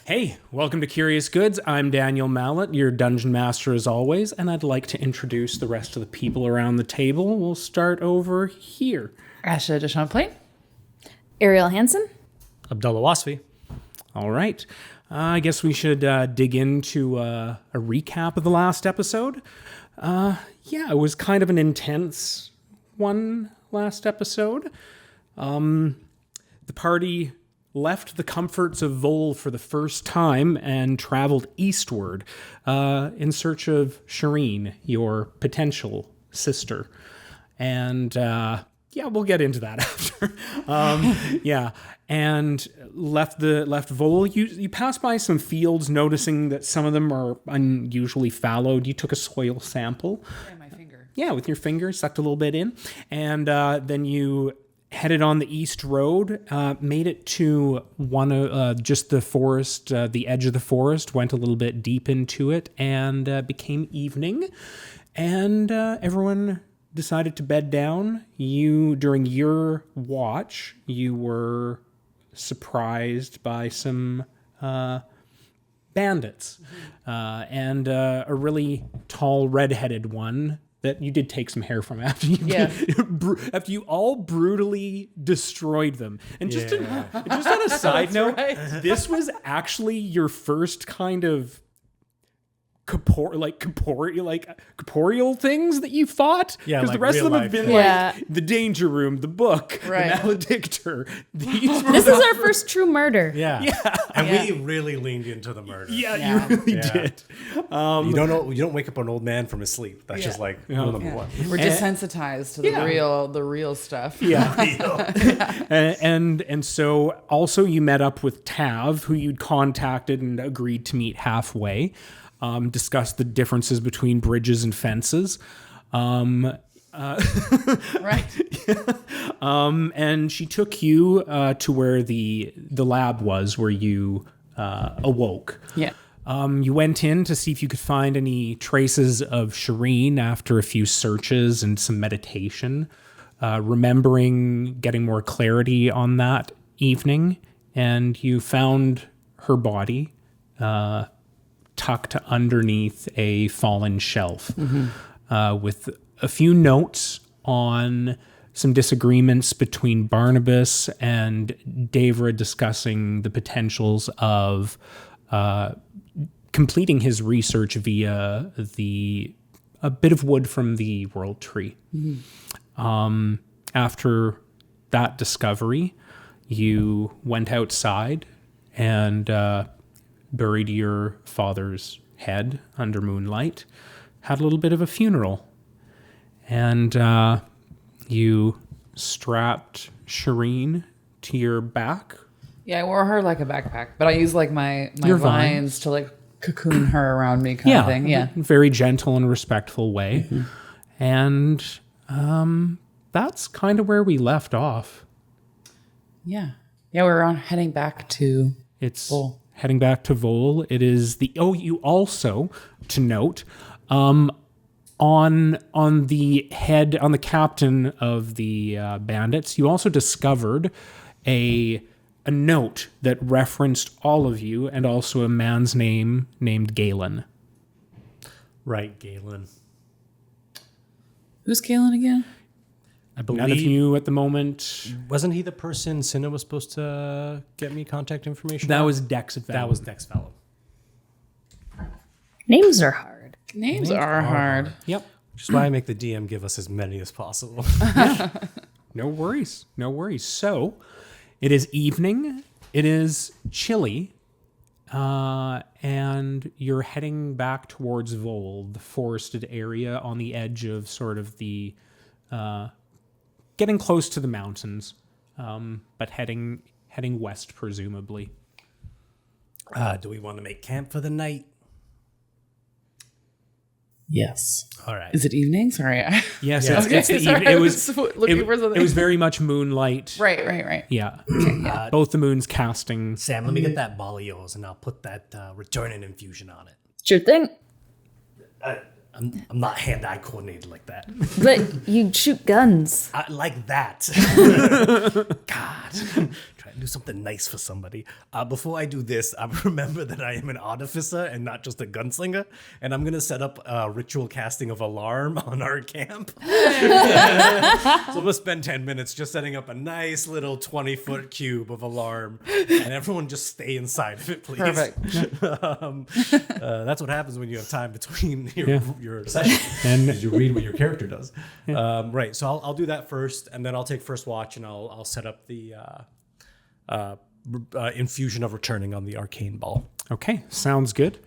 Hey, welcome to Curious Goods. I'm Daniel Mallet, your dungeon master as always, and I'd like to introduce the rest of the people around the table. We'll start over here. Asha de Champlain. Ariel Hansen. Abdullah Wasfi. All right. I guess we should dig into a recap of the last episode. It was kind of an intense one last episode. The party left the comforts of Vol for the first time and traveled eastward in search of Shireen, your potential sister. And we'll get into that after. And left Vol. You passed by some fields, noticing that some of them are unusually fallowed. You took a soil sample. And my finger. Yeah, with your finger, sucked a little bit in. And then you headed on the east road, made it to just the forest, the edge of the forest, went a little bit deep into it, and became evening. And everyone decided to bed down. During your watch, you were surprised by some bandits, and a really tall, red-headed one that you did take some hair from after you all brutally destroyed them. And just on a side note, this was actually your first kind of corporeal things that you fought. Yeah, because the rest of them have been like the danger room, the book, the maledictor. This is our first true murder. Yeah. And we really leaned into the murder. You really did. You don't wake up an old man from his sleep. That's just like rule number one. We're desensitized to the real stuff. And so also you met up with Tav, who you'd contacted and agreed to meet halfway. Discuss the differences between bridges and fences. Right. And she took you to where the lab was, where you awoke. Yeah. You went in to see if you could find any traces of Shireen after a few searches and some meditation, remembering getting more clarity on that evening. And you found her body tucked underneath a fallen shelf, with a few notes on some disagreements between Barnabas and Davra discussing the potentials of completing his research via a bit of wood from the world tree. After that discovery, you went outside and buried your father's head under moonlight, had a little bit of a funeral, and you strapped Shireen to your back. Yeah, I wore her like a backpack, but I used like my Your vines to like cocoon her around me kind of thing. Yeah. Very gentle and respectful way. And that's kind of where we left off. Yeah. Yeah, we're heading back to Vol. Heading back to Vol. It is you also, to note, on the captain of the bandits, you also discovered a note that referenced all of you and also a man's name named Galen. Right, Galen. Who's Galen again? I believe. None of you at the moment. Wasn't he the person Cinna was supposed to get me contact information? That on? was Dex. That was Dex Fellow. Names are hard. Names are hard. Yep. Which is why I make the DM give us as many as possible. No worries. So, it is evening. It is chilly. And you're heading back towards Vol, the forested area on the edge of sort of the... getting close to the mountains, but heading west, presumably. Do we want to make camp for the night? Yes. All right. Is it evening? Sorry. Yes, Yeah. it's the Sorry, evening. I was looking for something. It was very much moonlight. Right. Yeah. Both the moons casting. Sam, let me get that ball of yours, and I'll put that returning infusion on it. Sure thing. I'm not hand-eye coordinated like that. But you shoot guns. Like that. God. Try do something nice for somebody. Before I do this, I remember that I am an artificer and not just a gunslinger, and I'm gonna set up a ritual casting of alarm on our camp. So I'm gonna spend 10 minutes just setting up a nice little 20-foot cube of alarm, and everyone just stay inside of it, please. Perfect. That's what happens when you have time between your sessions, And you read what your character does. Right. So I'll do that first, and then I'll take first watch, and I'll set up the infusion of returning on the arcane ball. okay, sounds good.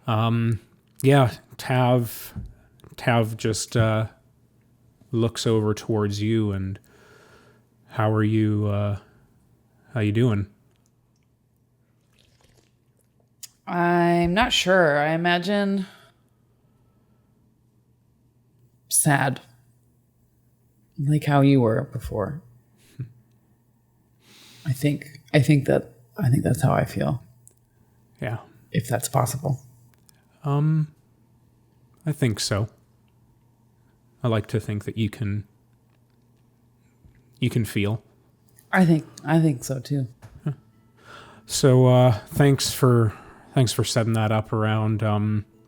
Tav just looks over towards you, and how are you doing? I'm not sure. I imagine sad. Like how you were before. I think that's how I feel. Yeah, If that's possible. I think so. I like to think that you can feel. I think so too. So thanks for setting that up around.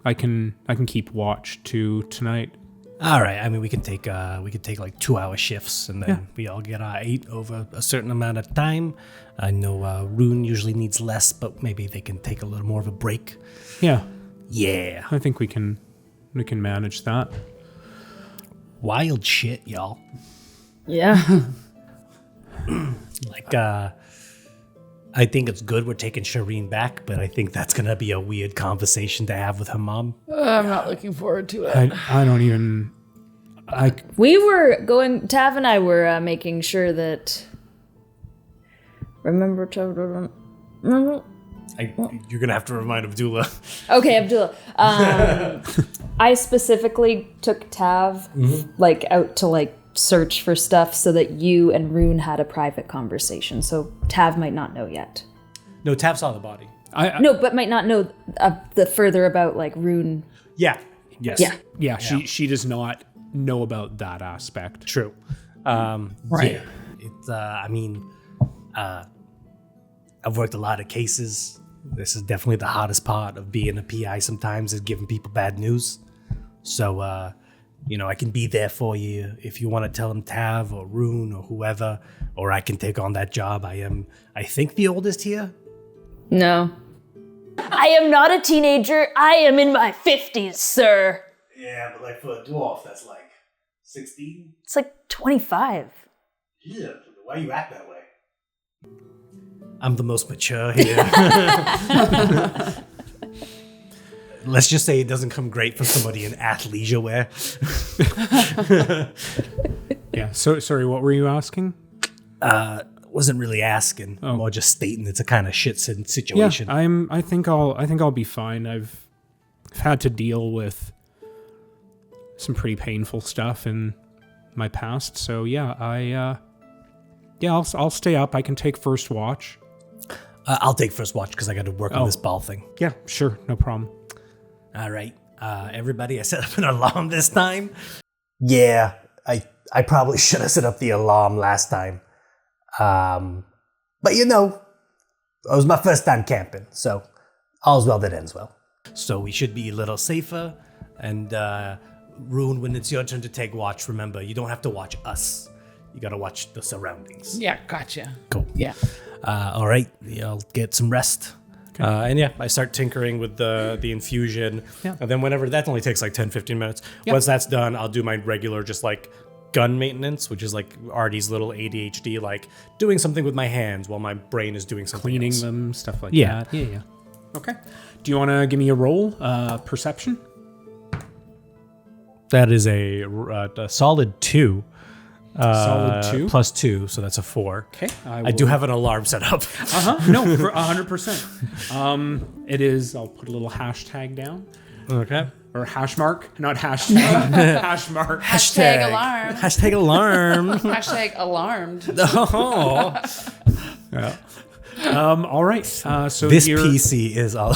I can keep watch tonight. All right. I mean, we can take like 2-hour shifts, and then we all get our 8 over a certain amount of time. I know Rune usually needs less, but maybe they can take a little more of a break. Yeah, Yeah. I think we can manage that. Wild shit, y'all. Yeah. Like, I think it's good we're taking Shireen back, but I think that's gonna be a weird conversation to have with her mom. I'm not looking forward to it. I don't even. We were going, Tav and I were making sure that. Remember. You're gonna have to remind Abdullah. Okay, Abdullah. I specifically took Tav out to search for stuff so that you and Rune had a private conversation. So Tav might not know yet. No, Tav saw the body. No, but might not know the further about Rune. Yeah. Yes. Yeah. She does not know about that aspect. True. Right. It's. I mean, I've worked a lot of cases. This is definitely the hardest part of being a PI sometimes, is giving people bad news. So, I can be there for you if you want to tell them Tav or Rune or whoever, or I can take on that job. I think, the oldest here. No. I am not a teenager. I am in my 50s, sir. Yeah, but for a dwarf, that's 16. It's 25. Yeah, why you act that way? I'm the most mature here. Let's just say it doesn't come great for somebody in athleisure wear. Yeah. So sorry, what were you asking? Wasn't really asking, more just stating it's a kind of shit situation. Yeah, I think I'll be fine. I've had to deal with some pretty painful stuff in my past, so yeah, I'll stay up. I can take first watch. I'll take first watch because I got to work on this ball thing. Yeah, sure, no problem. All right, everybody, I set up an alarm this time. Yeah, I probably should have set up the alarm last time. But it was my first time camping, so all's well that ends well. So we should be a little safer, and Rune, when it's your turn to take watch, remember, you don't have to watch us. You gotta watch the surroundings. Yeah, gotcha. Cool. Yeah. All right, I'll get some rest. Okay. I start tinkering with the infusion. Yeah. And then whenever, that only takes 10-15 minutes. Yep. Once that's done, I'll do my regular gun maintenance, which is Artie's little ADHD, doing something with my hands while my brain is doing something Cleaning else. them, stuff like that. Yeah. Okay. Do you want to give me a roll? Perception? That is a solid 2. Solid 2? Plus 2, so that's a 4. Okay. I do have an alarm set up. No, for 100%. It is, I'll put a little hashtag down. Okay. Or hash mark, not hashtag. Hash mark. Hashtag alarm. Hashtag alarm. Hashtag alarmed. Oh. Yeah. All right. So this PC is all.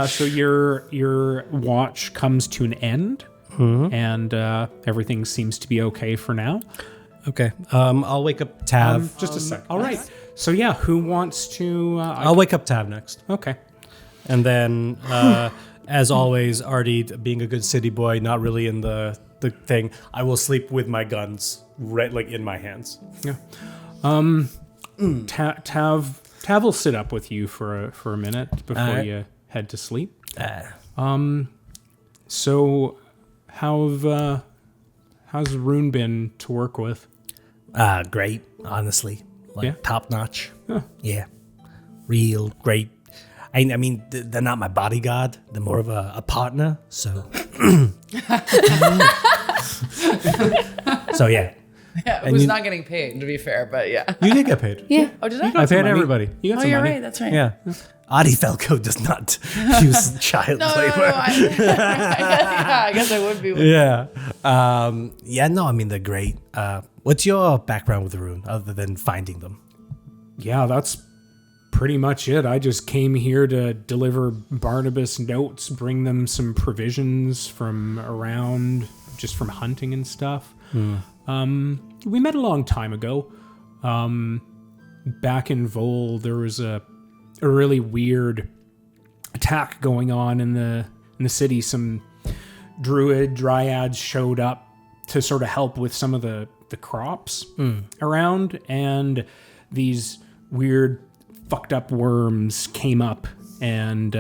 So your watch comes to an end, and everything seems to be okay for now. Okay. I'll wake up Tav. Just a sec. All right. So yeah, who wants to? I'll wake up Tav next. Okay. And then, as always, Artie, being a good city boy, not really in the thing, I will sleep with my guns right like in my hands. Yeah. Tav will sit up with you for a minute before you head to sleep. So how's Rune been to work with? Great, honestly. Yeah? Top notch. Huh. Yeah. Real great. I mean, they're not my bodyguard. They're more of a partner. So. So, yeah. Yeah, it was not getting paid, to be fair, but yeah. You did get paid. Yeah. Oh, did I? I paid everybody. You got Oh, some you're money. right. That's right. Yeah. Adi Felco does not use child No, labor. I guess I would be. Yeah. No, I mean, they're great. What's your background with Rune, other than finding them? Yeah, that's pretty much it. I just came here to deliver Barnabas notes, bring them some provisions from around, just from hunting and stuff. We met a long time ago. Back in Vol, there was a really weird attack going on in the city. Some dryads showed up to sort of help with some of the crops around, and these weird fucked up worms came up and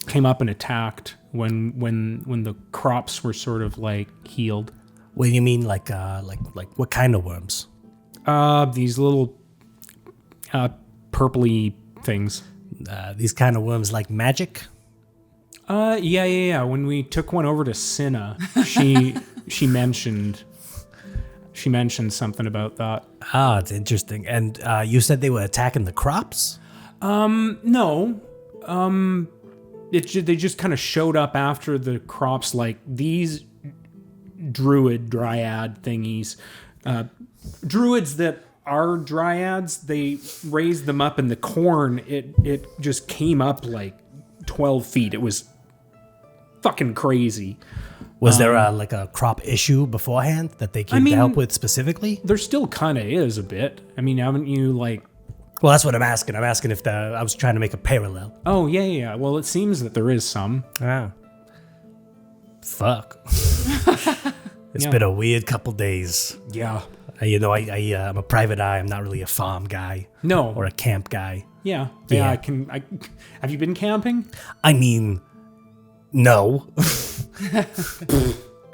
attacked when the crops were sort of like healed. What do you mean, like what kind of worms? These little purpley things. These kind of worms like magic? Yeah. When we took one over to Cinna, she mentioned something about that. Ah, it's interesting. And you said they were attacking the crops? No. They just kind of showed up after the crops, like these dryad thingies. Druids that are dryads, they raised them up in the corn. It just came up like 12 feet. It was fucking crazy. Was there a crop issue beforehand that they came to help with specifically? There still kind of is a bit. I mean, haven't you like... Well, that's what I'm asking. I'm asking if I was trying to make a parallel. Oh, yeah. Well, it seems that there is some. Ah. Fuck. It's been a weird couple days. Yeah. I'm a private eye. I'm not really a farm guy. No. Or a camp guy. Yeah. Yeah. Have you been camping? I mean, no.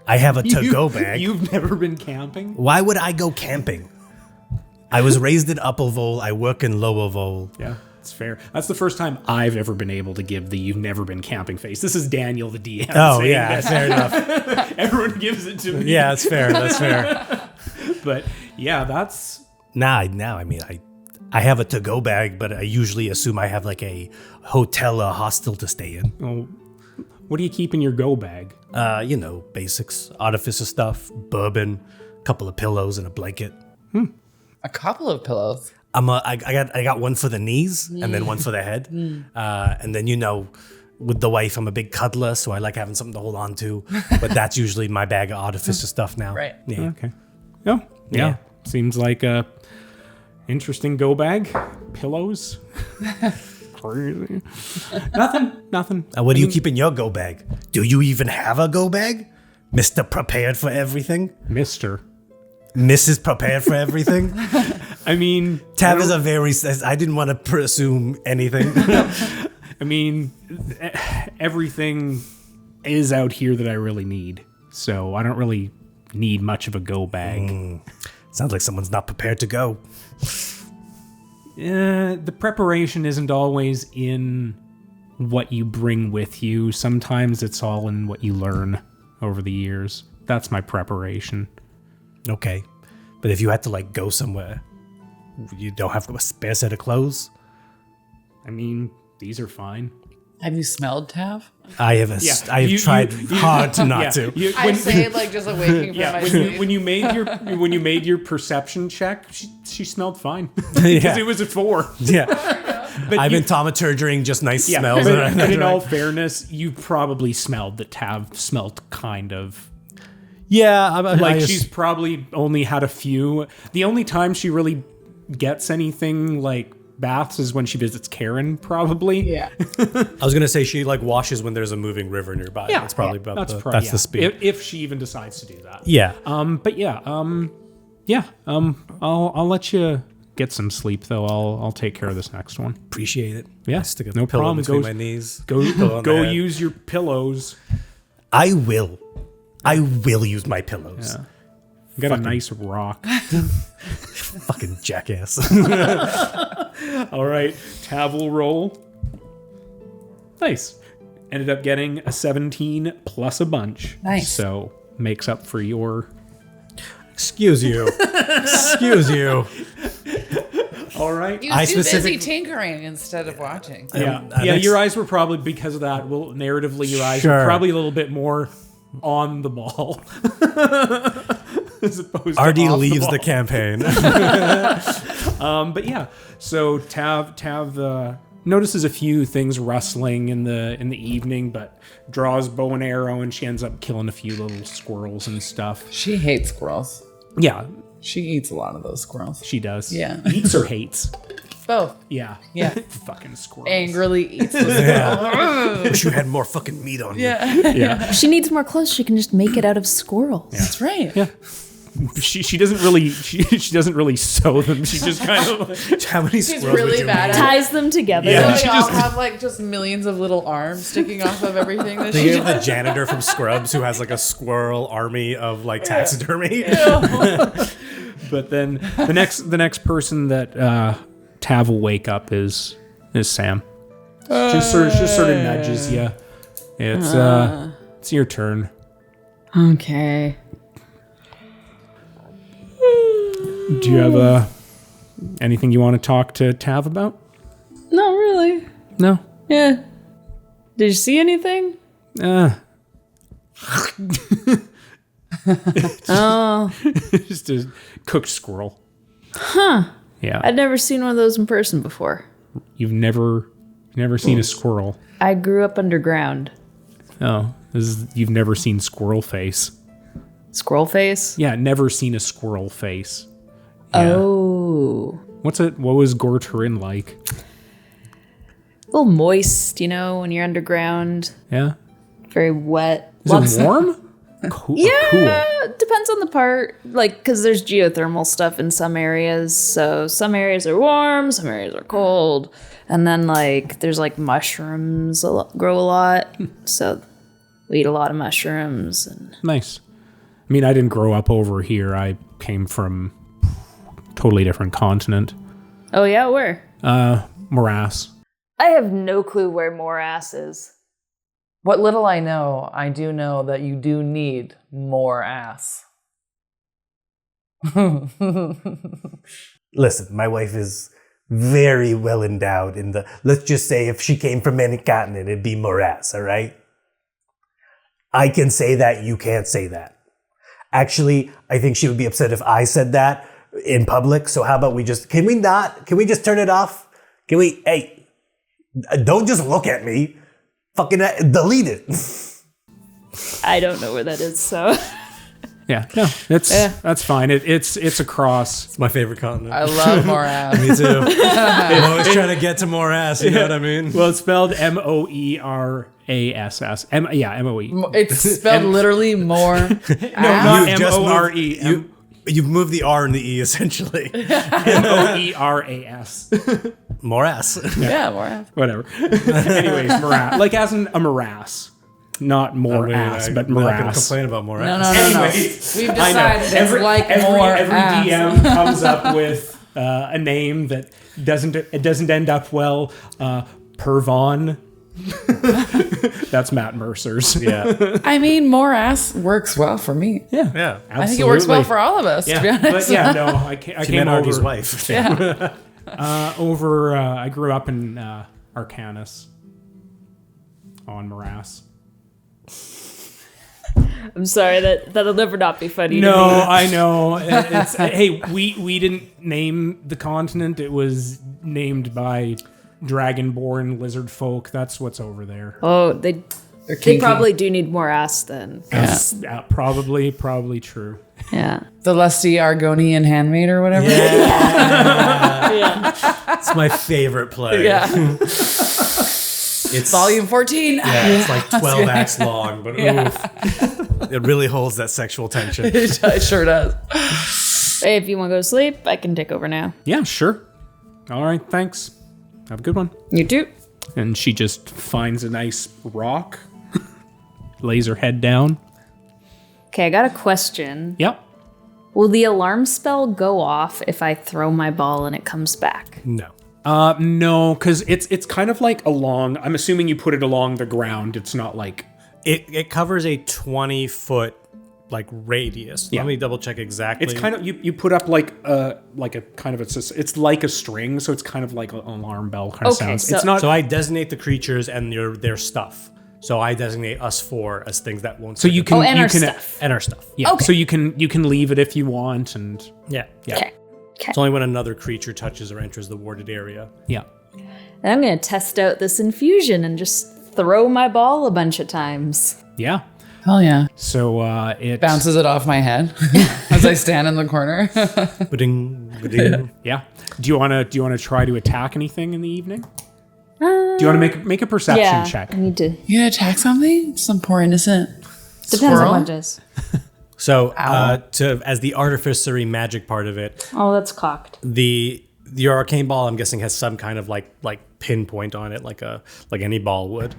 I have a to-go bag. You've never been camping? Why would I go camping? I was raised in Upper Vol. I work in Lower Vol. Yeah, it's fair. That's the first time I've ever been able to give the "you've never been camping" face. This is Daniel, the DM. Oh, yeah, fair enough. Everyone gives it to me. Yeah, that's fair. That's fair. But yeah, that's... I mean, I have a to-go bag, but I usually assume I have like a hotel or hostel to stay in. Oh, what do you keep in your go bag? Basics, artificer stuff, bourbon, a couple of pillows, and a blanket. A couple of pillows. I got one for the knees and then one for the head. And then, with the wife, I'm a big cuddler, so I like having something to hold on to. But that's usually my bag of artificer stuff now. Right. Yeah. Okay. Oh, yeah. Seems like a interesting go bag. Pillows. Crazy. Nothing. What do you keep in your go bag? Do you even have a go bag? Mr. Prepared for everything? Mrs. Prepared for everything? I mean... Tav is I didn't want to presume anything. I mean, everything is out here that I really need. So I don't really need much of a go bag. Sounds like someone's not prepared to go. The preparation isn't always in what you bring with you. Sometimes it's all in what you learn over the years. That's my preparation. Okay. But if you had to go somewhere, you don't have a spare set of clothes? I mean, these are fine. Have you smelled Tav? I have tried hard to not to. I say just awaking from my sleep. When you made your perception check, she smelled fine because it was a 4. Yeah. But I've been thaumaturging just nice smells. But in all fairness, you probably smelled that Tav smelled kind of. Yeah, Like she's probably only had a few. The only time she really gets anything like baths is when she visits Karen, probably. Yeah. I was gonna say she like washes when there's a moving river nearby. Yeah, that's probably about that's the speed. If she even decides to do that. Yeah. But yeah. I'll let you get some sleep though. I'll take care of this next one. Appreciate it. Yeah, Stick a no pillow problem. between my knees. Go use your pillows. I will use my pillows. Yeah. You got a nice rock. Fucking jackass. All right, Tav will roll. Nice. Ended up getting a 17 plus a bunch. Nice. So makes up for your... Excuse you. All right. You was too busy tinkering instead of watching. Yeah, your eyes were probably, because of that, narratively, your eyes were probably a little bit more on the ball. As opposed to Artie off leaves the the campaign. But yeah, so Tav notices a few things rustling in the evening, but draws bow and arrow, and she ends up killing a few little squirrels and stuff. She hates squirrels. Yeah, She eats a lot of those squirrels. she does. Yeah. Eats or hates. Both. Yeah. Yeah. Fucking squirrels. Angrily eats the squirrel. Wish you had more fucking meat on you. Yeah. If she needs more clothes, she can just make it out of squirrels. That's right. Yeah. She doesn't really she doesn't really sew them. She just kind of How many She's squirrels really would you bad make? at it. Ties them together. Yeah. So she they all just- have like just millions of little arms sticking off of everything that They she have does. the janitor from Scrubs who has like a squirrel army of like taxidermy. But then the next person that Tav will wake up is Sam. Just sort of nudges you. It's your turn. Okay. Do you have anything you want to talk to Tav about? Not really. No. Yeah. Did you see anything? Oh. Just a cooked squirrel. Huh. Yeah. I'd never seen one of those in person before. You've never seen a squirrel. I grew up underground. Oh, you've never seen squirrel face. Squirrel face? Yeah, never seen a squirrel face. Yeah. Oh. What was Gorturin like? A little moist, when you're underground. Yeah. Very wet. Is it warm? Cool. Yeah, Cool. depends on the part. Because there's geothermal stuff in some areas. So some areas are warm, some areas are cold. And then, there's, mushrooms grow a lot. So we eat a lot of mushrooms. And Nice. I mean, I didn't grow up over here. I came from a totally different continent. oh, yeah, where? Morass. I have no clue where Morass is. What little I know, I do know that you do need more ass. Listen, my wife is very well endowed in let's just say if she came from any continent, it'd be morass, all right? I can say that, you can't say that. Actually, I think she would be upset if I said that in public, so how about can we just turn it off? Hey, don't just look at me. Fucking delete it. I don't know where that is, so. Yeah, no, that's fine. It's across. It's my favorite continent. I love more ass. Me too. I'm always trying to get to more ass, you know what I mean? Well, it's spelled Moerass. MOE. It's spelled literally more ass. Not You've just MORE. You've moved the R and the E essentially. MOERAS. More ass. Yeah, more ass. Whatever. Anyways, morass. As in a morass. Not more ass, but I'm not gonna morass. complain about more No, ass. no, no, no. Anyways, We've I know. decided it's more every ass. DM comes up with a name that doesn't end up well. Pervon. That's Matt Mercer's. Yeah. I mean, more ass works well for me. Yeah. Yeah. I think it works well for all of us, to be Yeah, honest. but yeah, no, I She came met Artie's over. wife. I grew up in Arcanus on Morass. I'm sorry, that'll never not be funny No, to me. I know. Hey, we didn't name the continent. It was named by dragonborn lizard folk. That's what's over there. Oh, they They're They kinky. probably do need more ass then. Yeah, probably true. Yeah. The lusty Argonian handmaid or whatever. It's my favorite play. Yeah. It's Volume 14. Yeah, it's like 12 acts long, but oof. It really holds that sexual tension. It sure does. Hey, if you want to go to sleep, I can take over now. Yeah, sure. All right, thanks. Have a good one. You too. And she just finds a nice rock, lays her head down. Okay, I got a question. Yep. Will the alarm spell go off if I throw my ball and it comes back? No. No, because it's kind of like along. I'm assuming you put it along the ground. It's not like It covers a 20-foot like radius. Yeah. Let me double check exactly. it's kind of you put up like a kind of it's like a string, so it's kind of like an alarm bell kind of Okay, sounds. so- It's not. So I designate the creatures and their stuff. So I designate us four as things that won't. So you can and you our can stuff. and our stuff. yeah. Okay. So you can leave it if you want, and Yeah. Okay. It's only when another creature touches or enters the warded area. yeah. And I'm going to test out this infusion and just throw my ball a bunch of times. Yeah. Hell yeah. So it Bounces it off my head as I stand in the corner. Ba-ding, ba-ding. Yeah. Do you want to try to attack anything in the evening? Do you want to make a perception Yeah, check? I need to. You gonna attack something? Some poor innocent Depends on squirrel? what it is. So as the artificery magic part of it, Oh, that's cocked. your arcane ball, I'm guessing, has some kind of like pinpoint on it, like any ball would.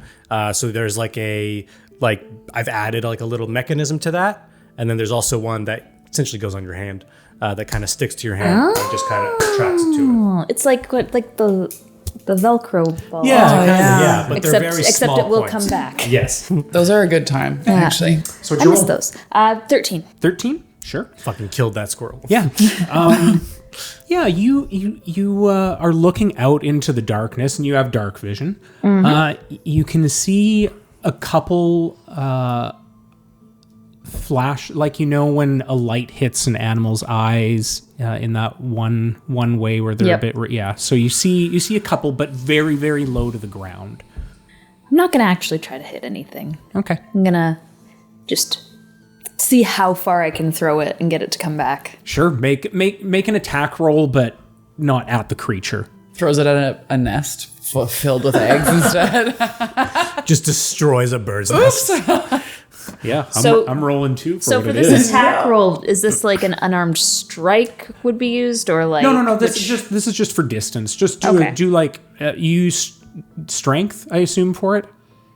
So there's I've added like a little mechanism to that, and then there's also one that essentially goes on your hand, that kind of sticks to your hand and just kind of tracks it to it. Oh, it's like the Velcro ball. Yeah, but they're very Except small it will points. come back. Yes, Those are a good time, actually. So I missed those. 13. 13? Sure. fucking killed that squirrel. Yeah. Yeah, you are looking out into the darkness, and you have dark vision. You can see a couple flash, like when a light hits an animal's eyes in that one way where they're Yep. a bit. Yeah. So you see a couple, but very very low to the ground. I'm not going to actually try to hit anything. Okay. I'm going to just see how far I can throw it and get it to come back. Sure. Make an attack roll, but not at the creature. Throws it at a nest filled with eggs instead. Just destroys a bird's nest. Yeah. So- I'm rolling 2 for So what for it this is. attack roll, is this like an unarmed strike would be used, or like No. This is just for distance. Just Okay. use strength, I assume, for it.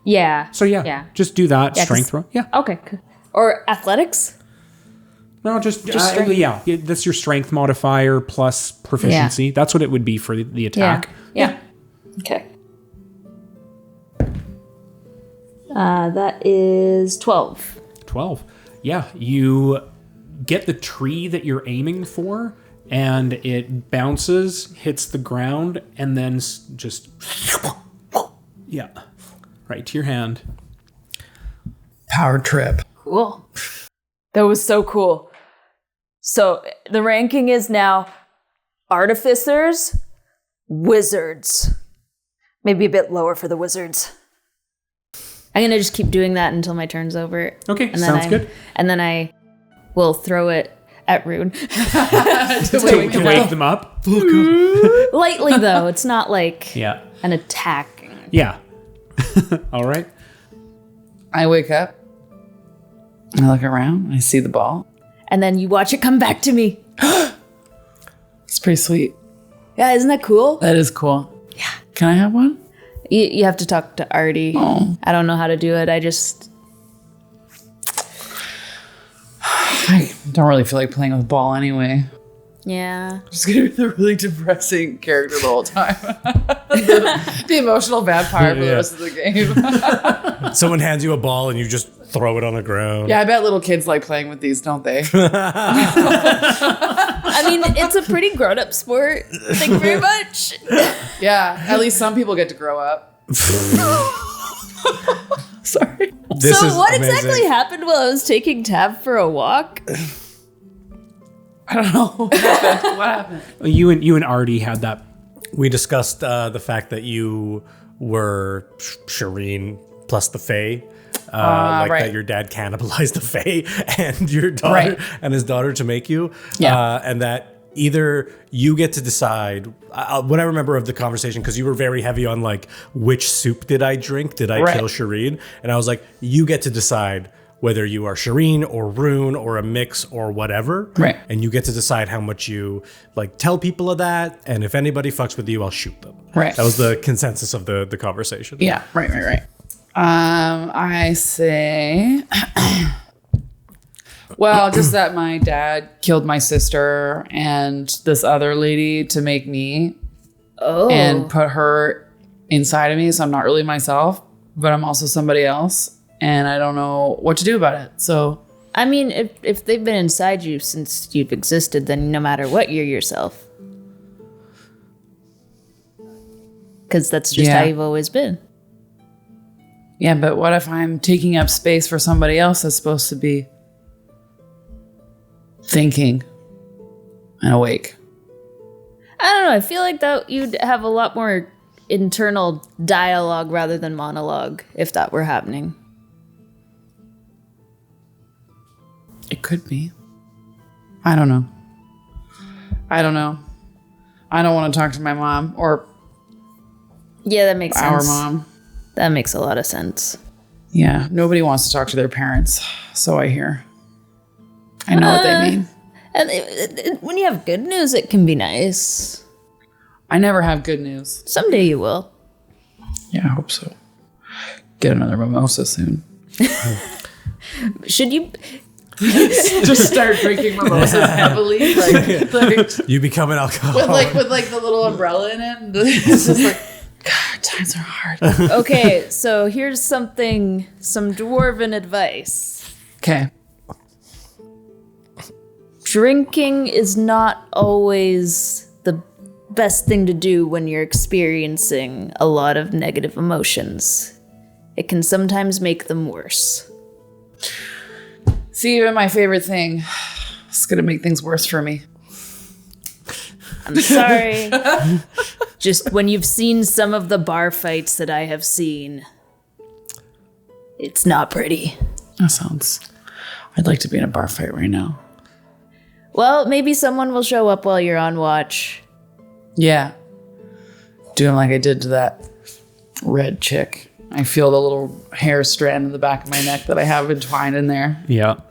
Yeah. So yeah. Just do that. Yeah, Strength 'cause- roll. Yeah. Okay. Or athletics? No, just strength. yeah. That's your strength modifier plus proficiency. That's what it would be for the attack. Yeah. Okay. That is 12. 12. Yeah, you get the tree that you're aiming for, and it bounces, hits the ground, and then just yeah, right to your hand. Power trip. Cool. That was so cool. So the ranking is now artificers, wizards. Maybe a bit lower for the wizards. I'm going to just keep doing that until my turn's over. Okay, And then sounds good. And then I will throw it at Rune. To wake them up. Lightly, though. It's not like Yeah, an attack. yeah. All right. I wake up. I look around. I see the ball. And then you watch it come back to me. It's pretty sweet. Yeah, isn't that cool? That is cool. Yeah. Can I have one? You have to talk to Artie. Oh. I don't know how to do it. I don't really feel like playing with the ball anyway. Yeah. Just gonna be the really depressing character the whole time. the emotional vampire for the rest of the game. Someone hands you a ball and you just throw it on the ground. Yeah, I bet little kids like playing with these, don't they? I mean, it's a pretty grown-up sport. Thank you very much. Yeah, at least some people get to grow up. Sorry. This So is what amazing. exactly happened while I was taking Tab for a walk? I don't know. What happened? You and Artie had that. We discussed the fact that you were Shireen plus the Fae. like right. that your dad cannibalized a fae and your daughter Right. and his daughter to make you. Yeah. And that either you get to decide what I remember of the conversation, because you were very heavy on like, which soup did I drink? Did I Right. kill Shireen? And I was like, you get to decide whether you are Shireen or Rune or a mix or whatever. Right. And you get to decide how much you like tell people of that. And if anybody fucks with you, I'll shoot them. Right. That was the consensus of the conversation. Yeah, right. I say, well, just that my dad killed my sister and this other lady to make me and put her inside of me. So I'm not really myself, but I'm also somebody else. And I don't know what to do about it. So, I mean, if they've been inside you since you've existed, then no matter what, you're yourself. Because that's just how you've always been. yeah, but what if I'm taking up space for somebody else that's supposed to be thinking and awake? I don't know. I feel like that you'd have a lot more internal dialogue rather than monologue if that were happening. It could be. I don't know. I don't want to talk to my mom or Yeah, that makes our sense. mom. That makes a lot of sense. Yeah, nobody wants to talk to their parents, so I hear. I know what they mean. And when you have good news, it can be nice. I never have good news. Someday you will. Yeah, I hope so. Get another mimosa soon. Should you? Just start drinking mimosas heavily, like You become an alcoholic. with the little umbrella in it. And it's just like, God, times are hard. Okay, so here's some dwarven advice. Okay. Drinking is not always the best thing to do when you're experiencing a lot of negative emotions. It can sometimes make them worse. See, even my favorite thing is going to make things worse for me. I'm sorry. Just when you've seen some of the bar fights that I have seen, it's not pretty. That sounds... I'd like to be in a bar fight right now. Well, maybe someone will show up while you're on watch. Yeah. Doing like I did to that red chick. I feel the little hair strand in the back of my neck that I have entwined in there. Yeah.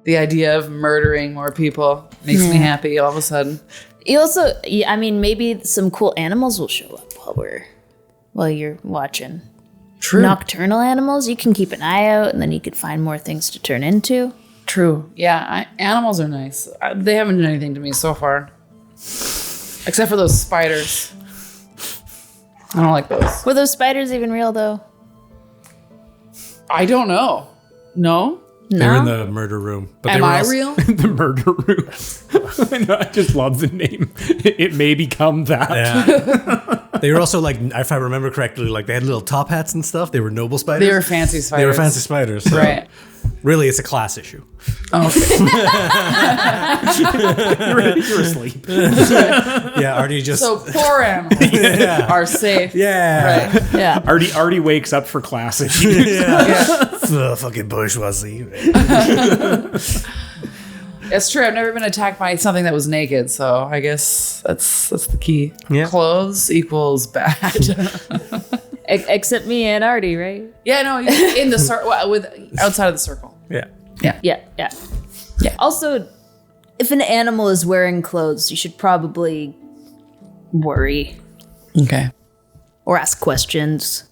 The idea of murdering more people makes me happy all of a sudden. You also, I mean, maybe some cool animals will show up while you're watching. True. Nocturnal animals, you can keep an eye out, and then you could find more things to turn into. True. Yeah, animals are nice. They haven't done anything to me so far. Except for those spiders. I don't like those. Were those spiders even real, though? I don't know. No? They're in No? the murder room. But Am they were I also- real? The murder room. I know, I just love the name. It may become that. Yeah. They were also like, if I remember correctly, like they had little top hats and stuff. They were noble spiders. They were fancy spiders. They were fancy spiders. So Right. Really, it's a class issue. Oh, okay. You're asleep. Yeah, Artie just. So poor animals are safe. yeah. Right. Yeah. Artie wakes up for class. Yeah. Fucking bourgeoisie. It's true. I've never been attacked by something that was naked, so I guess that's the key. Yeah. Clothes equals bad. Except me and Artie, right? Yeah, no, in the circle, with outside of the circle. Yeah. Yeah. Yeah. Also, if an animal is wearing clothes, you should probably worry Okay. or ask questions.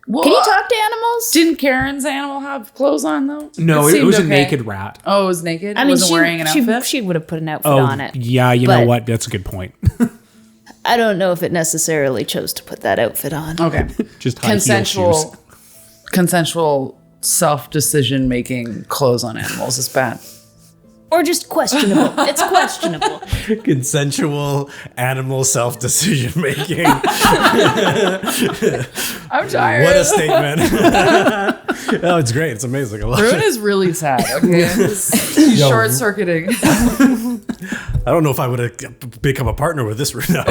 Well, Can you talk to animals? Didn't Karen's animal have clothes on though? No, it seemed was a okay. naked rat. Oh, it was naked. I mean, wasn't wearing an outfit. she would have put an outfit Oh, on it. yeah, you know But- what? That's a good point. I don't know if it necessarily chose to put that outfit on. Okay. Just high heel shoes. Consensual self-decision making clothes on animals is bad. Or just questionable. It's questionable. Consensual animal self decision making. I'm tired. What a statement. Oh, it's great. It's amazing. I love Rune it. is really sad. Okay. He's Yo. short-circuiting. I don't know if I would have become a partner with this right now.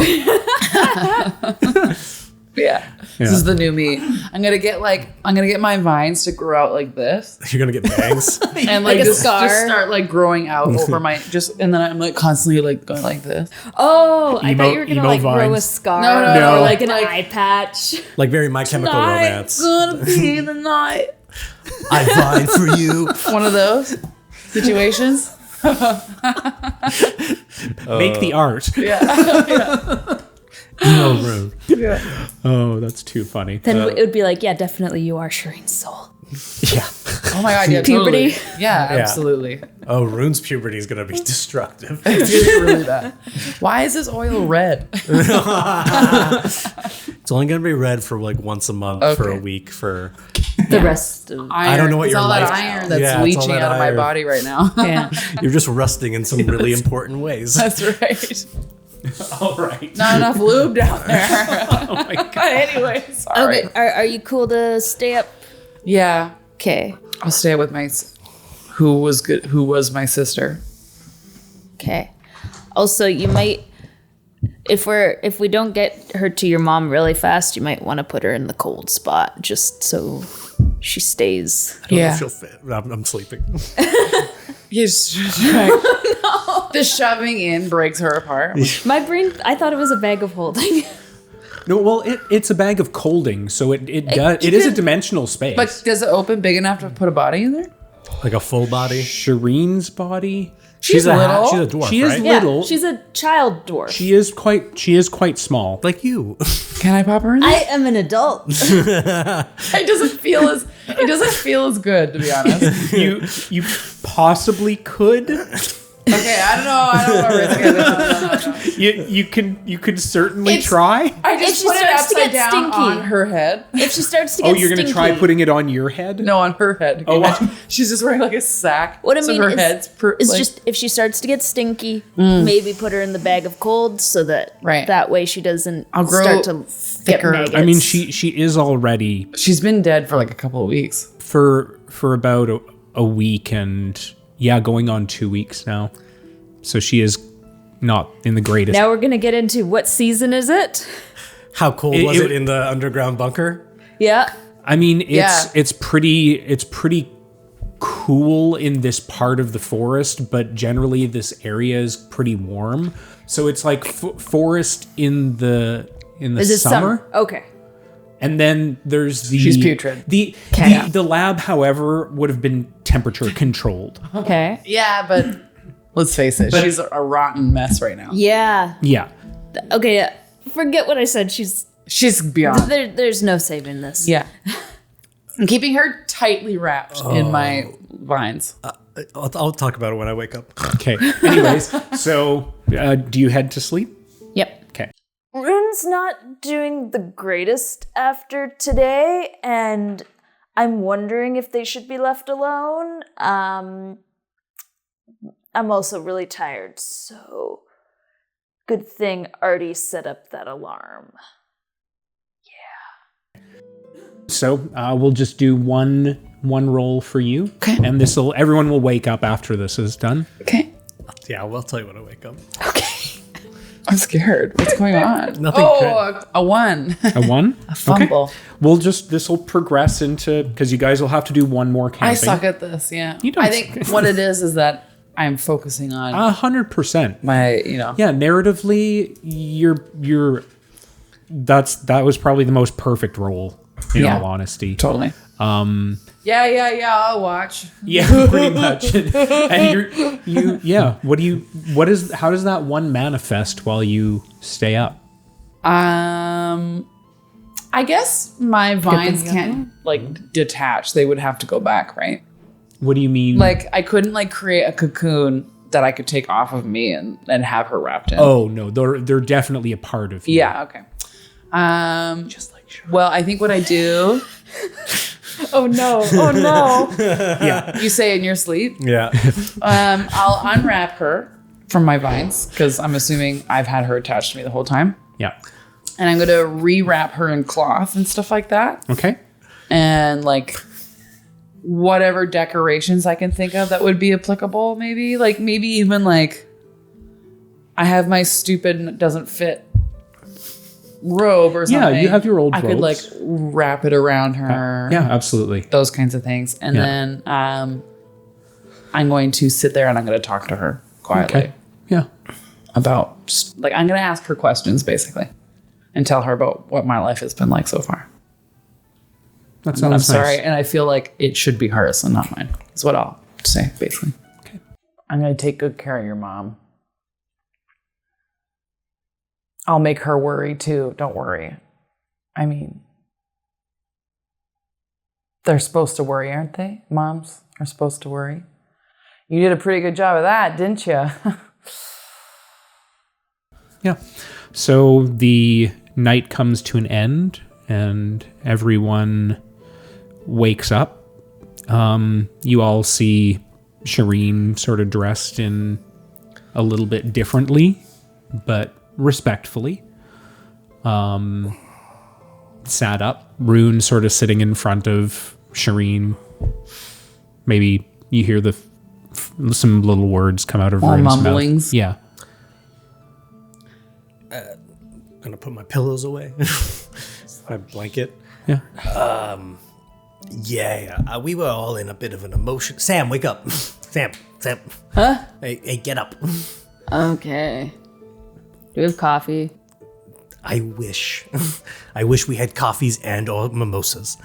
Yeah. This is the new me. I'm gonna get my vines to grow out like this, You're gonna get bangs. and Like a just scar? start like growing out over my and then I'm like constantly like going like this. Oh, I Emo- thought you were gonna emo like grow a vines. scar No. or like an Like- eye patch. Like very My Chemical Romance. Gonna be the night. I vine for you. One of those situations. Make the art. No room. Oh, that's too funny. Then it would be like, yeah, definitely you are Shireen's soul. Yeah. Oh my god, yeah, Puberty? totally. Yeah, absolutely. Oh, Rune's puberty is gonna be destructive. It's really bad. Why is this oil red? It's only gonna be red for like once a month for a Okay. week for. The rest of Iron. don't know what it's your all life- that iron that's Yeah, it's all leaching that out of my iron. body right now. yeah. You're just rusting in some really important ways. That's right. All right. Not enough lube down there. Oh my God. Anyway, sorry. Okay, are you cool to stay up? Yeah, Okay. I'll stay with who was my sister. Okay. Also, you might if we don't get her to your mom really fast, you might want to put her in the cold spot just so she stays. I don't know Yeah. if she'll fit. I'm sleeping. Yes. Right. The shoving in breaks her apart. My brain, I thought it was a bag of holding. No, well, it's a bag of colding, so it is a dimensional space. But does it open big enough to put a body in there? Like a full body. Shireen's body, She's little. She's a dwarf, she is right? little. She's a child dwarf. She is quite small. Like you. Can I pop her in there? I am an adult. It doesn't feel as good, to be honest. You possibly could. Okay, I don't know. I don't want to risk it. No. You could certainly It's- try. I If just she put it starts to upside get down stinky. on her head. If she starts to Oh, get you're gonna try stinky- putting it on your head? No, on her head. Oh, wow. She's just wearing like a sack. What I so mean her is, head's just if she starts to get stinky, maybe put her in the bag of cold so that Right. that way she doesn't I'll grow start to thicker. get maggots. I mean, she is already She's been dead for like a couple of weeks. for about a week and going on 2 weeks now. So she is not in the greatest. Now we're gonna get into what season is it? How cold It- was it- it in the underground bunker? Yeah. I mean, Yeah. it's pretty cool in this part of the forest, but generally this area is pretty warm. So it's like forest in the Is it summer. Okay. And then there's the She's putrid. The lab, however, would have been temperature controlled. Okay. Yeah, but let's face it, she's a rotten mess right now. Yeah. Yeah. Okay. Yeah. Forget what I said. She's She's beyond. there's no saving this. Yeah. I'm keeping her tightly wrapped in my vines. I'll talk about it when I wake up. Okay. Anyways, so do you head to sleep? Yep. Okay. Rune's not doing the greatest after today, and I'm wondering if they should be left alone. I'm also really tired, so good thing Artie set up that alarm. So we'll just do one roll for you, Okay. and everyone will wake up after this is done. Okay. Yeah, well, I'll tell you when I wake up. Okay. I'm scared. What's going on? Nothing a 1. A 1? A fumble. Okay. This will progress into, because you guys will have to do one more camping. I suck at this, yeah. You don't I think what it is that I'm focusing on 100%. my, Yeah, narratively, that was probably the most perfect role, in Yeah. all honesty. Totally. Yeah, I'll watch. Yeah, pretty much. And how does that one manifest while you stay up? I guess my vines can't like detach. They would have to go back, right? What do you mean? Like I couldn't like create a cocoon that I could take off of me and have her wrapped in. Oh no, they're definitely a part of you. Yeah, okay. Just like well, I think what I do Oh no! Oh no! Yeah. you say in your sleep. Yeah. I'll unwrap her from my vines because I'm assuming I've had her attached to me the whole time. Yeah. And I'm going to rewrap her in cloth and stuff like that. Okay. And like whatever decorations I can think of that would be applicable, maybe. Like maybe even like I have my stupid doesn't fit robe or something. Yeah, you have your old I could like robes. wrap it around her. Yeah, absolutely. Those kinds of things. And then I'm going to sit there and I'm going to talk to her quietly Okay. Yeah. about, like, I'm going to ask her questions basically and tell her about what my life has been like so far. That I'm sounds sorry. nice. And I feel like it should be hers and not mine. Is what I'll say, basically. Okay. I'm going to take good care of your mom. I'll make her worry too. Don't worry. I mean, they're supposed to worry, aren't they? Moms are supposed to worry. You did a pretty good job of that, didn't you? Yeah. So the night comes to an end and everyone wakes up. You all see Shireen sort of dressed in a little bit differently, but respectfully. Sat up. Rune sort of sitting in front of Shireen. Maybe you hear some little words come out of All Rune's mumblings. mouth. Yeah. I'm gonna put my pillows away. My blanket. Yeah. Yeah, we were all in a bit of an emotion. Sam, wake up. Sam. Huh? Hey, get up. Okay. Do we have coffee? I wish. I wish we had coffees and or mimosas.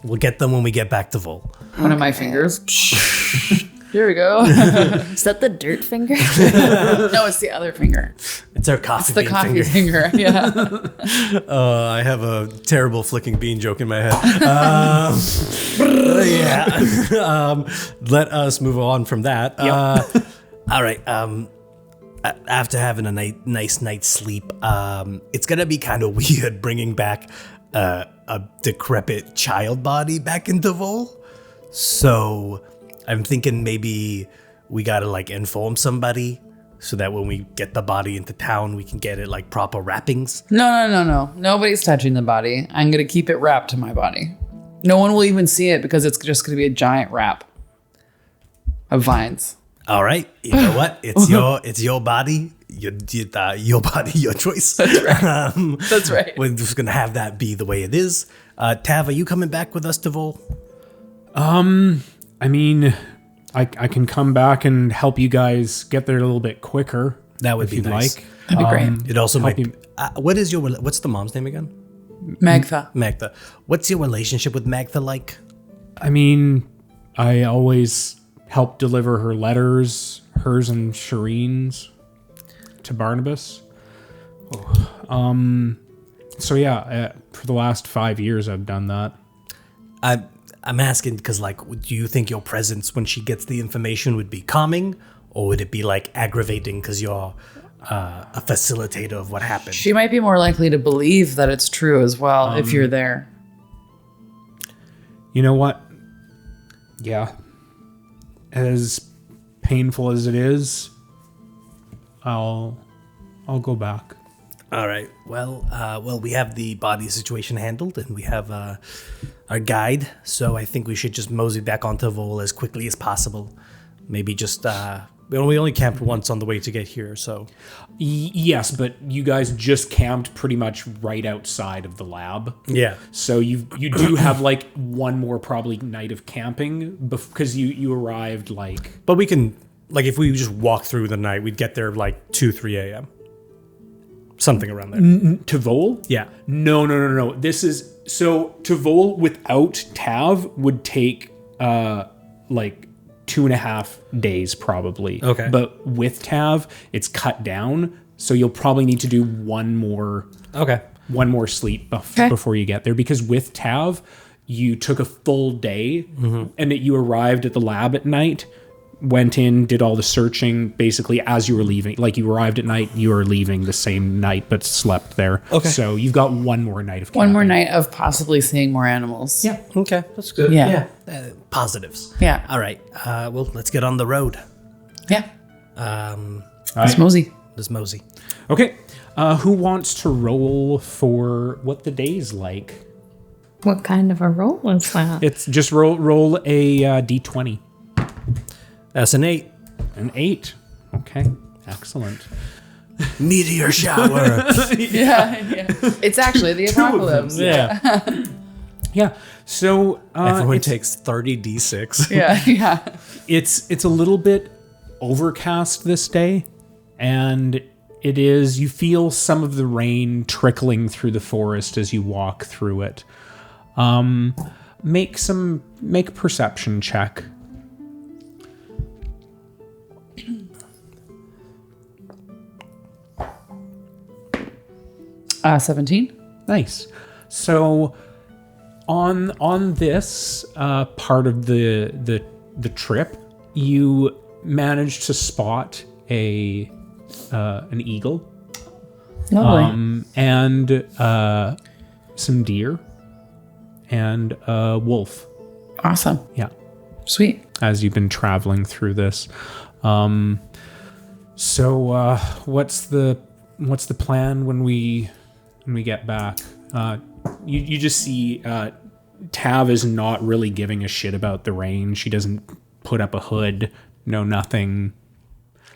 We'll get them when we get back to Vol. One of my fingers. Here we go. Is that the dirt finger? No, it's the other finger. It's our coffee The bean coffee finger. finger. Yeah. I have a terrible flicking bean joke in my head. Yeah. Let us move on from that. All right. After having a nice night's sleep, it's gonna be kind of weird bringing back a decrepit child body back into Vol. So I'm thinking maybe we gotta like inform somebody so that when we get the body into town, we can get it like proper wrappings. No. Nobody's touching the body. I'm going to keep it wrapped to my body. No one will even see it because it's just going to be a giant wrap of vines. All right, you know what? It's your body, your body, your choice. That's right. That's right. We're just gonna have that be the way it is. Tav, are you coming back with us to Vol? I mean, I can come back and help you guys get there a little bit quicker. That would if be you'd nice. like. That'd be great. It also might. you- What's the mom's name again? Magtha. Magtha. What's your relationship with Magtha like? I mean, I always help deliver her letters, hers and Shireen's, to Barnabas. So yeah, for the last 5 years I've done that. I'm asking because, like, do you think your presence when she gets the information would be calming, or would it be like aggravating because you're a facilitator of what happened? She might be more likely to believe that it's true as well if you're there. You know what? Yeah. As painful as it is, I'll go back. All right. Well, we have the body situation handled, and we have our guide. So I think we should just mosey back onto Vol as quickly as possible. Maybe just we only camped once on the way to get here, so Yes, but you guys just camped pretty much right outside of the lab. yeah. So you do have like one more probably night of camping because you arrived like But we can, like, if we just walk through the night, we'd get there like 2-3 a.m. Something around there. to Vol. Yeah. No. This is so to Vol without Tav would take like 2.5 days probably. Okay. But with Tav, it's cut down, so you'll probably need to do one more sleep before you get there, because with Tav, you took a full day and that you arrived at the lab at night, went in, did all the searching basically as you were leaving. Like you arrived at night, you were leaving the same night, but slept there. Okay. So you've got one more night of camping. One more night of possibly seeing more animals. Yeah. Okay, that's good. Yeah. Positives. Yeah. All right. Well, let's get on the road. Yeah. Right. Mosey. Let's mosey. Okay. Who wants to roll for what the day's like? What kind of a roll is that? It's just roll a d20. That's an 8. An 8. Okay. Excellent. Meteor shower. Yeah. It's actually the apocalypse. Yeah. So Everyone takes 30d6. Yeah. it's a little bit overcast this day, and you feel some of the rain trickling through the forest as you walk through it. Make a perception check. 17. Nice. So on this part of the trip, you managed to spot an eagle, Lovely. and some deer, and a wolf. Awesome. Yeah, Sweet. as you've been traveling through this. So what's the plan when we get back? You just see Tav is not really giving a shit about the rain. She doesn't put up a hood, no nothing.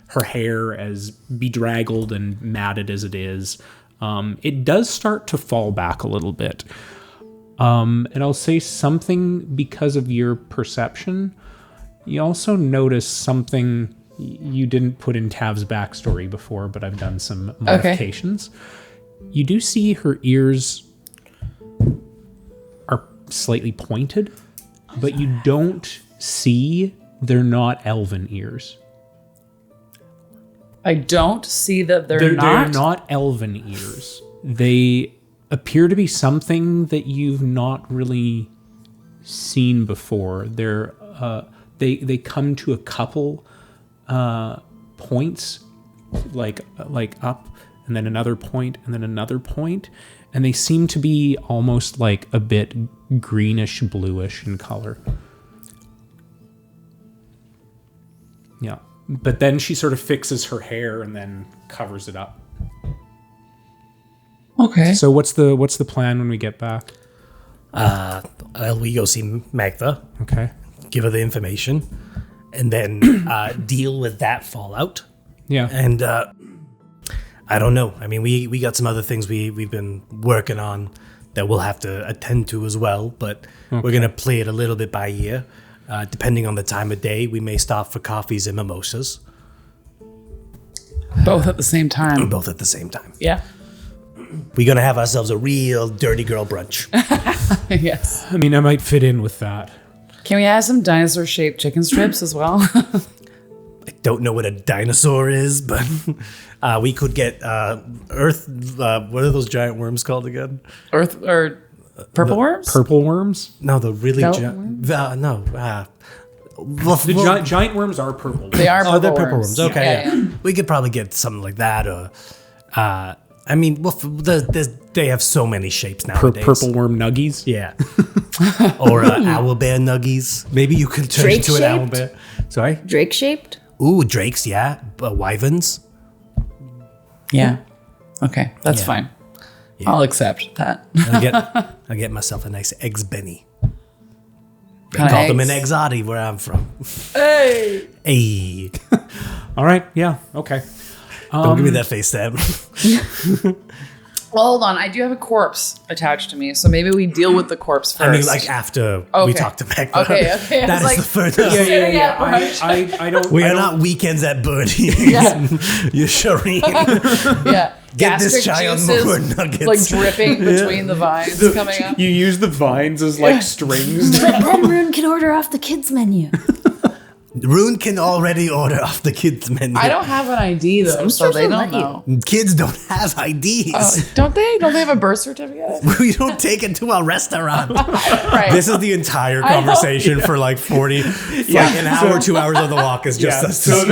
Her hair, as bedraggled and matted as it is, it does start to fall back a little bit. And I'll say something because of your perception. You also notice something you didn't put in Tav's backstory before, but I've done some modifications. Okay. You do see her ears are slightly pointed, but you don't see they're not elven ears. I don't see that they're not. They're not elven ears. They appear to be something that you've not really seen before. They're they come to a couple points, like up, and then another point, and then another point, and they seem to be almost like a bit greenish bluish in color. Yeah. But then she sort of fixes her hair and then covers it up. Okay. So what's the plan when we get back? We go see Magtha, Okay. give her the information, and then deal with that fallout. Yeah. And I don't know. I mean, we got some other things we've been working on that we'll have to attend to as well, but we're going to play it a little bit by ear. Depending on the time of day, we may stop for coffees and mimosas. Both at the same time. Both at the same time. Yeah. We're going to have ourselves a real dirty girl brunch. Yes. I mean, I might fit in with that. Can we add some dinosaur-shaped chicken strips as well? I don't know what a dinosaur is, but we could get earth... what are those giant worms called again? Earth or purple worms? Purple worms? No, the really Felt giant... The giant worms are purple. They are purple they're purple worms. worms. Okay, Yeah. we could probably get something like that, or... I mean, well, they have so many shapes nowadays. Purple worm nuggies? Yeah. Or owlbear nuggies. Maybe you can turn into an Drake-shaped? owlbear. Sorry? Drake shaped? Ooh, drakes, yeah. Wyverns. Yeah. Okay, that's Yeah. fine. Yeah. I'll accept that. I'll get myself a nice eggs Benny. They Kinda call them an eggs. exotic where I'm from. Hey! Hey. All right. Yeah. Okay. Don't give me that face, Sam. Well, hold on. I do have a corpse attached to me, so maybe we deal with the corpse first. I mean, like after we Okay. talk to Magtha. Okay. I That was is like, the furthest. I don't. We I are don't- not weekends at Birdie's. Yeah. You're Shireen. yeah. Get this Gastric giant juices, more nuggets. like dripping between the vines coming up. You use the vines as like strings. But then Rune can order off the kids' menu. Rune can already order off the kids' menu. I don't have an ID though, so stores they will don't let you. know. Kids don't have IDs. Oh, don't they? Don't they have a birth certificate? We don't take it to a restaurant. Right. This is the entire I know. conversation for like 40, like an hour, 2 hours of the walk is just Yeah. us. So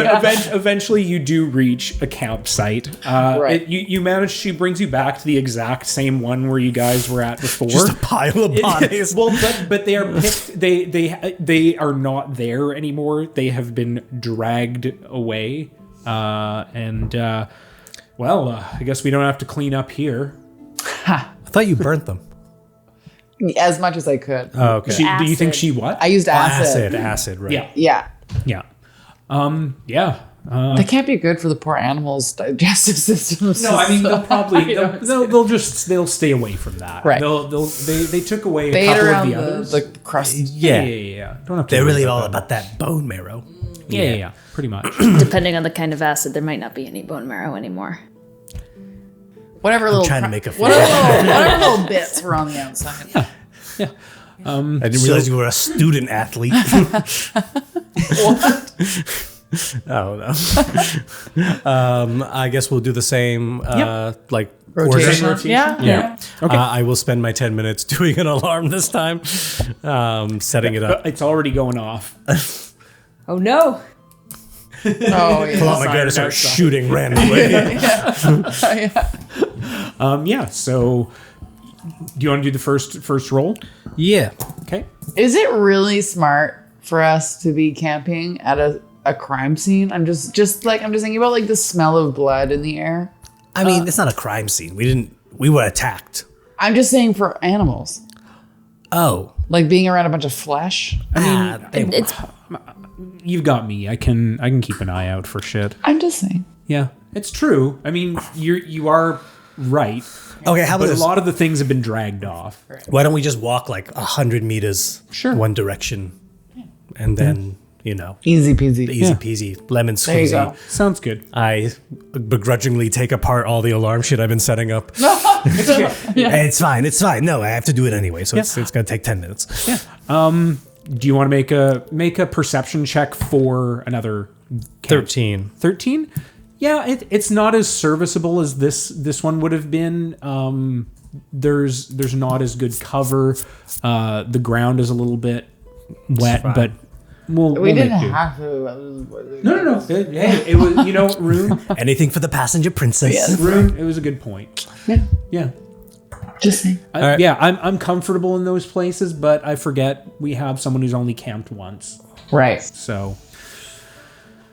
eventually you do reach a campsite. Right. You manage. She brings you back to the exact same one where you guys were at before. Just a pile of bodies. Well, but they are picked. They are not there anymore. They have been dragged away. I guess we don't have to clean up here. I thought you burnt them. As much as I could. Oh, okay. Do you think Acid. she what? I used acid. Acid, right. Yeah. Yeah. Yeah. Yeah. They can't be good for the poor animals' digestive systems. No, I mean they'll probably I they'll stay away from that. Right. They took away They a ate couple of around the others. the crust. Yeah. Don't have to. They're worry really all that. about that bone marrow. Yeah. Pretty much. Depending on the kind of acid, there might not be any bone marrow anymore. Whatever little trying to make a whatever little bits were on the outside. Yeah. I didn't realize you were a student athlete. Oh no. I guess we'll do the same. Like Rotation. order. Yeah. Okay. I will spend my 10 minutes doing an alarm this time, setting it up. It's already going off. Oh no! Oh yeah. Pull out my gun and start shooting randomly. So do you want to do the first roll? Yeah. Okay. Is it really smart for us to be camping at a crime scene? I'm just thinking about like the smell of blood in the air. I mean, it's not a crime scene. We were attacked. I'm just saying for animals, Oh. like being around a bunch of flesh. It's You've got me. I can keep an eye out for shit. I'm just saying. Yeah, it's true. I mean, you are right. Okay, how about But a this? lot of the things have been dragged off. Why don't we just walk like 100 meters one direction, and then Easy peasy. easy peasy, lemon There you squeezy. go. Sounds good. I begrudgingly take apart all the alarm shit I've been setting up. Hey, it's fine. It's fine. No, I have to do it anyway, so it's gonna take 10 minutes. Do you want to make a perception check for another 13. 13? Yeah, it's not as serviceable as this one would have been. There's not as good cover. The ground is a little bit wet, but We didn't make do. have to. No. Hey, it was Rune. Anything for the passenger princess. Rune. It was a good point. Yeah. Just saying. right. Yeah, I'm comfortable in those places, but I forget we have someone who's only camped once. Right. So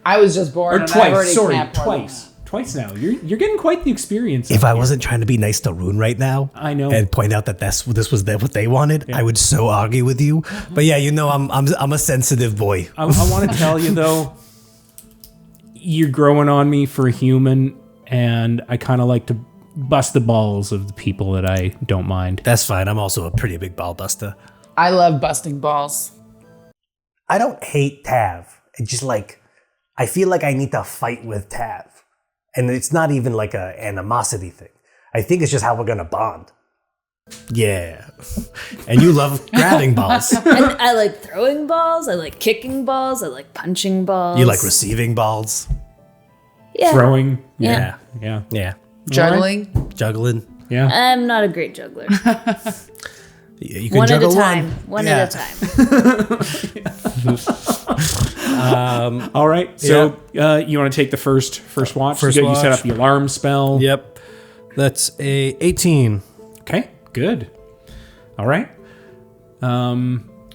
I was just born. or and I've twice. already Sorry, camped more than twice now. You're getting quite the experience. If up I here. wasn't trying to be nice to Rune right now, I know. and point out that this was what they wanted, I would so argue with you. But yeah, I'm a sensitive boy. I want to tell you though, you're growing on me for a human, and I kind of like to bust the balls of the people that I don't mind. That's fine. I'm also a pretty big ball buster. I love busting balls. I don't hate Tav. It's just like I feel like I need to fight with Tav, and it's not even like a animosity thing. I think it's just how we're gonna bond. Yeah, and you love grabbing balls. and I like throwing balls. I like kicking balls. I like punching balls. You like receiving balls. Yeah. Throwing. Yeah. Yeah. Yeah, Juggling. juggling. Yeah. I'm not a great juggler. You can One at a juggle time. one. One Yeah. at a time. All right. So you want to take the first watch? First You set watch. up the alarm spell. Yep, that's a 18. Okay. Good. All right.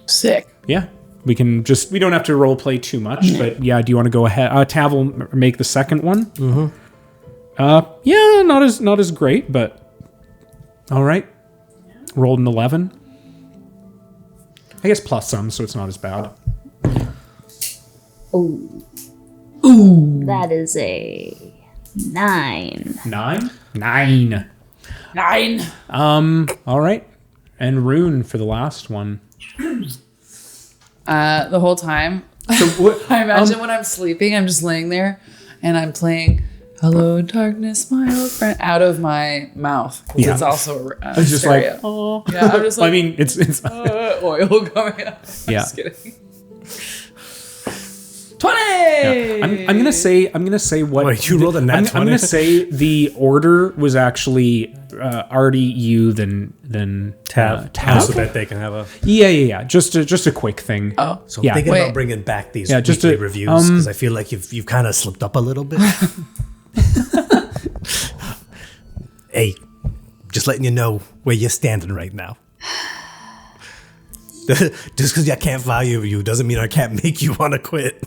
Sick. Yeah. We don't have to role play too much, but yeah, do you want to go ahead? Tav will make the second one. Mm-hmm. Yeah, not as great, but all right. Rolled an 11. I guess plus some, so it's not as bad. Ooh. That is a 9. 9? 9. 9. All right. And Rune for the last one. The whole time. So what, I imagine when I'm sleeping, I'm just laying there and I'm playing "Hello, Darkness, my old friend" out of my mouth. 'Cause Yeah. It's also it's just stereo. like, oh. Yeah, I'm just like, I mean, it's oil coming out. Yeah. Just kidding. 20. I'm gonna say what. Wait, you rolled a nat I'm 20? gonna say the order was actually already you then Tav. Tav. So that they can have a. Yeah. Just a quick thing. Oh. So Yeah. I'm thinking Wait. about bringing back these just weekly a- reviews because I feel like you've kind of slipped up a little bit. Hey, just letting you know where you're standing right now. Just because I can't value you doesn't mean I can't make you want to quit.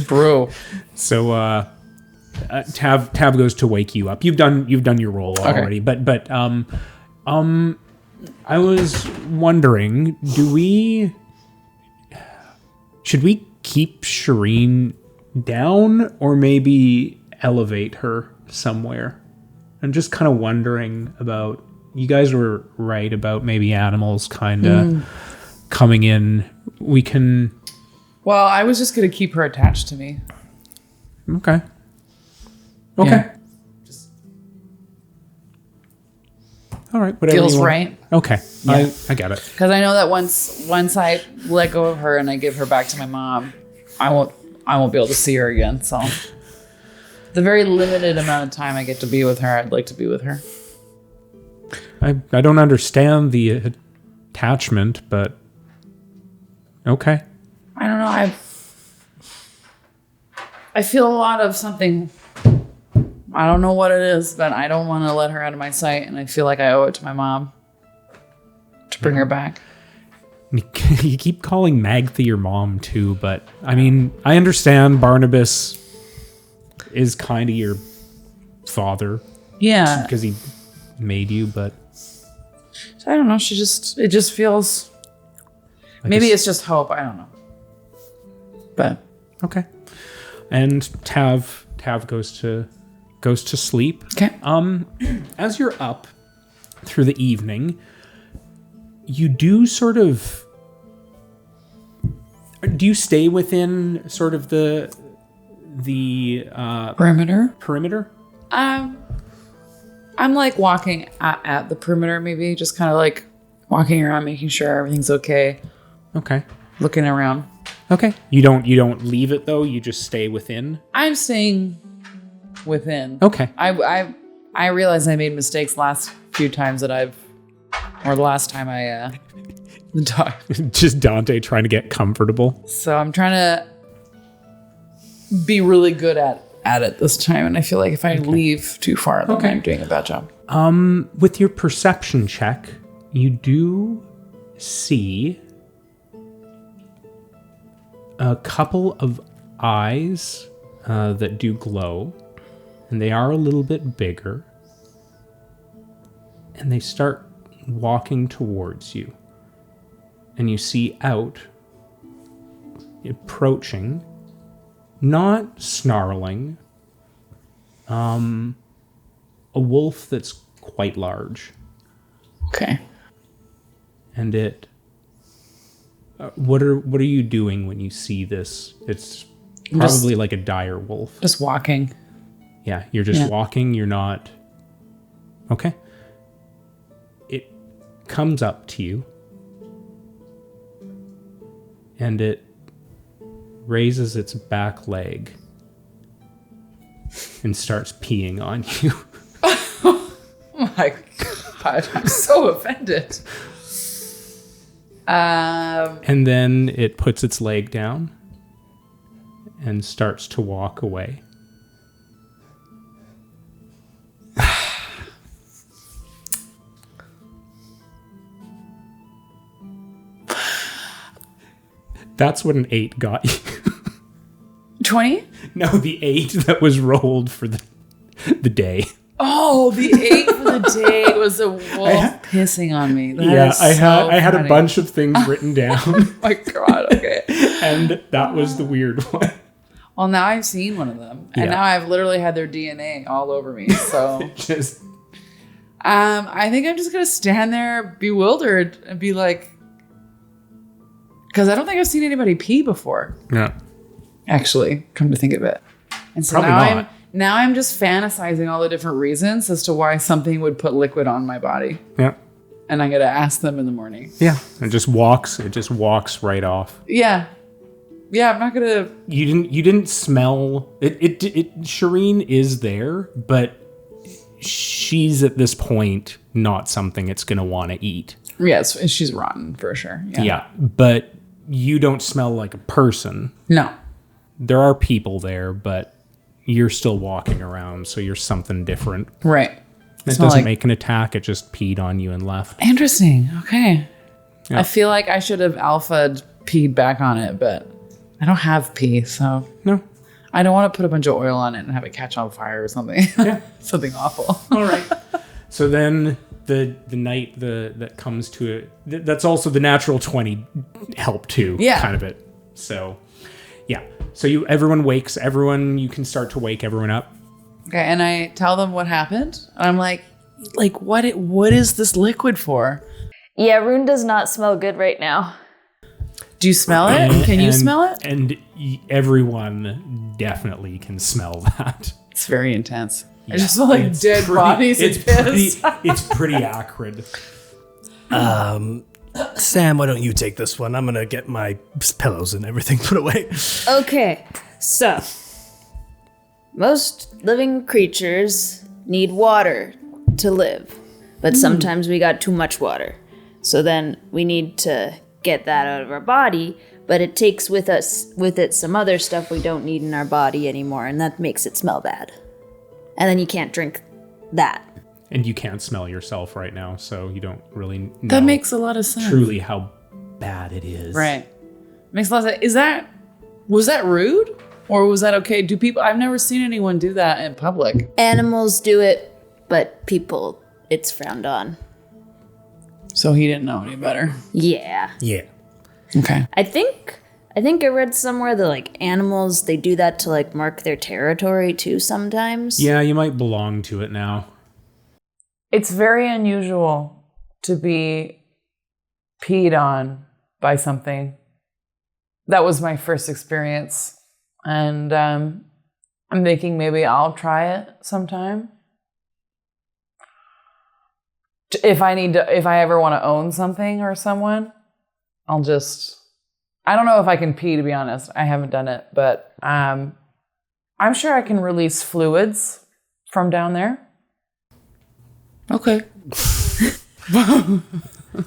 Bro. So Tav goes to wake you up. You've done your role already, but I was wondering, should we keep Shireen down or maybe elevate her somewhere. I'm just kind of wondering about, you guys were right about maybe animals kind of coming in. We can... Well, I was just going to keep her attached to me. Okay. Yeah. All right. Whatever Feels you want. right. Okay. Yeah. I get it. Because I know that once I let go of her and I give her back to my mom, I won't be able to see her again. So the very limited amount of time I get to be with her, I'd like to be with her. I don't understand the attachment, but okay. I don't know. I feel a lot of something. I don't know what it is, but I don't want to let her out of my sight, and I feel like I owe it to my mom to bring her back. You keep calling Magtha your mom too, but I mean, I understand Barnabas is kind of your father. Yeah. Because he made you, but... I don't know. It just feels... Like maybe it's just hope. I don't know. But... Okay. And Tav goes to sleep. Okay. As you're up through the evening, you do sort of... Do you stay within sort of the perimeter? I'm like walking at the perimeter, maybe just kind of like walking around, making sure everything's okay. Okay. Looking around. Okay. You don't leave it though. You just stay within. I'm staying within. Okay. I realize I made mistakes last few times the last time I Just Dante trying to get comfortable. So I'm trying to be really good at it this time, and I feel like if I leave too far, then I'm doing a bad job. With your perception check, you do see a couple of eyes that do glow, and they are a little bit bigger, and they start walking towards you, and you see out, approaching, not snarling, a wolf that's quite large. Okay. And it... what are you doing when you see this? It's probably like a dire wolf. Just walking. Yeah, you're just walking. You're not... Okay. It comes up to you. And it raises its back leg and starts peeing on you. Oh my God, I'm so offended. And then it puts its leg down and starts to walk away. That's what an 8 got you. 20? No, the 8 that was rolled for the day. Oh, the 8 for the day was a wolf pissing on me. I had a bunch of things written down. Oh my God, okay. And that was the weird one. Well, now I've seen one of them. And now I've literally had their DNA all over me. So I think I'm just going to stand there bewildered and be like, because I don't think I've seen anybody pee before. Yeah. Actually, come to think of it. And so Probably now I'm just fantasizing all the different reasons as to why something would put liquid on my body. Yeah. And I'm going to ask them in the morning. Yeah. It just walks right off. Yeah. Yeah, I'm not going to... You didn't smell... Shireen is there, but she's at this point not something it's going to want to eat. Yes, she's rotten for sure. Yeah, but you don't smell like a person. No. There are people there, but you're still walking around, so you're something different. Right. It doesn't make an attack, it just peed on you and left. Interesting. Okay. Yeah. I feel like I should have alpha'd peed back on it, but I don't have pee, so... No. I don't want to put a bunch of oil on it and have it catch on fire or something. Yeah. Something awful. All right. So then the night that comes to it, that's also the natural 20 help too, kind of it. So, So everyone wakes. You can start to wake everyone up. Okay, and I tell them what happened. And I'm like, what is this liquid for? Yeah, Rune does not smell good right now. Do you smell it? Can you smell it? And everyone definitely can smell that. It's very intense. I just smell like dead bodies and piss. It's pretty acrid. Sam, why don't you take this one? I'm gonna get my pillows and everything put away. Okay, so most living creatures need water to live, but sometimes we got too much water. So then we need to get that out of our body, but it takes with it some other stuff we don't need in our body anymore, and that makes it smell bad. And then you can't drink that. And you can't smell yourself right now, so you don't really know That makes a lot of sense. truly how bad it is. Right. Makes a lot of sense. Was that rude? Or was that okay? I've never seen anyone do that in public. Animals do it, but people, it's frowned on. So he didn't know any better. Yeah. Yeah. Okay. I think I read somewhere that like animals, they do that to like mark their territory too sometimes. Yeah, you might belong to it now. It's very unusual to be peed on by something. That was my first experience. And I'm thinking maybe I'll try it sometime. If I ever want to own something or someone, I don't know if I can pee, to be honest. I haven't done it, but I'm sure I can release fluids from down there. Okay.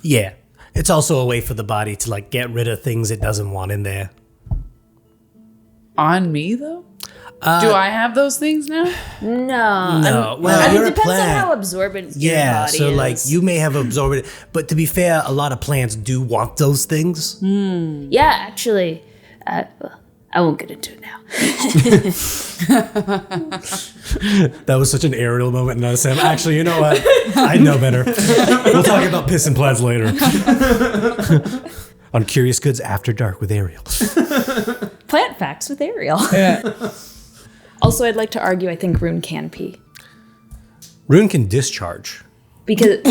Yeah. It's also a way for the body to like get rid of things it doesn't want in there. On me, though? Do I have those things now? No. Well, you're it a depends plant. on how absorbent your Yeah, body so is. like you may have absorbed it, but to be fair, a lot of plants do want those things. Yeah, actually, I won't get into it now. That was such an Ariel moment, and I said, actually, you know what? I know better. We'll talk about piss and plants later. On Curious Goods After Dark with Ariel. Plant facts with Ariel. Yeah. Also, I'd like to argue I think Rune can pee. Rune can discharge. Because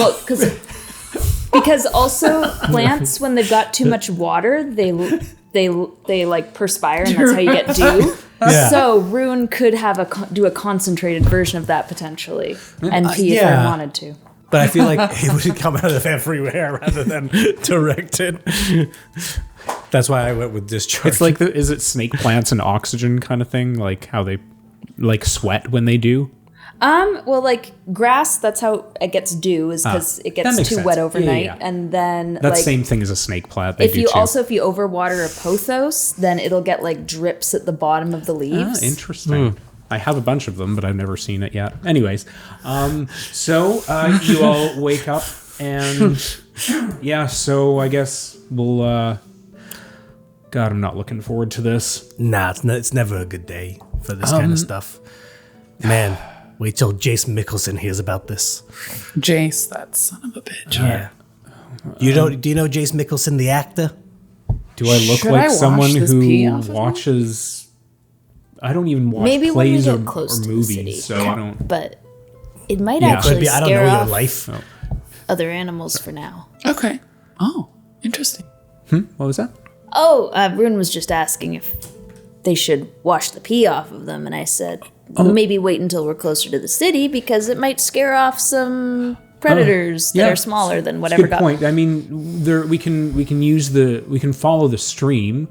also plants, when they've got too much water, they like perspire, and that's how you get dew. Yeah. So Rune could have do a concentrated version of that potentially, and pee if yeah. I wanted to. But I feel like it would come out of everywhere rather than directed. That's why I went with discharge. It's like is it snake plants and oxygen kind of thing? Like how they like sweat when they do? Well, like grass, that's how it gets dew, is because it that gets makes too sense. wet overnight, Yeah. and then That's like same thing as a snake plant. They if do you too. overwater a pothos, then it'll get like drips at the bottom of the leaves. Interesting. I have a bunch of them, but I've never seen it yet. Anyways, so you all wake up, and yeah, so I guess we'll. God, I'm not looking forward to this. Nah, it's never a good day for this kind of stuff. Man, wait till Jace Mickelson hears about this. Jace, that son of a bitch. Yeah. Do you know Jace Mickelson, the actor? Do I look Should like I wash someone this who pee off of me? watches? I don't even watch Maybe when we plays get or close to the movies, city. so I don't. But it might Yeah. actually Could be, I don't scare know your off life. other animals for now. Okay. Oh, interesting. What was that? Oh, Rune was just asking if they should wash the pee off of them, and I said maybe wait until we're closer to the city because it might scare off some predators that are smaller than whatever Good got. point. I mean, we can follow the stream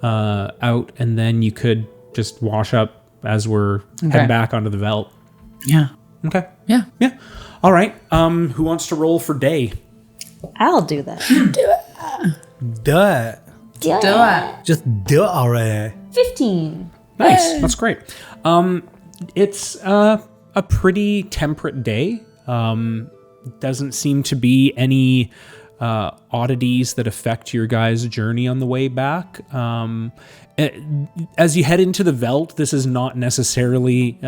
out, and then you could just wash up as we're head back onto the veldt. Yeah. Okay. Yeah. Yeah. All right. Who wants to roll for day? I'll do that. Do it. Yeah. Just do it already. 15. Nice. That's great. It's a pretty temperate day. Doesn't seem to be any oddities that affect your guys' journey on the way back. As you head into the veldt, this is not necessarily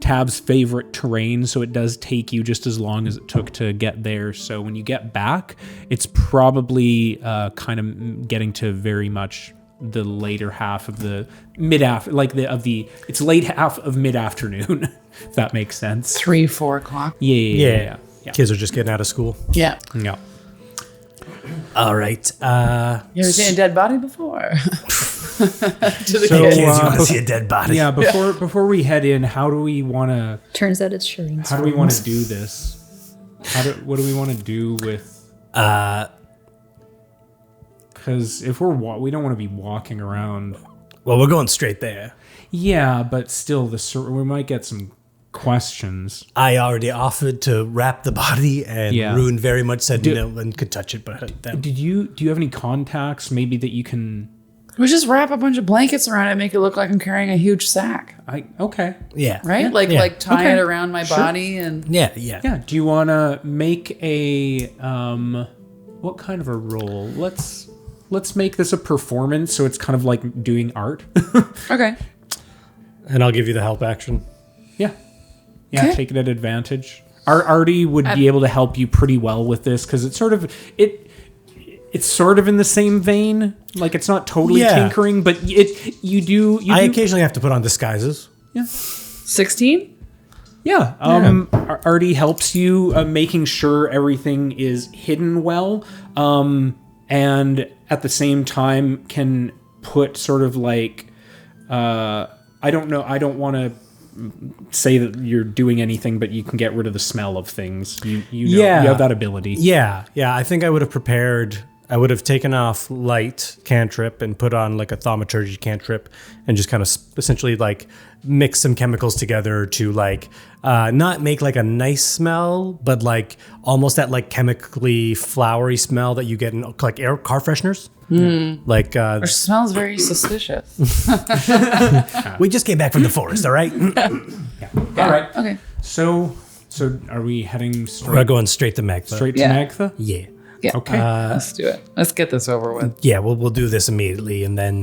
Tab's favorite terrain, so it does take you just as long as it took to get there. So when you get back, it's probably kind of getting to very much the later half of the it's late half of mid-afternoon, if that makes sense. 3-4 o'clock. Yeah. Kids are just getting out of school. Yeah. Yeah. All right. You ever seen a dead body before? To the So, kids. Kids, you want to see a dead body? Yeah, before we head in, how do we want to Turns out it's Shireen's. do this? What do we want to do with? Because if we don't want to be walking around. Well, we're going straight there. Yeah, but still, we might get some questions. I already offered to wrap the body, and Yeah. Rune very much said no and could touch it, but that, Do you have any contacts maybe that you can? We just wrap a bunch of blankets around it and make it look like I'm carrying a huge sack. Okay. yeah, Right? Like Yeah. like tie Okay. it around my body and yeah. Yeah. Do you want to make a what kind of a roll? Let's make this a performance, so it's kind of like doing art. Okay. And I'll give you the help action. Yeah. Okay. Take it at advantage. Artie would be able to help you pretty well with this because it's sort of in the same vein. Like it's not totally Yeah. tinkering, but you do. I occasionally have to put on disguises. Yeah. 16? Yeah. Artie helps you making sure everything is hidden well, and at the same time can put sort of like I don't know. I don't want to say that you're doing anything, but you can get rid of the smell of things. You know, you have that ability. Yeah. I think I would have prepared. I would have taken off light cantrip and put on like a thaumaturgy cantrip and just kind of essentially like mix some chemicals together to like not make like a nice smell, but like almost that like chemically flowery smell that you get in like car fresheners. Like Which smells very suspicious. we just came back from the forest, all right? All right. Okay. So are we heading We're going straight to Magtha. straight to Yeah. Magtha? Yeah. Yeah. Okay. Let's do it. Let's get this over with. Yeah, we'll do this immediately, and then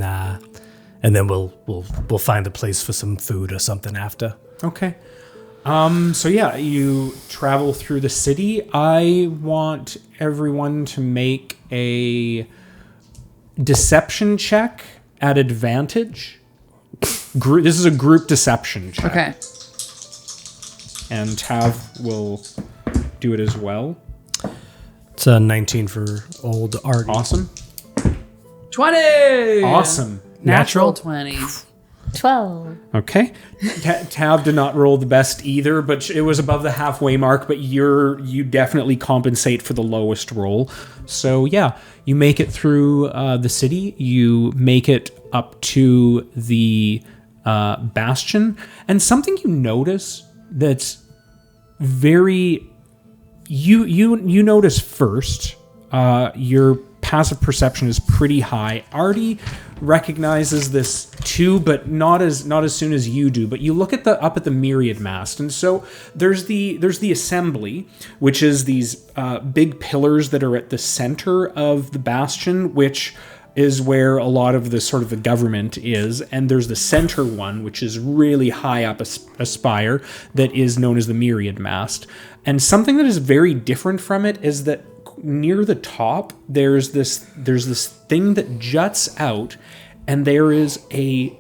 we'll find a place for some food or something after. Okay. So yeah, you travel through the city. I want everyone to make a deception check at advantage. This is a group deception check. Okay. And Tav will do it as well. It's a 19 for old Artie. Awesome. 20! Awesome. Natural 20. 12. Okay. Tav did not roll the best either, but it was above the halfway mark, but you definitely compensate for the lowest roll. So yeah, you make it through the city. You make it up to the bastion. And something you notice that's very... You notice first, your passive perception is pretty high. Artie recognizes this too, but not as soon as you do. But you look at up at the Myriad Mast, and so there's the assembly, which is these big pillars that are at the center of the bastion, which is where a lot of the sort of the government is, and there's the center one, which is really high up a spire that is known as the Myriad Mast. And something that is very different from it is that near the top there's this thing that juts out, and there is a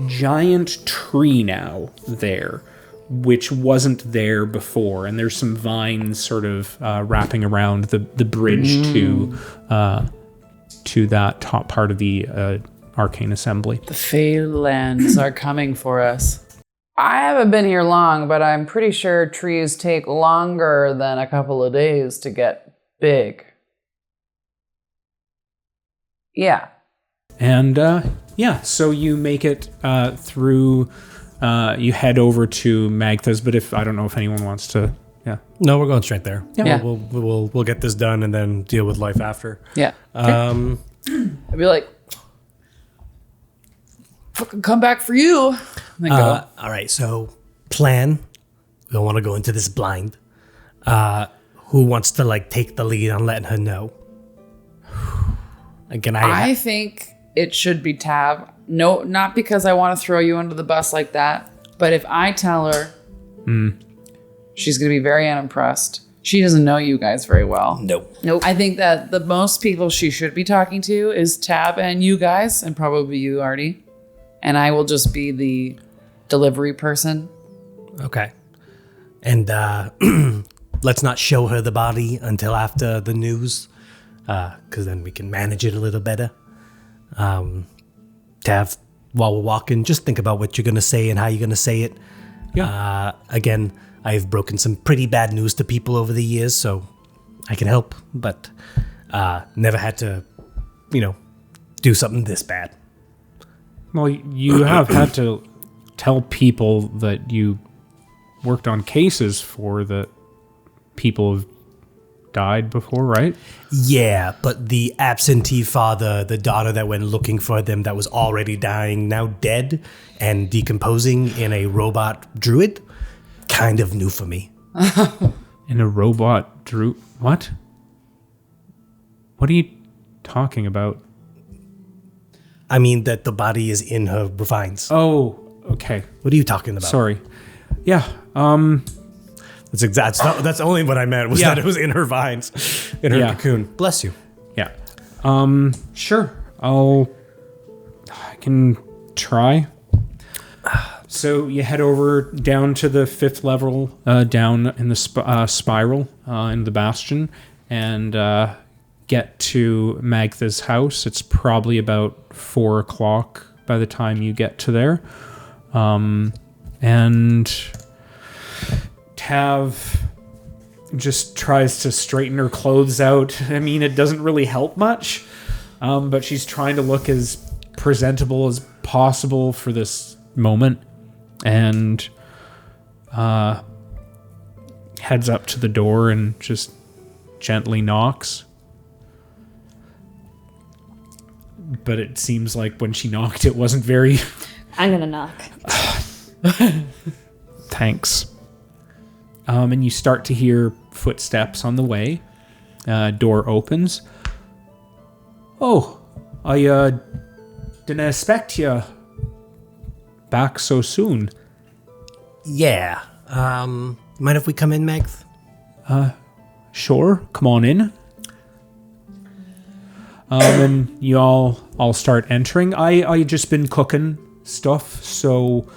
giant tree now there, which wasn't there before, and there's some vines sort of wrapping around the bridge to that top part of the arcane assembly. The Phalanx are coming for us. I haven't been here long, but I'm pretty sure trees take longer than a couple of days to get big. Yeah. And so you make it through. You head over to Magtha's, but I don't know if anyone wants to. Yeah. No, we're going straight there. Yeah. We'll get this done and then deal with life after. Yeah. I'd be like, fucking come back for you. And then go. All right, so plan. We don't want to go into this blind. Who wants to like take the lead on letting her know? Again, I think it should be Tav. No, not because I want to throw you under the bus like that, but if I tell her, she's going to be very unimpressed. She doesn't know you guys very well. Nope. I think that the most people she should be talking to is Tab and you guys, and probably you, Artie. And I will just be the delivery person. Okay. And let's not show her the body until after the news, because then we can manage it a little better. Tav, while we're walking, just think about what you're going to say and how you're going to say it. Yeah. Again, I've broken some pretty bad news to people over the years, so I can help, but never had to, do something this bad. Well, you have had to tell people that you worked on cases for that people have died before, right? Yeah, but the absentee father, the daughter that went looking for them that was already dying, now dead and decomposing in a robot druid, kind of new for me. In a robot druid? What? What are you talking about? I mean that the body is in her vines. Oh, okay. What are you talking about? Sorry. Yeah. That's only what I meant, was that it was in her vines, in her cocoon. Bless you. Yeah. Sure. I can try. So you head over down to the 5th level, down in the spiral, in the bastion, and get to Magtha's house. It's probably about 4 o'clock by the time you get to there. And Tav just tries to straighten her clothes out. I mean, it doesn't really help much, but she's trying to look as presentable as possible for this moment, and heads up to the door and just gently knocks. But it seems like when she knocked, it wasn't very... I'm gonna knock. Thanks. And you start to hear footsteps on the way. Door opens. Oh, I didn't expect you back so soon. Yeah. Mind if we come in, Magth? Sure, come on in. And you all start entering. I just been cooking stuff, so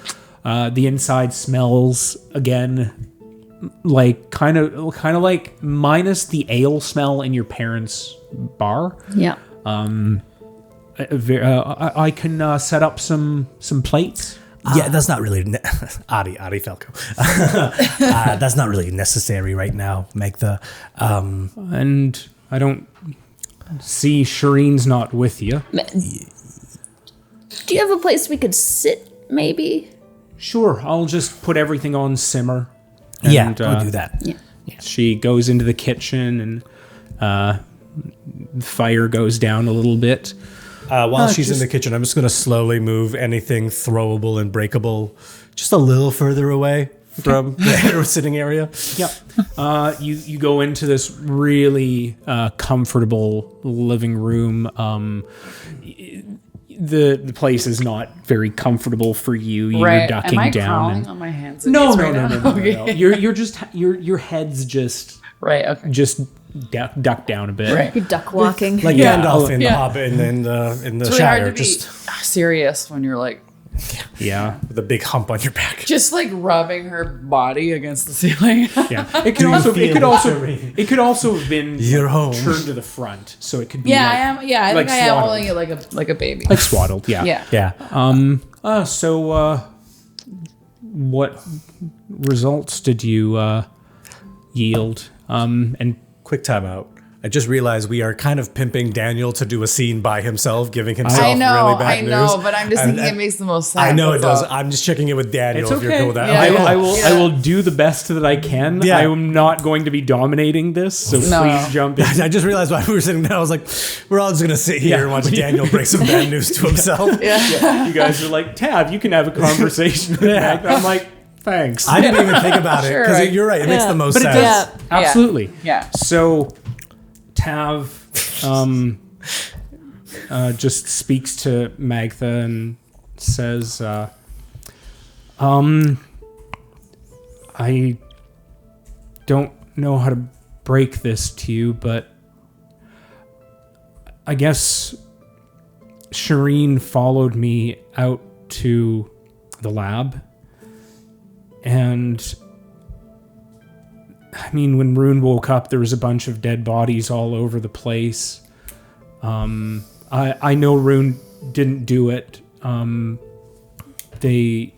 the inside smells again like kind of like minus the ale smell in your parents' bar. Yeah. I can set up some plates. Yeah, that's not really Adi Falco. That's not really necessary right now, Magtha. And I don't see Shireen's not with you. Do you have a place we could sit, maybe? Sure, I'll just put everything on simmer. Yeah, And, we'll do that. Yeah. She goes into the kitchen and the fire goes down a little bit. While she's in the kitchen, I'm just going to slowly move anything throwable and breakable just a little further away from the sitting area. Yep. You go into this really comfortable living room. The place is not very comfortable for you. You're ducking Am I down. crawling on my hands? And No. knees right now? Okay. You're just your head's just Right. Okay. duck down a bit. Right. You're duck walking. Like Yeah. Gandalf in The Yeah. Hobbit and in the It's really hard Shire, to be just serious when you're like Yeah. with a big hump on your back. just like rubbing her body against the ceiling. Yeah. It could also have been You're home. turned to the front, so it could be Yeah, like, I am. Yeah, I like think I am swaddled. holding it like a baby. like swaddled. Yeah. Yeah. Yeah. So what results did you yield? And Quick timeout. I just realized we are kind of pimping Daniel to do a scene by himself, giving himself I know, really bad news. but I'm just thinking it makes the most sense. I know it that's does. all. I'm just checking it with Daniel it's if you're cool with that. Yeah. Okay, cool. I will do the best that I can. Yeah. I am not going to be dominating this, so No. please jump in. I just realized while we were sitting there, I was like, we're all just going to sit here and watch Daniel break some bad news to himself. You guys are like, Tab, you can have a conversation with Magtha. I'm like, thanks. I didn't even think about it Sure, because right. you're right. It makes the most But it sense. does. Yeah. Absolutely. Yeah. So Tav just speaks to Magtha and says, I don't know how to break this to you, but I guess Shireen followed me out to the lab, and I mean, when Rune woke up, there was a bunch of dead bodies all over the place. I know Rune didn't do it. They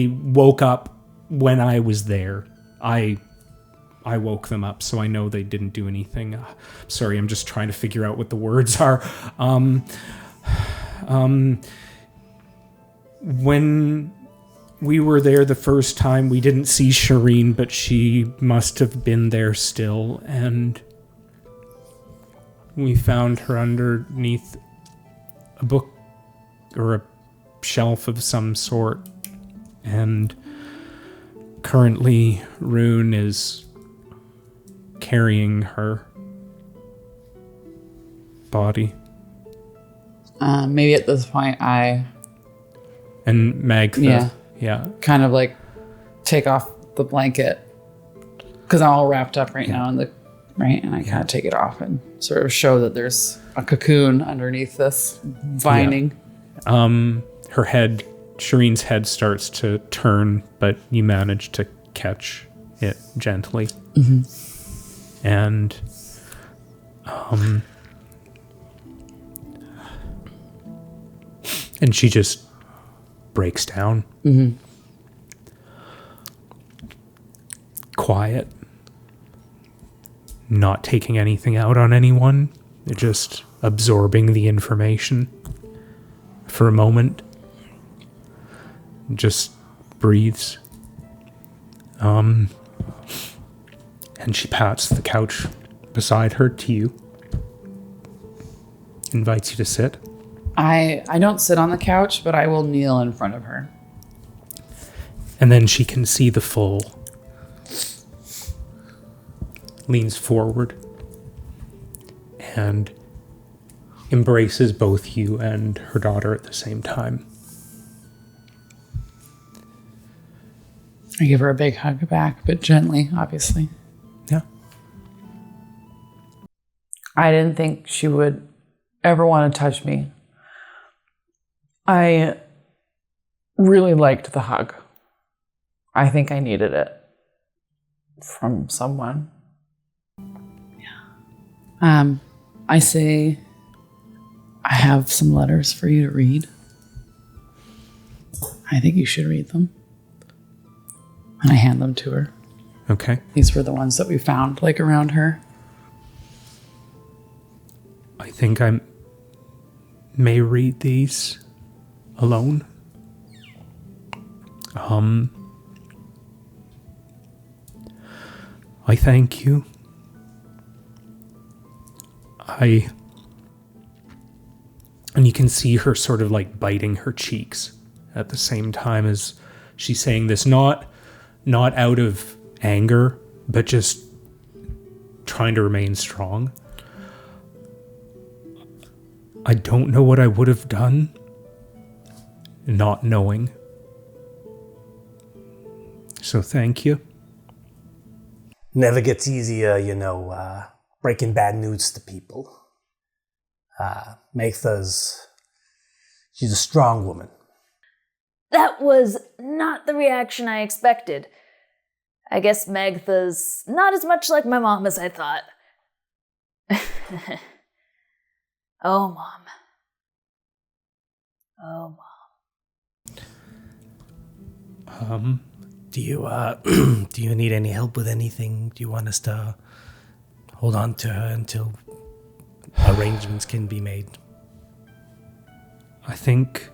woke up when I was there. I woke them up, so I know they didn't do anything. Sorry, I'm just trying to figure out what the words are. When we were there the first time, we didn't see Shireen, but she must have been there still, and we found her underneath a book or a shelf of some sort, and currently Rune is carrying her body. Maybe at this point I And Magtha. Yeah. kind of like take off the blanket because I'm all wrapped up right now in the right, and I kind of take it off and sort of show that there's a cocoon underneath this vining. Her head, Shireen's head starts to turn, but you manage to catch it gently. And and she just breaks down. Quiet. Not taking anything out on anyone. They're just absorbing the information for a moment. Just breathes. And she pats the couch beside her to you. Invites you to sit. I don't sit on the couch, but I will kneel in front of her. And then she can see the full. Leans forward and embraces both you and her daughter at the same time. I give her a big hug back, but gently, obviously. Yeah. I didn't think she would ever want to touch me. I really liked the hug. I think I needed it from someone. Yeah. I say, I have some letters for you to read. I think you should read them. And I hand them to her. Okay. These were the ones that we found, like, around her. I think I may read these alone. I thank you. And you can see her sort of like biting her cheeks at the same time as she's saying this, not out of anger, but just trying to remain strong. I don't know what I would have done not knowing. So thank you. Never gets easier, breaking bad news to people. Magtha's, she's a strong woman. That was not the reaction I expected. I guess Magtha's not as much like my mom as I thought. Oh, Mom. Oh, Mom. Do you do you need any help with anything? Do you want us to hold on to her until arrangements can be made? I think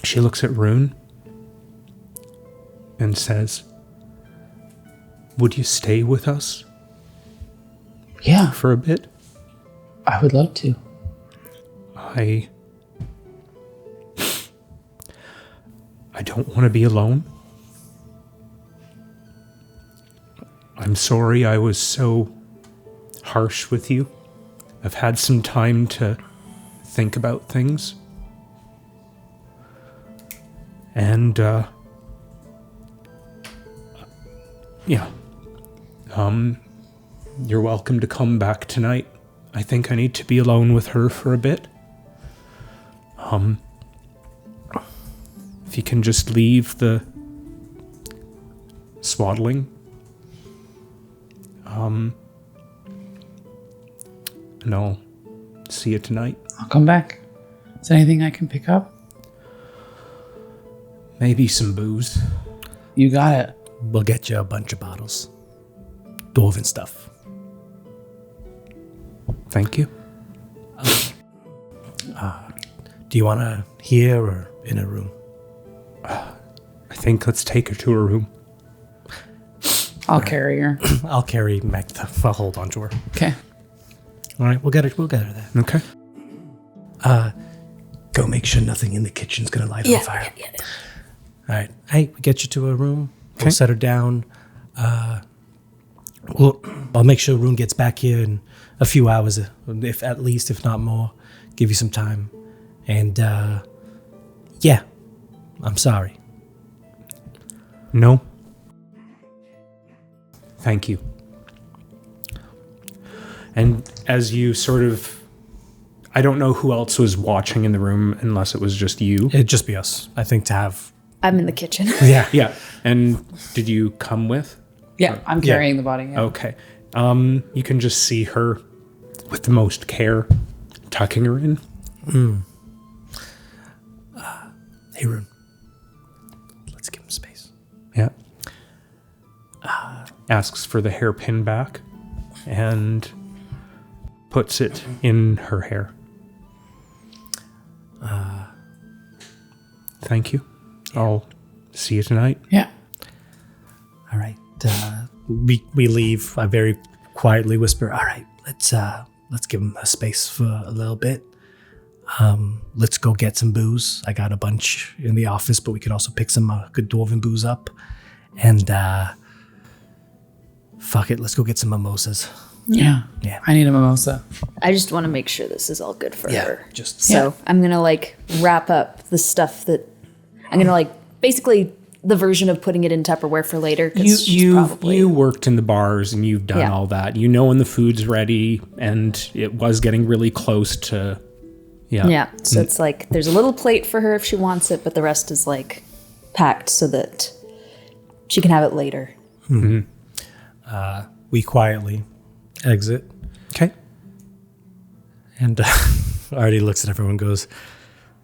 she looks at Rune and says, "Would you stay with us Yeah, for a bit? I would love to. I don't want to be alone. I'm sorry I was so harsh with you. I've had some time to think about things. And, yeah. You're welcome to come back tonight. I think I need to be alone with her for a bit. If you can just leave the swaddling. And I'll see you tonight. I'll come back. Is there anything I can pick up? Maybe some booze. You got it. We'll get you a bunch of bottles. Dwarven stuff. Thank you. Do you want to here or in a room? I think let's take her to her room. I'll carry her. I'll carry Magtha. I'll hold on to her. Okay. All right, we'll get her there. Okay. Go make sure nothing in the kitchen's gonna light on fire. Yeah. All right. Hey, we get you to a room. Okay. We'll set her down. I'll make sure Rune gets back here in a few hours, if not more. Give you some time. And yeah, I'm sorry. No. Thank you. And as you sort of, I don't know who else was watching in the room unless it was just you. It'd just be us. I think to have. I'm in the kitchen. Yeah. Yeah. And did you come with? Yeah, I'm carrying the body. Yeah. Okay. You can just see her with the most care tucking her in. Hey, Rune. Let's give him space. Yeah. Asks for the hairpin back and puts it in her hair. Thank you. I'll see you tonight. Yeah. All right. We leave. I very quietly whisper, all right, let's give him a space for a little bit. Let's go get some booze. I got a bunch in the office, but we could also pick some good dwarven booze up. And fuck it, let's go get some mimosas. Yeah. I need a mimosa. I just want to make sure this is all good for her. Just So I'm going to wrap up the stuff that I'm going to basically the version of putting it in Tupperware for later. You worked in the bars and you've done Yeah. all that. You know when the food's ready, and it was getting really close to. Yeah. So it's there's a little plate for her if she wants it, but the rest is packed so that she can have it later. Mm-hmm. We quietly exit. Okay. And Artie looks at everyone and goes,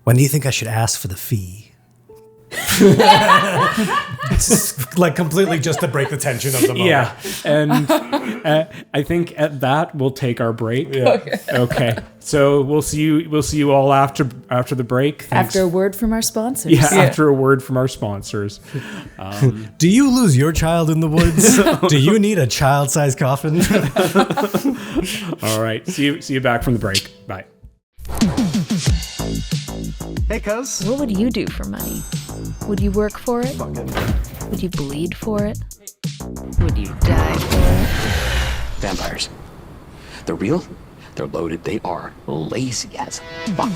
when do you think I should ask for the fee? It's completely just to break the tension of the moment. Yeah, and I think at that we'll take our break. Yeah. Okay. So we'll see you all after the break. Thanks. After a word from our sponsors. Yeah, after a word from our sponsors. Do you lose your child in the woods? Do you need a child-sized coffin? All right. See you back from the break. Bye. Hey, cuz. What would you do for money? Would you work for it? Fuck it. Would you bleed for it? Would you die for it? Vampires. They're real, they're loaded, they are lazy as fuck.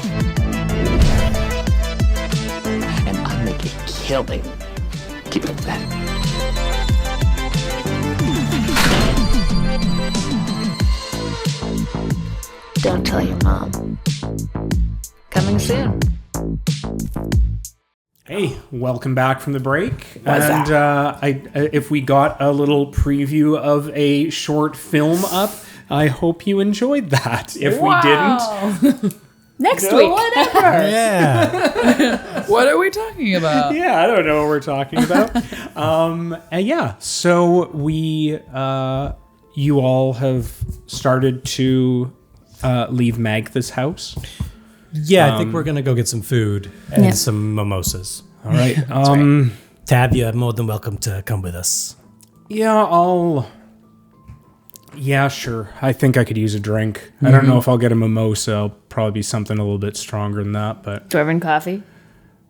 And I make a killing. Keep it at that. Don't tell your mom. Coming soon. Hey, welcome back from the break. If we got a little preview of a short film up, I hope you enjoyed that. If we didn't, Next week. Whatever. Yeah. What are we talking about? yeah, I don't know what we're talking about. So we, you all have started to leave Magtha's house. Yeah, I think we're going to go get some food and some mimosas. All right. Tab, you're more than welcome to come with us. Yeah, sure. I think I could use a drink. I don't know if I'll get a mimosa. It'll probably be something a little bit stronger than that, but... Dwarven coffee.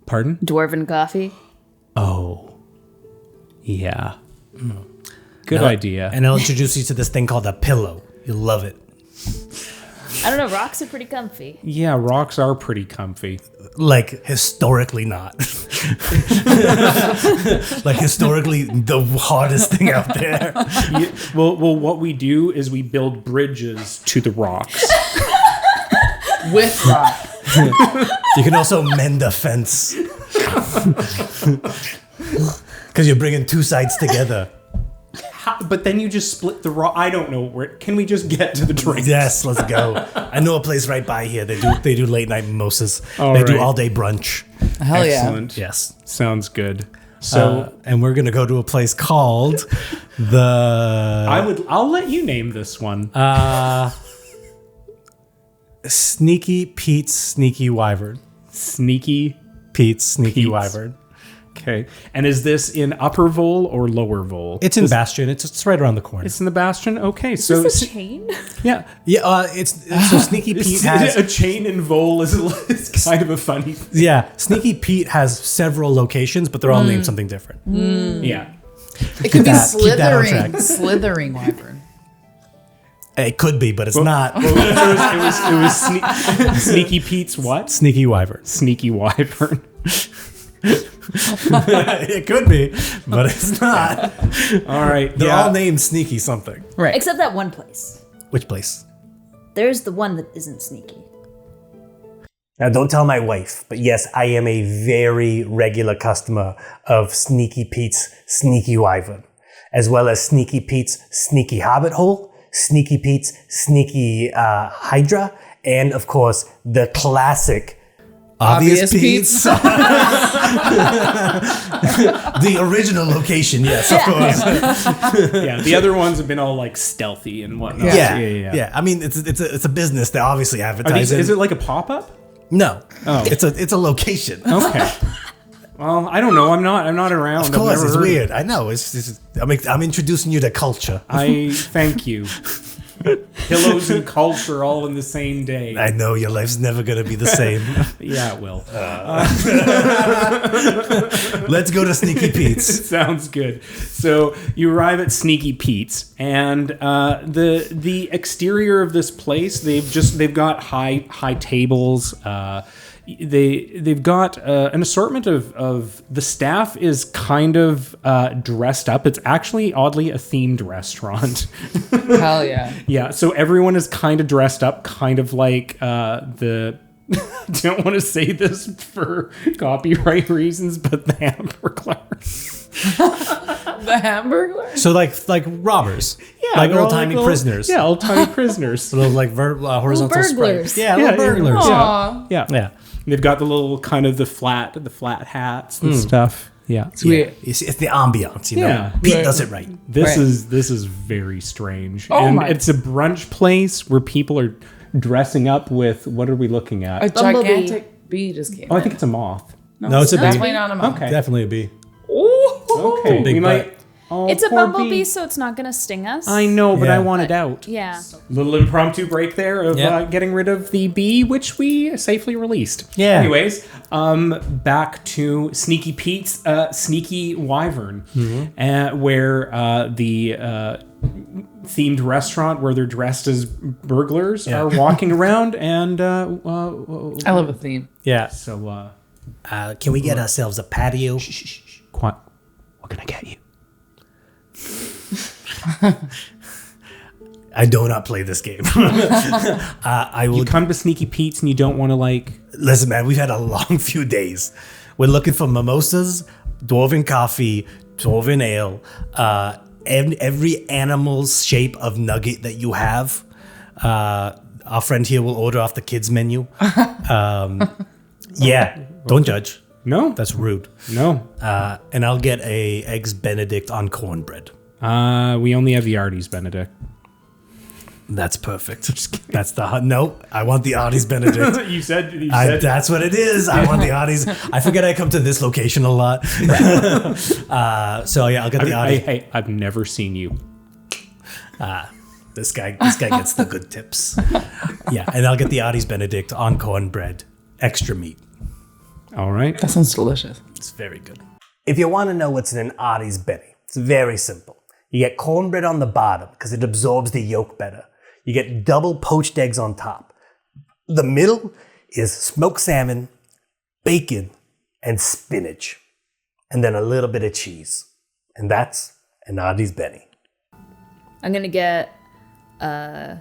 Pardon? Dwarven coffee. Oh. Yeah. Good idea. And I'll introduce you to this thing called a pillow. You'll love it. I don't know. Rocks are pretty comfy. Yeah, rocks are pretty comfy. Like historically not. Like historically the hardest thing out there. Yeah, well, what we do is we build bridges to the rocks. With rock. You can also mend a fence. Because you're bringing two sides together. But then you just split the rock. I don't know where. Can we just get to the drink? Yes, let's go. I know a place right by here. They do late night mimosas. All they do right. all day brunch. Hell Excellent. Yes. Sounds good. So And we're gonna go to a place called the I'll let you name this one. Sneaky Pete's Sneaky Wyvern. Sneaky. Pete's Sneaky Pete's. Wyvern. Okay. And is this in Upper Vole or Lower Vole? It's in Bastion. It's right around the corner. It's in the Bastion. Okay. So Is this a chain? yeah. Yeah, it's so Sneaky Pete has a chain in Vole is kind of a funny. yeah. Sneaky Pete has several locations, but they're all named something different. Yeah. It could be keep that on track. slithering wyvern. It could be, but it's not. It was Sneaky Pete's what? Sneaky Wyvern. Sneaky Wyvern. It could be, but it's not. All right. They're yeah. all named Sneaky something. Right. Except that one place. Which place? There's the one that isn't sneaky. Now, don't tell my wife, but yes, I am a very regular customer of Sneaky Pete's Sneaky Wyvern, as well as Sneaky Pete's Sneaky Hobbit Hole, Sneaky Pete's Sneaky Hydra, and of course, the classic Obvious Pete's. The original location, yes, of course. Yeah. The other ones have been all like stealthy and whatnot. Yeah. I mean, it's a business. They obviously advertise it. Is it like a pop up? No. Oh. It's a location. Okay. Well, I don't know. I'm not around. Of course, it's weird. I know. I'm introducing you to culture. I thank you. Pillows and culture all in the same day. I know your life's never gonna be the same. Yeah, it will. Let's go to Sneaky Pete's. Sounds good. So you arrive at Sneaky Pete's, and the exterior of this place, they've got high tables. They've got an assortment of the staff is kind of dressed up. It's actually oddly a themed restaurant. Hell yeah. Yeah, so everyone is kind of dressed up, kind of like the. Don't want to say this for copyright reasons, but the Hamburglars. The Hamburglar? So like robbers, Yeah, like they're all old timey little- prisoners. Yeah, old timey prisoners. little like horizontal burglars. sprites. Yeah, little burglars. Aw. Yeah. Yeah. They've got the little kind of the flat hats and stuff. Yeah. Yeah. It's the ambiance, you know. Yeah. Pete Right. does it right. This Right. is very strange. Oh and my- it's a brunch place where people are dressing up with what are we looking A at? Bumblebee. gigantic bee just came Oh, I in. think it's a moth. No, it's a bee. Definitely not a moth. Okay. Definitely a bee. Okay. Big We butt. might Oh, It's a poor bumblebee, bee. so it's not going to sting us. I know, but Yeah. I want it out. Yeah. Little impromptu break there of Yeah. getting rid of the bee, which we safely released. Yeah. Anyways, back to Sneaky Pete's Sneaky Wyvern, where the themed restaurant where they're dressed as burglars are walking around, and I love a theme. Yeah. so Can we get ourselves a patio? quiet. What can I get you? I do not play this game. I will You come to Sneaky Pete's and you don't want to listen, man. We've had a long few days. We're looking for mimosas, dwarven coffee, dwarven ale, every animal's shape of nugget that you have. Our friend here will order off the kids menu. Yeah, don't judge. No, That's rude. no. And I'll get a eggs Benedict on cornbread. We only have the Artie's Benedict. That's perfect. That's the no. I want the Artie's Benedict. You said That's what it is. I want the Artie's. I forget I come to this location a lot. So yeah, I'll get the Artie. Hey, I've never seen you. This guy gets the good tips. Yeah, and I'll get the Artie's Benedict on cornbread, extra meat. All right. That sounds delicious. It's very good. If you want to know what's in an Artie's Benny, it's very simple. You get cornbread on the bottom because it absorbs the yolk better. You get double poached eggs on top. The middle is smoked salmon, bacon, and spinach. And then a little bit of cheese. And that's an Audie's Benny. I'm gonna get a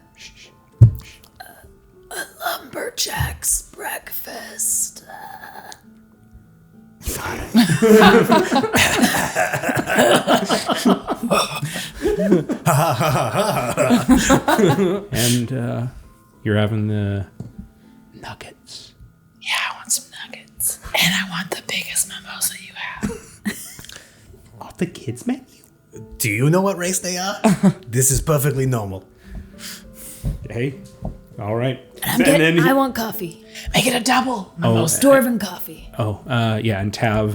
lumberjack's breakfast. And you're having the nuggets. Yeah, I want some nuggets. And I want the biggest mimosa you have. Off the kids menu? Do you know what race they are? This is perfectly normal. Hey, all right. I want coffee. Make it a double mimosa. Dwarven coffee. Yeah, and Tav,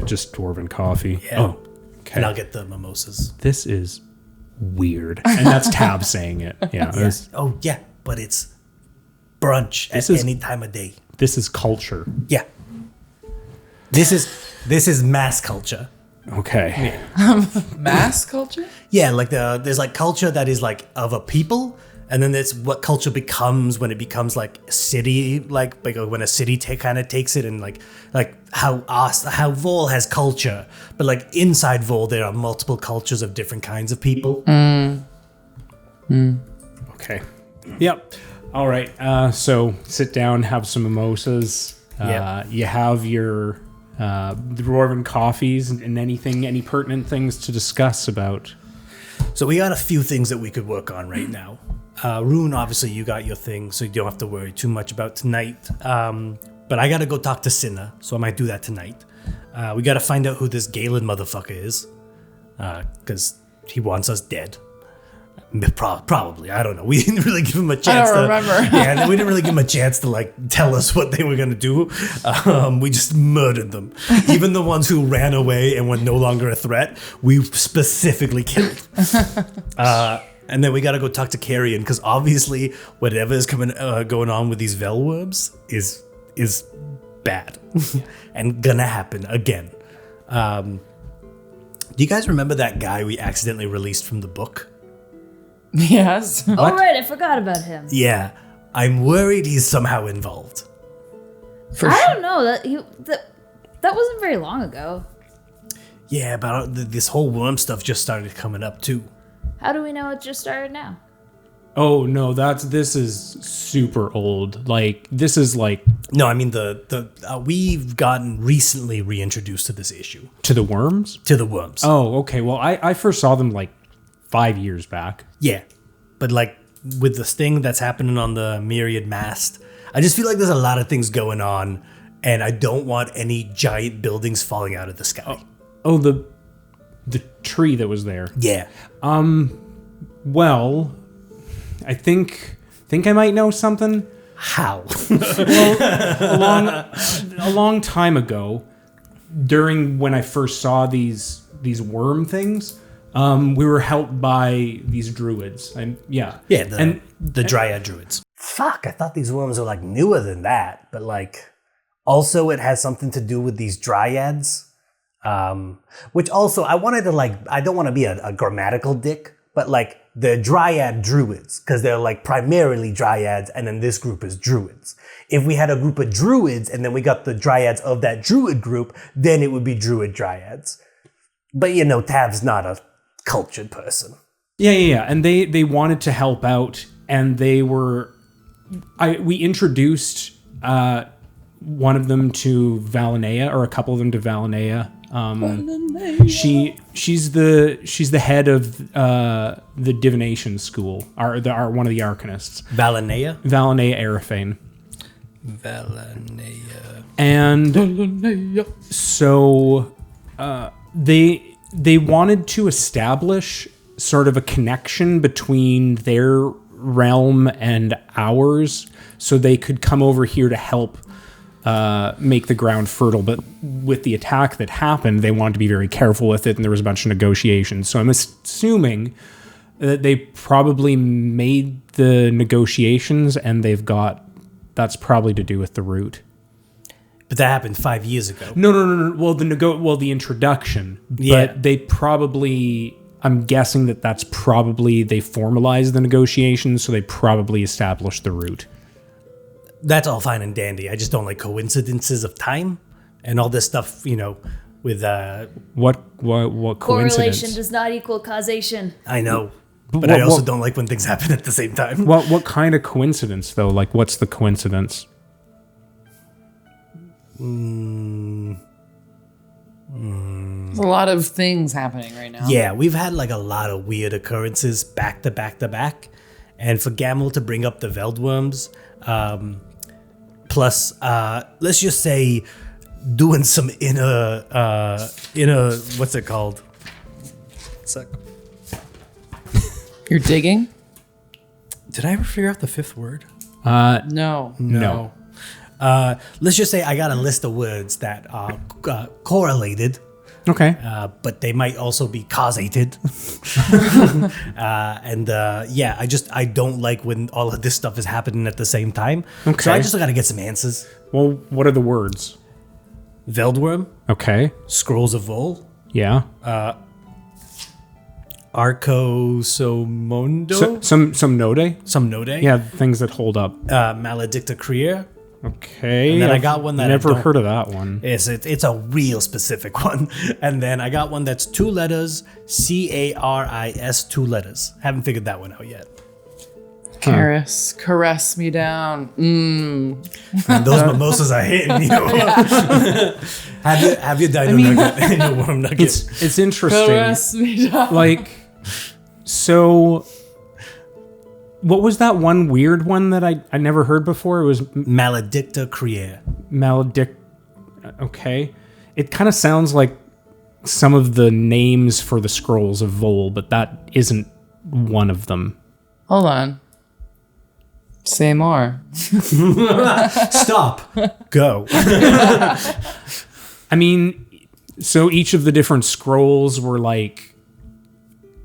just dwarven coffee. Yeah. Oh, okay. And I'll get the mimosas. This is weird. And that's Tav saying it. Yeah. Yes. Oh, yeah, but it's brunch at any time of day. This is culture. Yeah. This is mass culture. Okay. Mass culture? Yeah, like there's like culture that is like of a people, and then there's what culture becomes when it becomes like city, like when a city kind of takes it, and like how Vol has culture, but like inside Vol there are multiple cultures of different kinds of people. Okay. Yep. All right. So sit down, have some mimosas. Yep. You have your dwarven coffees and any pertinent things to discuss about. So we got a few things that we could work on right now. Rune, obviously you got your thing, so you don't have to worry too much about tonight. But I gotta go talk to Cinna, so I might do that tonight. We gotta find out who this Galen motherfucker is, because he wants us dead. Probably, I don't know. We didn't really give him a chance. I don't remember. Yeah, we didn't really give him a chance to like tell us what they were gonna do. We just murdered them. Even the ones who ran away and were no longer a threat, we specifically killed. And then we gotta go talk to Carrion, because obviously whatever is going on with these Velworms is bad and gonna happen again. Do you guys remember that guy we accidentally released from the book? Yes. Oh, right, I forgot about him. Yeah, I'm worried he's somehow involved. I don't know that wasn't very long ago. Yeah, but this whole worm stuff just started coming up too. How do we know it just started now? Oh no, this is super old. Like this is like No, I mean we've gotten recently reintroduced to this issue. to the worms. To the worms. Oh, okay. Well, I first saw them like 5 years back. Yeah, but like with this thing that's happening on the Myriad Mast, I just feel like there's a lot of things going on, and I don't want any giant buildings falling out of the sky. Oh, the tree that was there. Yeah. Well, I think I might know something. How? A long time ago, during when I first saw these worm things, we were helped by these druids. The Dryad druids. Fuck, I thought these worms were like newer than that, but like also it has something to do with these dryads. Which also I wanted to like, I don't want to be a grammatical dick, but like the dryad druids, because they're like primarily dryads, and then this group is druids. If we had a group of druids and then we got the dryads of that druid group, then it would be druid dryads. But you know, Tav's not a cultured person. Yeah. And they wanted to help out, and we introduced one of them to Valinea, or a couple of them to Valinea. She's the head of the divination school, one of the arcanists. Valinea Arafane. Valinea. And so they wanted to establish sort of a connection between their realm and ours, so they could come over here to help make the ground fertile. But with the attack that happened, they wanted to be very careful with it, and there was a bunch of negotiations. So I'm assuming that they probably made the negotiations, and that's probably to do with the root. But that happened 5 years ago. No. Well, the introduction. Yeah. But they probably I'm guessing that that's probably, they formalized the negotiations, so they probably established the route. That's all fine and dandy. I just don't like coincidences of time and all this stuff, with What coincidence? Correlation does not equal causation. I know. But I also don't like when things happen at the same time. What kind of coincidence, though? Like, what's the coincidence? There's a lot of things happening right now. Yeah, we've had like a lot of weird occurrences back to back to back. And for Gamel to bring up the Veldworms, plus, let's just say, doing some inner, what's it called? Sec. You're digging? Did I ever figure out the fifth word? No. No. Let's just say I got a list of words that are correlated, Okay. but they might also be causated. I don't like when all of this stuff is happening at the same time. Okay. So I just got to get some answers. Well, what are the words? Veldworm, Okay. Scrolls of Vol, Yeah. Arcosomondo, Some node? some Node, Yeah, things that hold up. Maledicta Creer. Okay. And then I I've got one that I never don't- heard of that one. It's a real specific one. And then I got one that's 2 letters, Caris, 2 letters. Haven't figured that one out yet. Caress me down. And those mimosas are hitting you. have your dino nugget and your worm nugget. It's interesting. Caress me down. Like, so what was that one weird one that I never heard before? It was Maledicta Creer. Maledict. Okay. It kind of sounds like some of the names for the scrolls of Vol, but that isn't one of them. Hold on. Say more. Stop. Go. I mean, so each of the different scrolls were like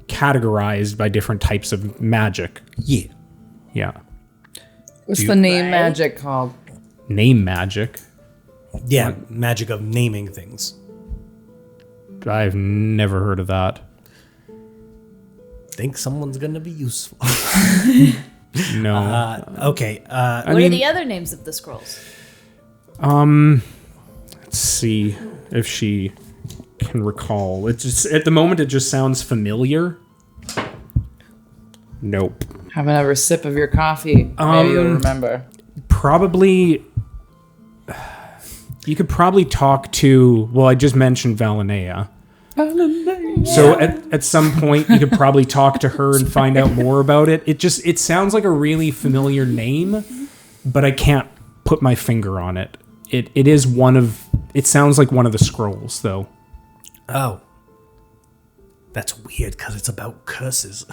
categorized by different types of magic. Yeah. Yeah. What's the name magic called? Name magic. Yeah, magic of naming things. I've never heard of that. Think someone's gonna be useful. No. Okay. What are the other names of the scrolls? Let's see if she can recall. It just at the moment it just sounds familiar. Nope. Have another sip of your coffee. Maybe you'll remember. Probably. You could probably talk to. Well, I just mentioned Valinea. So at some point you could probably talk to her and find out more about it. It sounds like a really familiar name, but I can't put my finger on it. It sounds like one of the scrolls though. Oh. That's weird because it's about curses.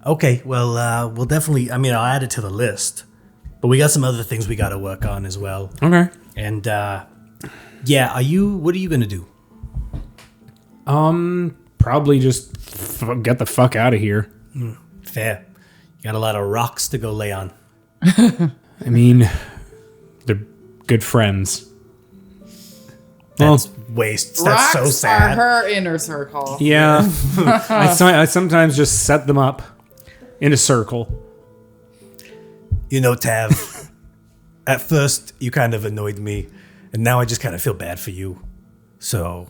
Okay, well, we'll definitely, I'll add it to the list. But we got some other things we got to work on as well. Okay. And, what are you going to do? Probably just get the fuck out of here. Fair. You got a lot of rocks to go lay on. I mean, they're good friends. That's waste. That's so Rocks sad. are her inner circle. Yeah. I sometimes just set them up in a circle. You know, Tav, at first you kind of annoyed me, and now I just kind of feel bad for you. So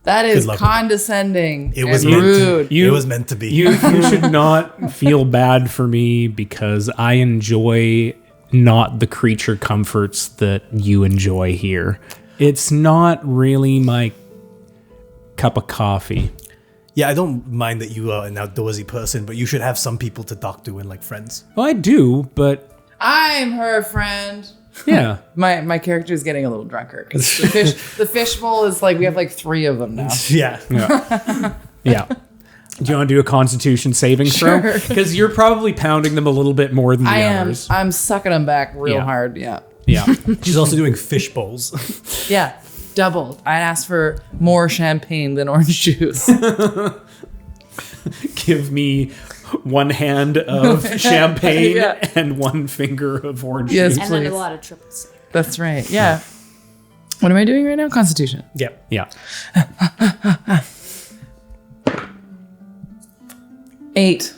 That is Good luck with it. condescending. it was and meant rude. to. It was meant to be. You should not feel bad for me because I enjoy not the creature comforts that you enjoy here. It's not really my cup of coffee. Yeah, I don't mind that you are an outdoorsy person, but you should have some people to talk to and like friends. Well, I do, but I'm her friend. yeah. My character is getting a little drunker because the fishbowl is like we have like 3 of them now. Yeah. Yeah. Do you want to do a Constitution saving throw? Sure. Because you're probably pounding them a little bit more than the I am. others. I'm sucking them back real Yeah. hard. Yeah. Yeah. She's also doing fish bowls. Yeah. Doubled. I asked for more champagne than orange juice. Give me 1 hand of champagne Yeah. and 1 finger of orange Yes. juice. And then Please. a lot of triples. That's right. Yeah. What am I doing right now? Constitution. Yep. Yeah. 8.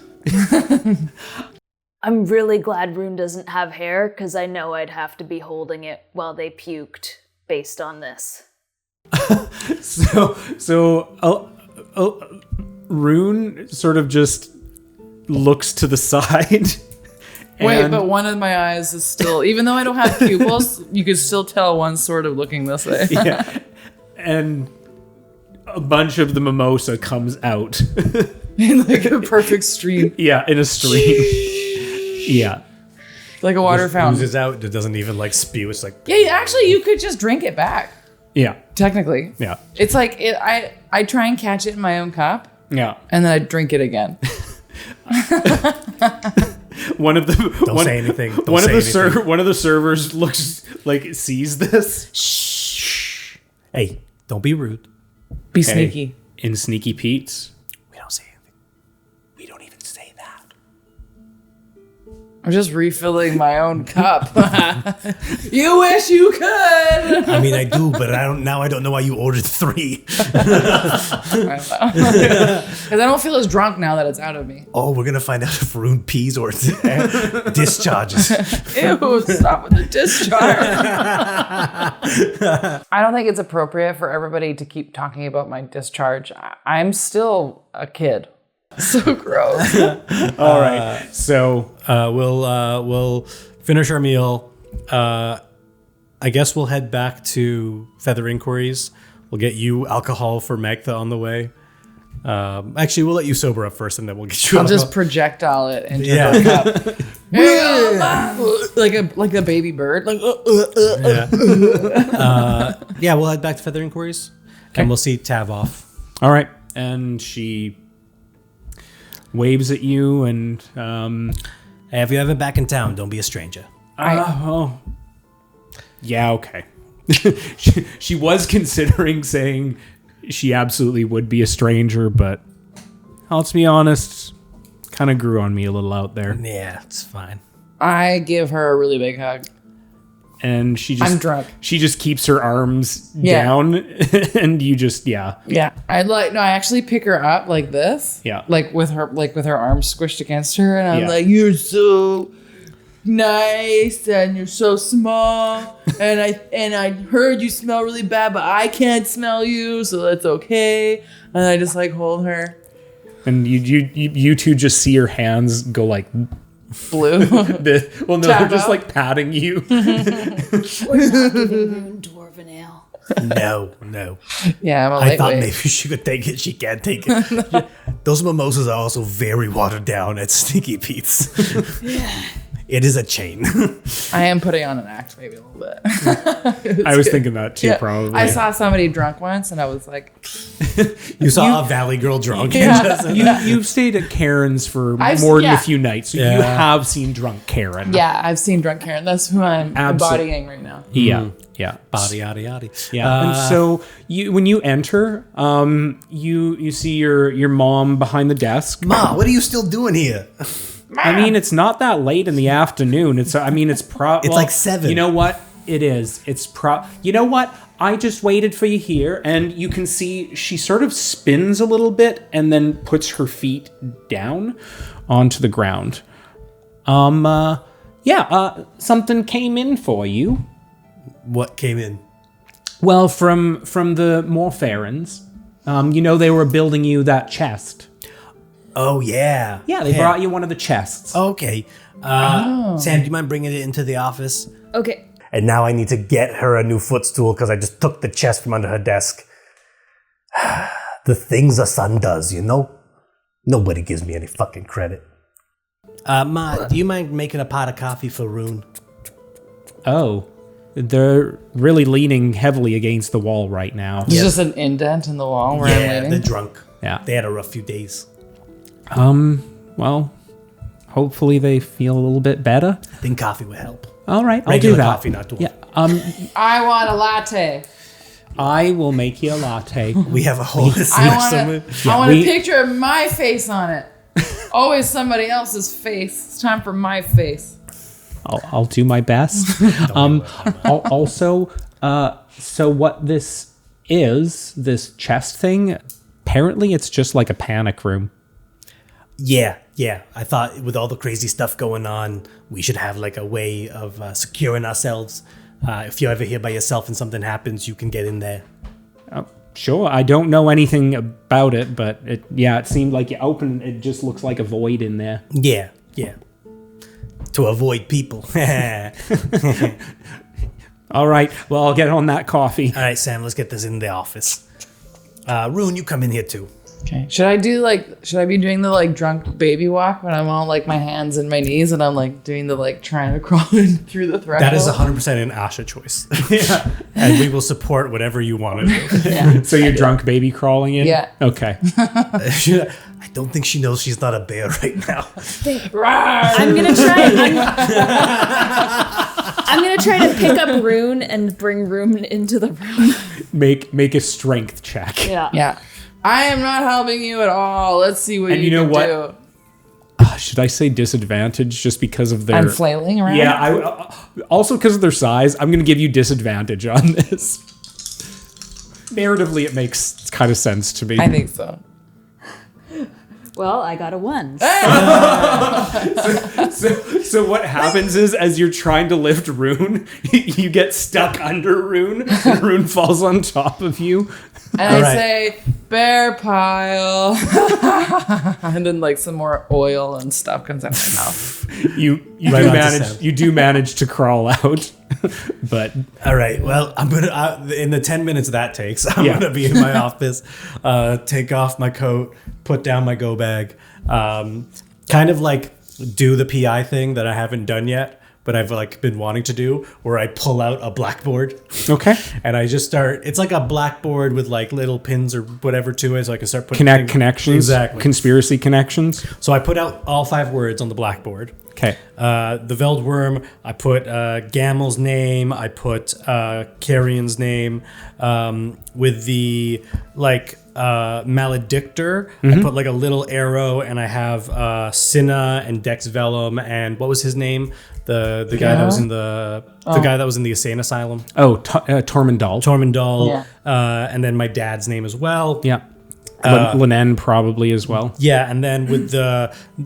I'm really glad Rune doesn't have hair, because I know I'd have to be holding it while they puked based on this. So Rune sort of just looks to the side. Wait, but one of my eyes is still, even though I don't have pupils, you can still tell one's sort of looking this way. Yeah. And a bunch of the mimosa comes out. In like a perfect stream. Yeah, in a stream. Yeah. Like a water fountain. Oozes out. It doesn't even like spew. It's like Yeah, actually, you could just drink it back. Yeah. Technically. Yeah. It's like, I try and catch it in my own cup, Yeah. and then I drink it again. One of the don't say anything. Don't one say of the anything. one of the servers looks like sees this. Shh. Hey, don't be rude. Be Hey, sneaky. in Sneaky Pete's. We don't say anything. We don't even say that. I'm just refilling my own cup. You wish you could. I mean, I do, but I don't. Now I don't know why you ordered 3. Because I don't feel as drunk now that it's out of me. Oh, we're gonna find out if Rune pees or discharges. Ew, stop with the discharge. I don't think it's appropriate for everybody to keep talking about my discharge. I'm still a kid. So gross. All right. So We'll finish our meal. I guess we'll head back to Feather Inquiries. We'll get you alcohol for Magtha on the way. Actually, we'll let you sober up first, and then we'll get you. I'll just projectile it into Yeah. her cup. like a baby bird. Like Yeah, we'll head back to Feather Inquiries, and we'll see Tav off. all right, and she waves at you, and Hey, if you're ever back in town, don't be a stranger. oh, yeah, okay. she was considering saying she absolutely would be a stranger, but let's be honest, kind of grew on me a little out there. Yeah, it's fine. I give her a really big hug. And she just I'm drunk. She just keeps her arms Yeah. down, and you just Yeah. I actually pick her up like this. Yeah. Like with her arms squished against her, and I'm Yeah. like, "You're so nice, and you're so small, and I heard you smell really bad, but I can't smell you, so that's okay." And I just like hold her. and you two just see her hands go like Blue. well, no, they're Tap just out. like patting you. We're not giving Rune dwarven ale. No. Yeah, I'm a I thought lightweight. maybe she could take it. She can't take it. Those mimosas are also very watered down at Sneaky Pete's. It is a chain. I am putting on an act maybe a little bit. I was thinking that too, Yeah. probably. I saw somebody drunk once, and I was like, You saw a Valley Girl drunk. You've stayed at Karen's for I've- more than yeah. a few nights, so you Yeah. have seen drunk Karen. "Yeah, I've seen drunk Karen. That's who I'm Absolute- embodying right now." Yeah. Yeah. Body, yada, yada. Yeah, and so when you enter, you see your mom behind the desk. Ma, what are you still doing here? I mean, it's not that late in the afternoon. It's like 7. You know what? It is. You know what? I just waited for you here, and you can see she sort of spins a little bit and then puts her feet down onto the ground. Something came in for you. What came in? Well, from the Morfarans. They were building you that chest. Oh, yeah. Yeah, they brought you one of the chests. Okay. Sam, do you mind bringing it into the office? Okay. And now I need to get her a new footstool because I just took the chest from under her desk. The things a son does, you know? Nobody gives me any fucking credit. Ma, do you mind making a pot of coffee for Rune? Oh, they're really leaning heavily against the wall right now. There's just an indent in the wall where I'm Yeah, leaning. they're drunk. Yeah. They had a rough few days. Well, hopefully they feel a little bit better. I think coffee would help. All right, I'll Regular do that. coffee, not dwarf. Yeah. I want a latte. I will make you a latte. We have a whole I want we- a picture of my face on it. Always somebody else's face. It's time for my face. I'll do my best. Also, So what this chest thing, apparently it's just like a panic room. Yeah. I thought with all the crazy stuff going on, we should have like a way of securing ourselves. If you're ever here by yourself and something happens, you can get in there. Sure, I don't know anything about it, but it seemed like you open it, just looks like a void in there. Yeah. To avoid people. All right, well, I'll get on that coffee. All right, Sam, let's get this in the office. Rune, you come in here too. Okay. Should I be doing the like drunk baby walk when I'm on like my hands and my knees and I'm like doing the like trying to crawl in through the threshold? That is 100% an Asha choice. Yeah. And we will support whatever you want to do. Yeah. So you're drunk baby crawling in? Yeah. Okay. I don't think she knows she's not a bear right now. I'm gonna try. I'm gonna try to pick up Rune and bring Rune into the room. Make a strength check. Yeah. I am not helping you at all. Let's see what you can do. Should I say disadvantage just because of their... I'm flailing around? Yeah, also because of their size, I'm going to give you disadvantage on this. Narratively, it makes kind of sense to me. I think so. Well, I got a 1. So what happens is, as you're trying to lift Rune, you get stuck under Rune, and Rune falls on top of you. And I say, bear pile. And then like some more oil and stuff comes out of my mouth. You do manage to crawl out. But all right, well, I'm gonna in the 10 minutes that takes, I'm gonna be in my office, take off my coat, put down my go bag, kind of like do the PI thing that I haven't done yet, but I've like been wanting to do, where I pull out a blackboard. Okay. And I just start. It's like a blackboard with like little pins or whatever to it, so I can start putting connections. Exactly. Conspiracy connections. So I put out all 5 words on the blackboard. Okay. The Veldworm, I put Gamel's name, I put Carrion's name. With the like Maledictor, I put like a little arrow, and I have Cinna and Dex Vellum, and what was his name? The guy that was in the guy that was in the insane asylum. Oh, Tormundal. Tormundal. And then my dad's name as well. Yeah. Linen probably as well. Yeah, and then with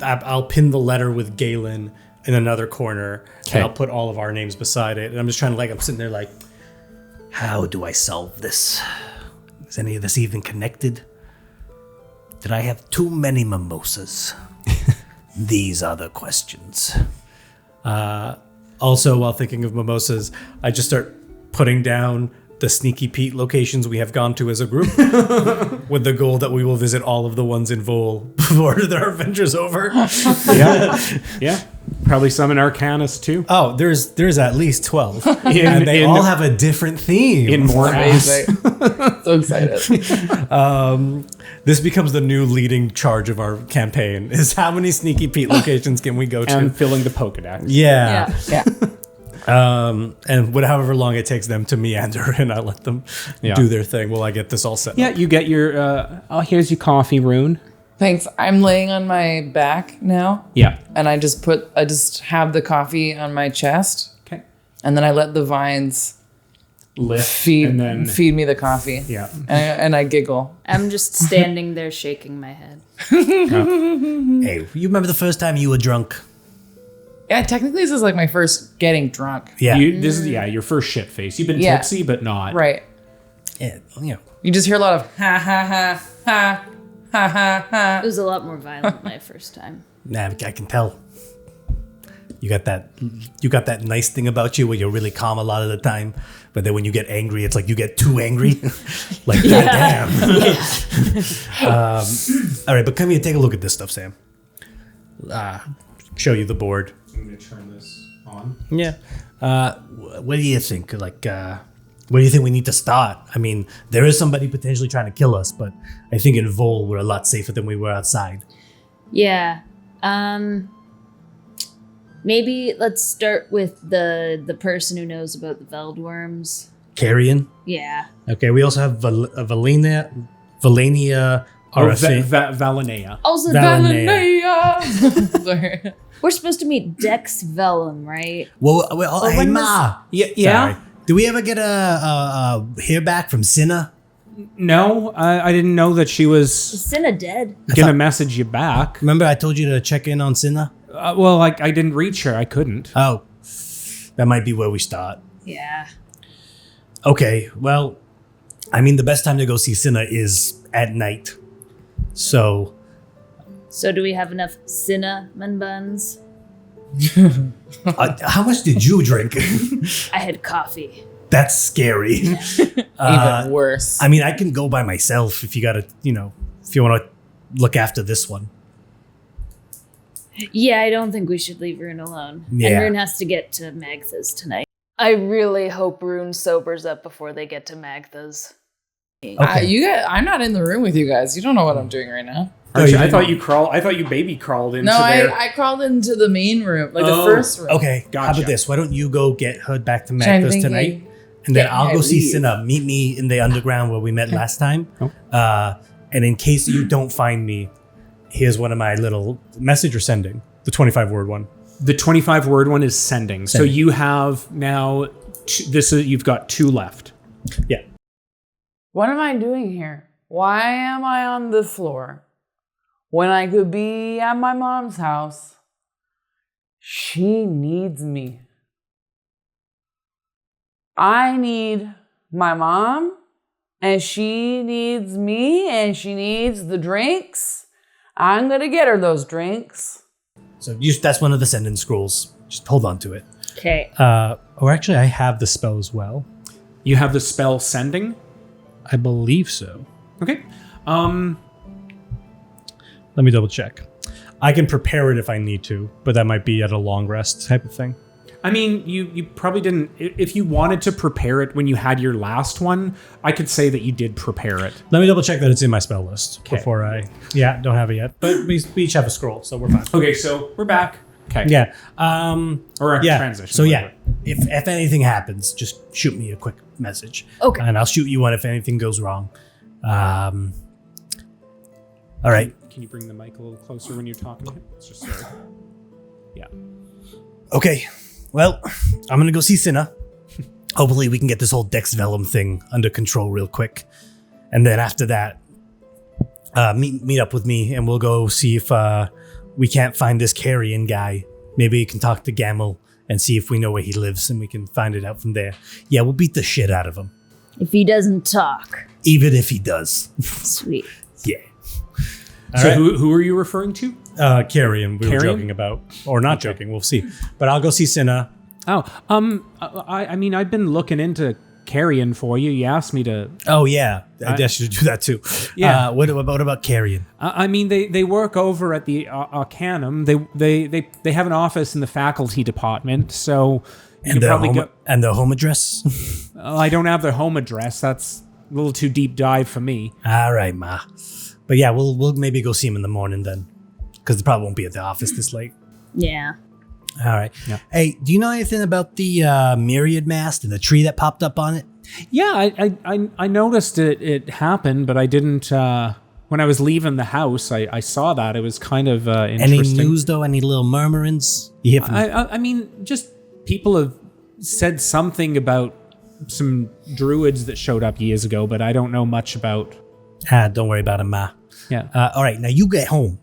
I'll pin the letter with Galen in another corner, and I'll put all of our names beside it. And I'm just trying to I'm sitting there like, how do I solve this? Is any of this even connected? Did I have too many mimosas? These are the questions. Also, while thinking of mimosas, I just start putting down the Sneaky Pete locations we have gone to as a group, with the goal that we will visit all of the ones in Vol before their adventure's over. Yeah. Probably some in Arcanus too. Oh, there's at least 12, and they all have a different theme. In more Amazing. So excited. This becomes the new leading charge of our campaign: is how many Sneaky Pete locations can we go to? And filling the Pokedex. Yeah. Yeah. And however long it takes them to meander, and I let them do their thing while I get this all set up. Yeah, you get your, here's your coffee, Rune. Thanks. I'm laying on my back now. Yeah. And I just have the coffee on my chest. Okay. And then I let the vines feed me the coffee. Yeah. And I giggle. I'm just standing there shaking my head. Hey, you remember the first time you were drunk? Yeah, technically this is like my first getting drunk. Yeah. This is your first shit face. You've been tipsy, but not. Right. Yeah, You just hear a lot of ha ha ha ha ha ha ha. It was a lot more violent my first time. Nah, I can tell. You got that nice thing about you where you're really calm a lot of the time, but then when you get angry, it's like you get too angry. Like, goddamn. All right, but come here, take a look at this stuff, Sam. Show you the board. I'm going to turn this on. Yeah. What do you think? Like, where do you think we need to start? I mean, there is somebody potentially trying to kill us, but I think in Vol we're a lot safer than we were outside. Yeah. Maybe let's start with the person who knows about the Veldworms. Carrion? Yeah. Okay, we also have Valenia. Valinea. Also, Valinea. Sorry. we're supposed to meet Dex Vellum, right? Well, hey, Ma. Yeah. Did we ever get a hear back from Cinna? No, I didn't know that she was Cinna dead. gonna message you back. Remember I told you to check in on Cinna? Well, I didn't reach her. I couldn't. Oh, that might be where we start. Yeah. Okay, well, I mean, the best time to go see Cinna is at night. So do we have enough cinnamon buns? how much did you drink? I had coffee. That's scary. Even worse. I mean, I can go by myself if you gotta, if you want to look after this one. Yeah, I don't think we should leave Rune alone. Yeah. And Rune has to get to Magtha's tonight. I really hope Rune sobers up before they get to Magtha's. Okay. I'm not in the room with you guys. You don't know what I'm doing right now. Archie, I thought you baby crawled into No, there. I crawled into the main room, like the first room. Okay, how Gotcha. about this? Why don't you go get her back to Which I'm Magtha's thinking, tonight? And then I'll go see leave. Cinna. Meet me in the underground where we met last time. Oh. And in case you don't find me, here's one of my little message you're sending. The 25-word one. The 25-word one is sending. So Sending. you have now you've got 2 left. Yeah. What am I doing here? Why am I on the floor when I could be at my mom's house? She needs me. I need my mom, and she needs me, and she needs the drinks. I'm gonna get her those drinks. So that's one of the sending scrolls. Just hold on to it. Okay. Or actually, I have the spell as well. You have the spell sending. I believe so. Okay. Let me double check. I can prepare it if I need to, but that might be at a long rest type of thing. I mean, you probably didn't. If you wanted to prepare it when you had your last one, I could say that you did prepare it. Let me double check that it's in my spell list Okay. before I... Yeah, don't have it yet. But we each have a scroll, so we're fine. Okay, so we're back. Okay. Yeah. Or a yeah. transition. So yeah, whatever. if anything happens, just shoot me a quick message. Okay. And I'll shoot you one if anything goes wrong. All right. Can you bring the mic a little closer when you're talking to him? It's just sorry. Yeah. Okay. Well, I'm going to go see Cinna. Hopefully we can get this whole Dex Vellum thing under control real quick. And then after that, meet up with me and we'll go see if we can't find this carrion guy. Maybe you can talk to Gamel and see if we know where he lives and we can find it out from there. Yeah, we'll beat the shit out of him. If he doesn't talk. Even if he does. Sweet. Yeah. So right. who are you referring to? Carrion, we were Carrion? joking about. Or not joking, we'll see. But I'll go see Cinna. Oh, I mean, I've been looking into carrion for you. You asked me to. Oh, yeah. I guess you should do that too. Yeah. What about Carrion? I mean, they work over at the Arcanum. They have an office in the faculty department. So you could probably go. And the home address? I don't have their home address. That's a little too deep dive for me. All right, ma. But yeah, we'll maybe go see him in the morning then. Because they probably won't be at the office this late. Yeah. All right. Yeah. Hey, do you know anything about the Myriad Mast and the tree that popped up on it? Yeah, I noticed it happened, but I didn't. When I was leaving the house, I saw that. It was kind of interesting. Any news though? Any little murmurings? You hear from I mean, just people have said something about some druids that showed up years ago, but I don't know much about. don't worry about it, ma. Yeah. All right, now you get home.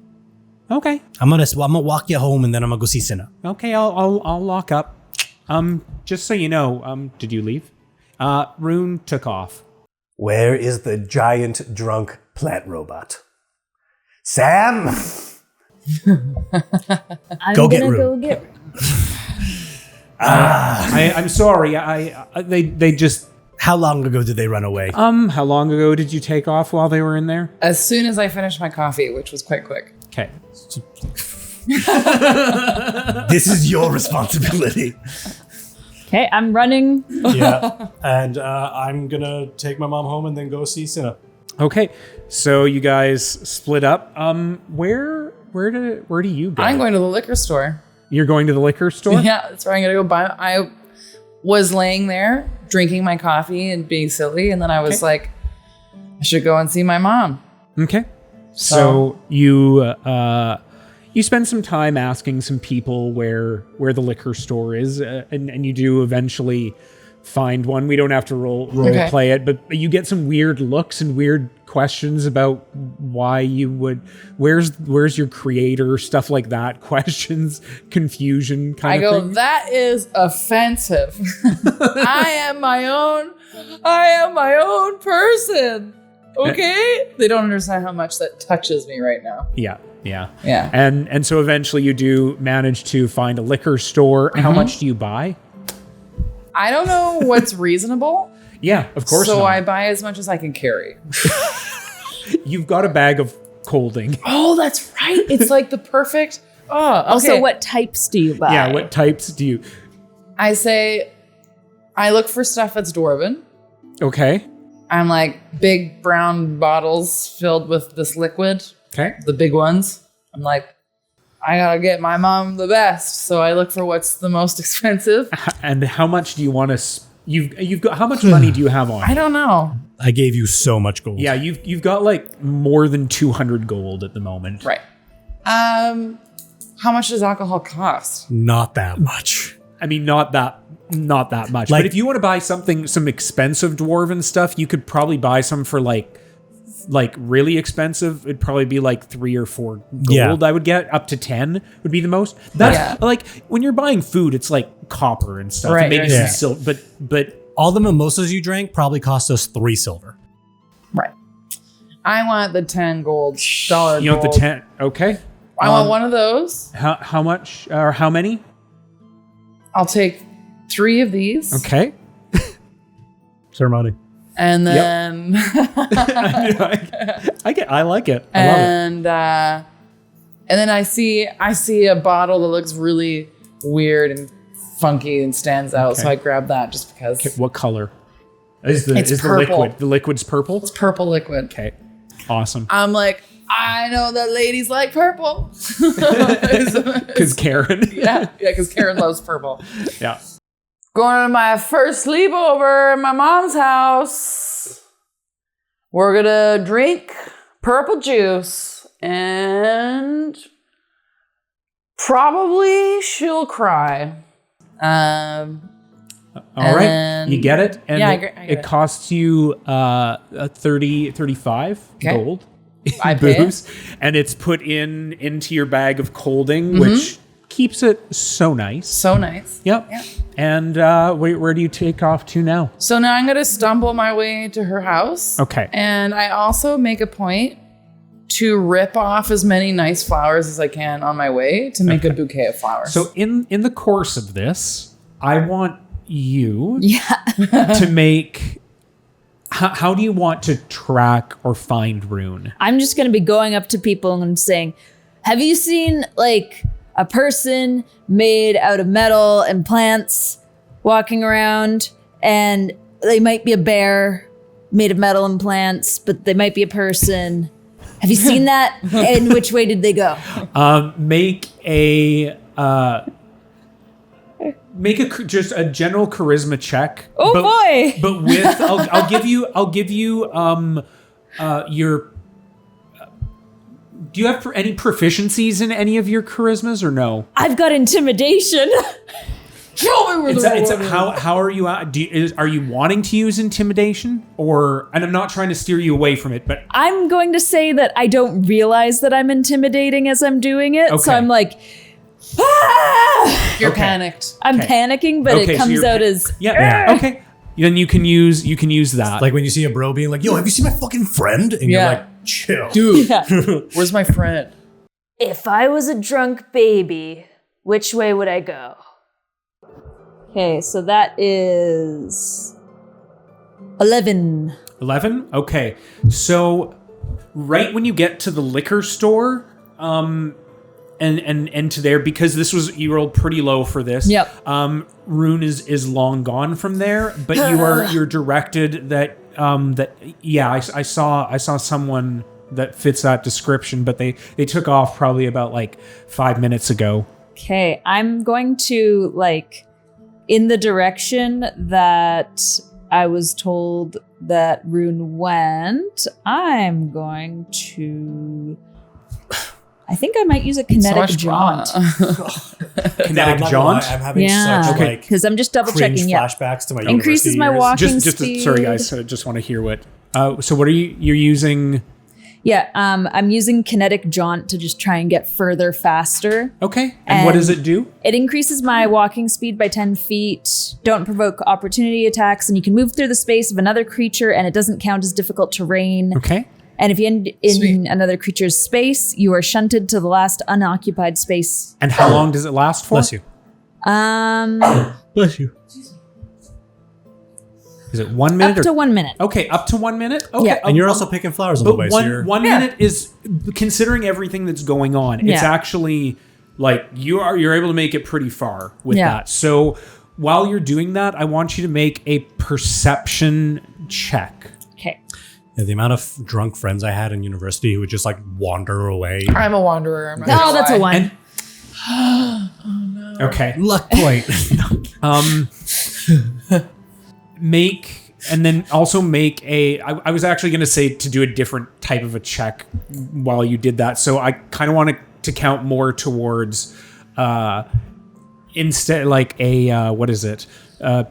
Okay. I'm gonna walk you home and then I'm gonna go see Cinna. Okay. I'll lock up. Just so you know, did you leave? Rune took off. Where is the giant drunk plant robot? Sam! I'm Go get gonna Rune. go get I'm sorry. They just. How long ago did they run away? How long ago did you take off while they were in there? As soon as I finished my coffee, which was quite quick. Okay. This is your responsibility. Okay, I'm running. Yeah. And I'm gonna take my mom home and then go see Cinna. Okay. So you guys split up. Where do you go? I'm going to the liquor store. You're going to the liquor store? Yeah, that's where I'm gonna go buy. I was laying there drinking my coffee and being silly, and then I was like, I should go and see my mom. Okay. So you spend some time asking some people where the liquor store is, and you do eventually find one. We don't have to role play it, but you get some weird looks and weird questions about why you would. Where's your creator? Stuff like that. Questions, confusion, kind of thing. That is offensive. I am my own person. Okay? They don't understand how much that touches me right now. Yeah. And so eventually you do manage to find a liquor store. How much do you buy? I don't know what's reasonable. Yeah, of course. So I buy as much as I can carry. You've got a bag of colding. Oh, that's right. It's like the perfect. Oh, okay. Also, what types do you buy? Yeah, what types do you? I say, I look for stuff that's dwarven. Okay. I'm like big brown bottles filled with this liquid. Okay. The big ones. I'm like, I gotta get my mom the best, so I look for what's the most expensive. And how much do you want to? You've got how much money do you have on? I don't know. I gave you so much gold. Yeah, you've got like more than 200 gold at the moment. Right. How much does alcohol cost? Not that much. I mean, not that much. Like- but if you want to buy some expensive dwarven stuff, you could probably buy some for like really expensive. It'd probably be like 3 or 4 gold. I would get up to 10 would be the most. That's like when you're buying food, it's like copper and stuff. Right, And maybe right, some right. silver, but All the mimosas you drank probably cost us 3 silver. Right. I want the 10 gold dollar. you want the 10. Okay. I want one of those. How much or how many? I'll take 3 of these. Okay. Ceremony. And then I like it. I love it. And then I see a bottle that looks really weird and funky and stands out, so I grab that just because. Okay, what color? Is the purple. liquid? The liquid's purple? It's purple liquid. Okay. Awesome. I'm like, I know that ladies like purple. Because Karen. Yeah, because Karen loves purple. Yeah. Going to my first sleepover in my mom's house. We're gonna drink purple juice and probably she'll cry. All right. You get it? And I get it costs you 35 gold. I pay booze. And it's put into your bag of colding, which keeps it so nice. So nice. Yep. Yeah. And where do you take off to now? So now I'm going to stumble my way to her house. Okay. And I also make a point to rip off as many nice flowers as I can on my way to make a bouquet of flowers. So in the course of this, I want you to make... How do you want to track or find Rune? I'm just going to be going up to people and saying, have you seen like a person made out of metal and plants walking around? And they might be a bear made of metal and plants, but they might be a person. Have you seen that? And which way did they go? Make just a general charisma check. Oh boy! But with I'll give you your. Do you have any proficiencies in any of your charismas or no? I've got intimidation. Show me where how are you at? Are you wanting to use intimidation or? And I'm not trying to steer you away from it, but I'm going to say that I don't realize that I'm intimidating as I'm doing it. Okay. So I'm like, ah! You're panicked. I'm panicking, but it comes out as okay. Then you can use that. Like when you see a bro being like, "Yo, have you seen my fucking friend?" And you're like, "Chill, dude. Where's my friend?" If I was a drunk baby, which way would I go? Okay, so that is 11. 11? Okay. So right when you get to the liquor store, and to there, because you rolled pretty low for this. Yep. Rune is long gone from there, but you're directed that I saw someone that fits that description, but they took off probably about like 5 minutes ago. Okay, I'm going to in the direction that I was told that Rune went, I'm going to I think I might use a kinetic jaunt. Kinetic jaunt? I'm having Yeah. such Okay. Because I'm just double cringe checking. Yeah. flashbacks to my Increases university my years. walking Just speed. sorry guys, I just want to hear what. So what are you're using? Yeah, I'm using kinetic jaunt to just try and get further faster. Okay, and what does And it do? It increases my walking speed by 10 feet. Don't provoke opportunity attacks, and you can move through the space of another creature, and it doesn't count as difficult terrain. Okay. And if you end in another creature's space, you are shunted to the last unoccupied space. And how long does it last for? Bless you. Bless you. Is it 1 minute? Up to 1 minute. Okay, up to 1 minute. Okay, Yeah. And you're also picking flowers on the but way. So you're, one minute is considering everything that's going on. It's Yeah. actually like you're able to make it pretty far with Yeah. that. So while you're doing that, I want you to make a perception check. Okay. yeah, the amount of drunk friends I had in university who would just like wander away. I'm a wanderer. I'm not No, gonna that's a lie. 1. Okay. Luck point. Make and then also make a I was actually going to say to do a different type of a check while you did that, so I kind of wanted to count more towards instead like a what is it,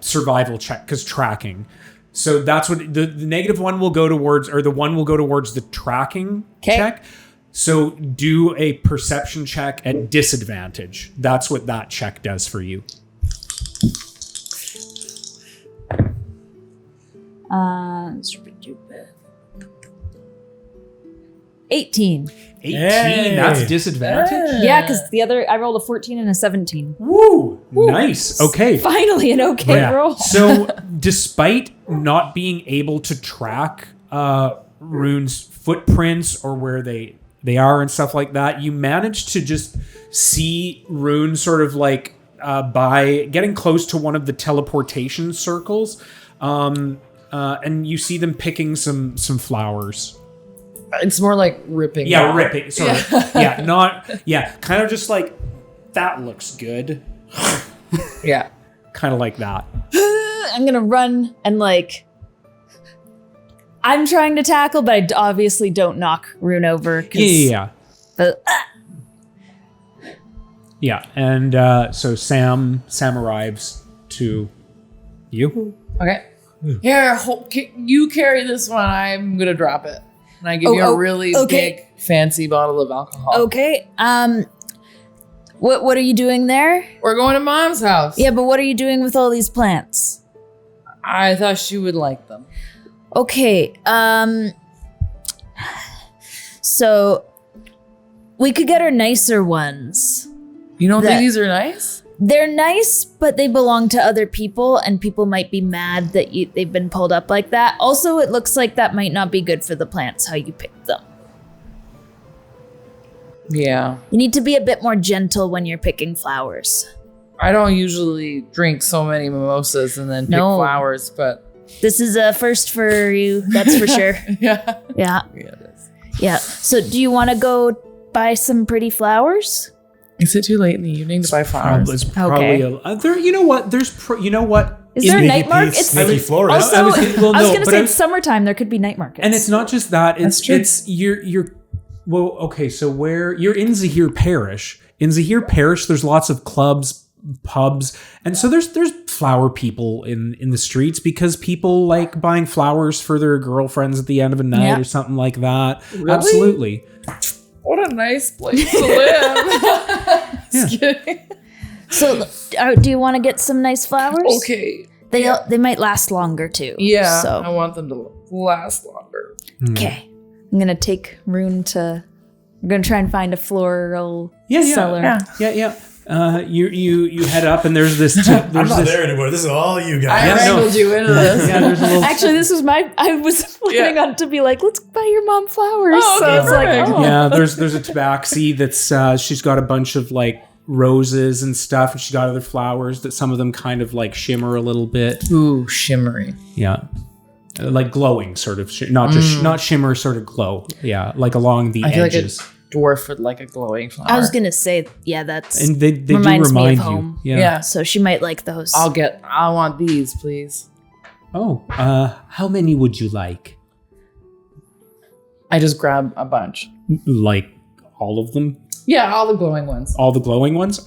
survival check, because tracking. So that's what the negative one will go towards, or the one will go towards the tracking 'Kay. check. So do a perception check at disadvantage. That's what that check does for you. 18. 18. Yay. That's disadvantage. Yeah, because the other, I rolled a 14 and a 17. Woo! Nice. Okay. Finally, an okay Yeah. roll. So, despite not being able to track Rune's footprints or where they are and stuff like that, you manage to just see Rune sort of like by getting close to one of the teleportation circles, and you see them picking some flowers. It's more like ripping. Yeah, out. ripping. Sort of. Yeah, not. Yeah, kind of just like that looks good. Yeah. Kind of like that. I'm going to run and like, I'm trying to tackle, but I obviously don't knock Rune over. 'Cause- Yeah. But, Yeah, and so Sam arrives to you. Okay. Here, you carry this one. I'm gonna drop it, and I give you a really okay. big, fancy bottle of alcohol. okay. What are you doing there? We're going to Mom's house. Yeah, but what are you doing with all these plants? I thought she would like them. Okay. So we could get her nicer ones. You don't That- think these are nice? They're nice, but they belong to other people, and people might be mad that they've been pulled up like that. Also, it looks like that might not be good for the plants, how you picked them. Yeah. You need to be a bit more gentle when you're picking flowers. I don't usually drink so many mimosas and then pick No. flowers, but This is a first for you, that's for sure. yeah. Yeah, Yeah, it is. yeah. So do you want to go buy some pretty flowers? Is it too late in the evening to buy flowers? It's probably there. You know what? You know what? Is there a Sneaky night market? Pete's Sneaky Florist. Also, I was gonna- well, I was no, going to but say I'm- it's summertime. There could be night markets. And it's not just that. That's true. It's you're. Well, okay. So where you're in Zahir Parish. In Zahir Parish, there's lots of clubs, pubs, and so there's flower people in the streets because people like buying flowers for their girlfriends at the end of a night Yeah. or something like that. Really? Absolutely. What a nice place to live. Just kidding. So, do you want to get some nice flowers? Okay. They might last longer too. Yeah. I So, want them to last longer. okay. I'm gonna take Rune to. I'm gonna try and find a floral seller. Yeah. You head up and there's this. I'm not there anymore. This is all you guys. I Yeah, no. wrangled you into this. Yeah, there's a little. Actually, this was I was planning on to be like, let's buy your mom flowers. Oh, so okay, it's like, perfect. oh. Yeah, there's a tabaxi that's she's got a bunch of like roses and stuff, and she's got other flowers that some of them kind of like shimmer a little bit. Ooh, shimmery. Yeah, like glowing, sort of, not just not shimmer, sort of glow. Yeah, like along the I feel edges. like a dwarf with like a glowing flower. I was gonna say, yeah, that's and they do reminds me of remind home. you. Yeah. So she might like those. I want these, please. Oh, how many would you like? I just grab a bunch. Like all of them? Yeah, all the glowing ones. All the glowing ones?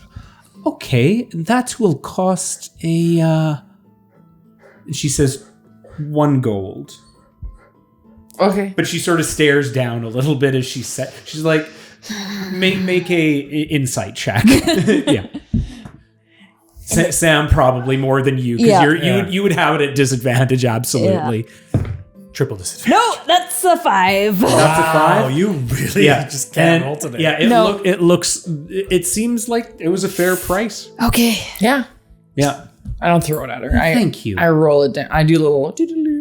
Okay, that will cost a... she says 1 gold. Okay. But she sort of stares down a little bit as she said... She's like, make a insight check. Yeah. Sam probably more than you, because you would have it at disadvantage, absolutely. Yeah. Triple disadvantage. No, that's a 5. That's a 5? You really just can't roll today. Yeah, it seems like it was a fair price. Okay. Yeah. Yeah. I don't throw it at her. Thank you. I roll it down. I do a little...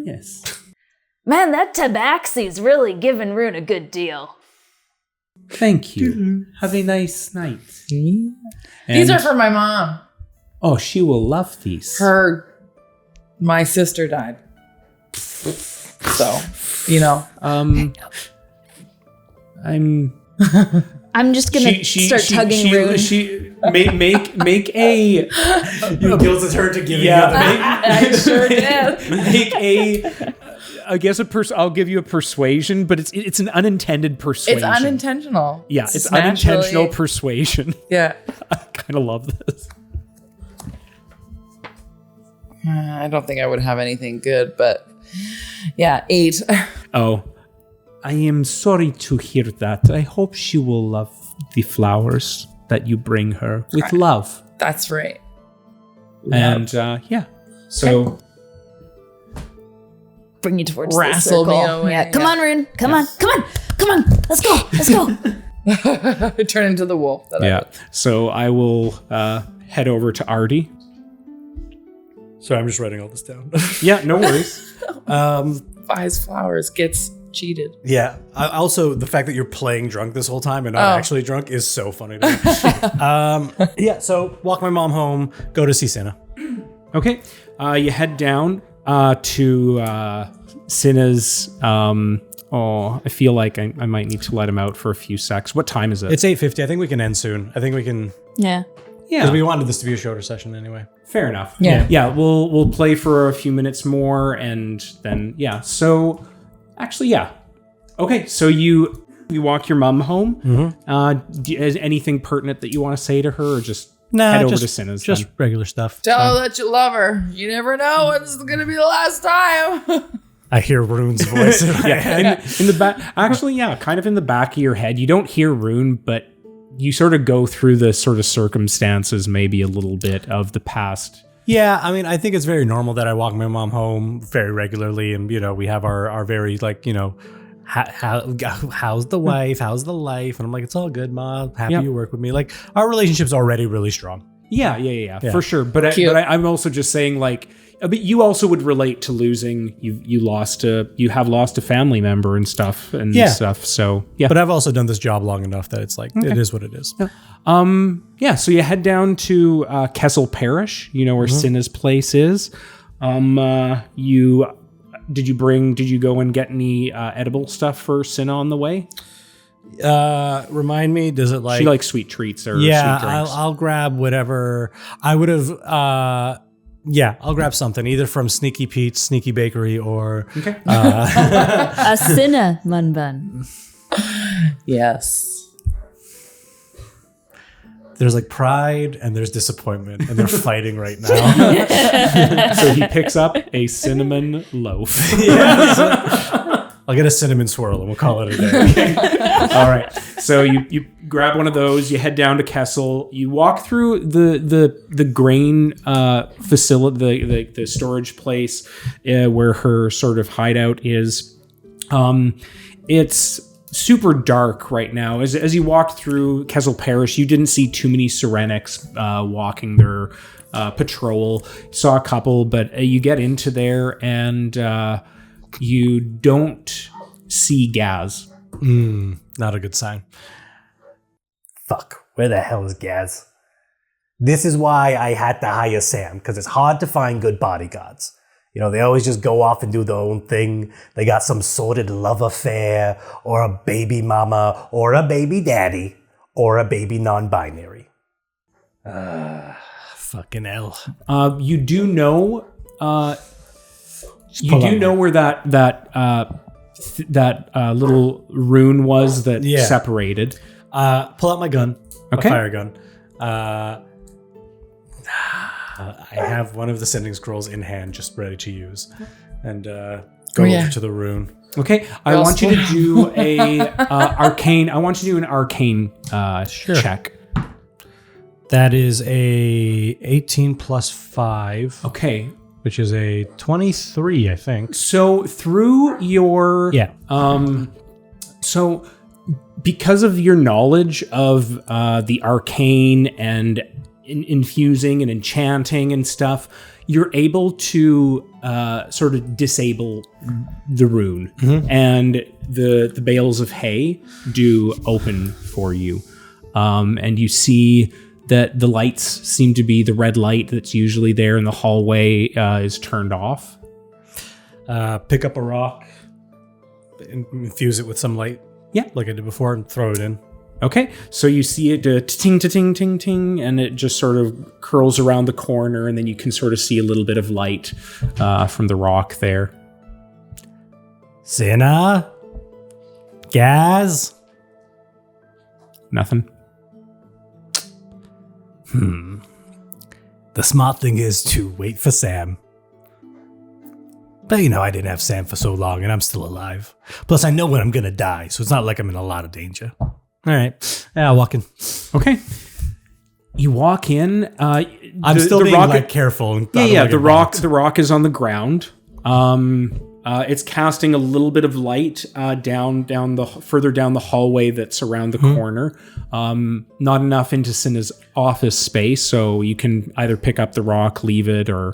Yes. Man, that tabaxi's really giving Rune a good deal. Thank you. Have a nice night. These are for my mom. Oh, she will love these. My sister died. So, I'm just gonna start tugging Rune. She make a. You guilt is her to give you I sure did. Make a. I guess I'll give you a persuasion, but it's an unintended persuasion. It's unintentional. Yeah, it's unintentional persuasion. Yeah. I kind of love this. I don't think I would have anything good, but yeah, 8. Oh, I am sorry to hear that. I hope she will love the flowers that you bring her with love. That's right. And so Bring you towards wrestle the me circle. away. Yeah, come on, Rune. Come on. Let's go. Turn into the wolf. So I will head over to Artie. Sorry, I'm just writing all this down. Yeah, no worries. Buys flowers, gets cheated. Yeah. Also, the fact that you're playing drunk this whole time and not actually drunk is so funny to me. Yeah, so walk my mom home, go to see Cinna. Okay. You head down to Cinna's... I feel like I might need to let him out for a few secs. What time is it? It's 8:50. I think we can end soon. I think we can... Yeah. Because we wanted this to be a shorter session anyway. Fair enough. Yeah. We'll play for a few minutes more, and then so actually okay, so you walk your mom home. Is anything pertinent that you want to say to her, or just head over to Cinna's? Just regular stuff. Tell her that you love her. You never know when this is gonna be the last time. I hear Rune's voice in my head. In the back, actually, kind of in the back of your head. You don't hear Rune, but you sort of go through the sort of circumstances, maybe a little bit of the past. Yeah, I mean, I think it's very normal that I walk my mom home very regularly, and we have our very how's the wife, how's the life, and I'm like, it's all good, Ma. Happy you work with me. Like, our relationship's already really strong. Yeah, for sure. But I'm also just saying, like, but you also would relate to losing. You have lost a family member and stuff. So yeah. But I've also done this job long enough that it's like it is what it is. Yeah. So you head down to Kessel Parish. You know where Cinna's place is. Did you go and get any edible stuff for Cinna on the way? Remind me, does it like... She likes sweet treats or sweet drinks. I'll grab whatever. I would have... I'll grab something, either from Sneaky Pete's Sneaky Bakery or... Okay. A cinnamon bun. Yes. There's like pride and there's disappointment, and they're fighting right now. So he picks up a cinnamon loaf. I'll get a cinnamon swirl and we'll call it a day. All right. So you grab one of those. You head down to Kessel. You walk through the grain facility, the storage place where her sort of hideout is. It's super dark right now. As you walked through Kessel Parish, you didn't see too many Sirenics walking their patrol. Saw a couple, but you get into there and you don't see Gaz. Not a good sign. Fuck, where the hell is Gaz? This is why I had to hire Sam, because it's hard to find good bodyguards. They always just go off and do their own thing. They got some sordid love affair, or a baby mama, or a baby daddy, or a baby non-binary. Fucking hell. You do know where that little rune was that separated. Pull out my gun. Okay. My fire gun. I have one of the sending scrolls in hand, just ready to use, and go over to the rune. Okay, I want you to do a arcane. I want you to do an arcane check. That is a 18 plus 5. Okay, Which is a 23, I think. so through your so because of your knowledge of the arcane and infusing and enchanting and stuff, you're able to sort of disable the rune, and the bales of hay do open for you, and you see that the lights seem to be the red light that's usually there in the hallway is turned off. Pick up a rock, and infuse it with some light. Yeah. Like I did before, and throw it in. Okay, so you see it ting, ting, ting, ting, and it just sort of curls around the corner, and then you can sort of see a little bit of light from the rock there. Cinna? Gaz? Nothing. The smart thing is to wait for Sam. But I didn't have Sam for so long, and I'm still alive. Plus, I know when I'm gonna die, so it's not like I'm in a lot of danger. All right. Yeah, I'll walk in. Okay. You walk in. I'm still being careful. And The rock is on the ground. It's casting a little bit of light further down the hallway that's around the corner. Not enough into Cinna's office space, so you can either pick up the rock, leave it, or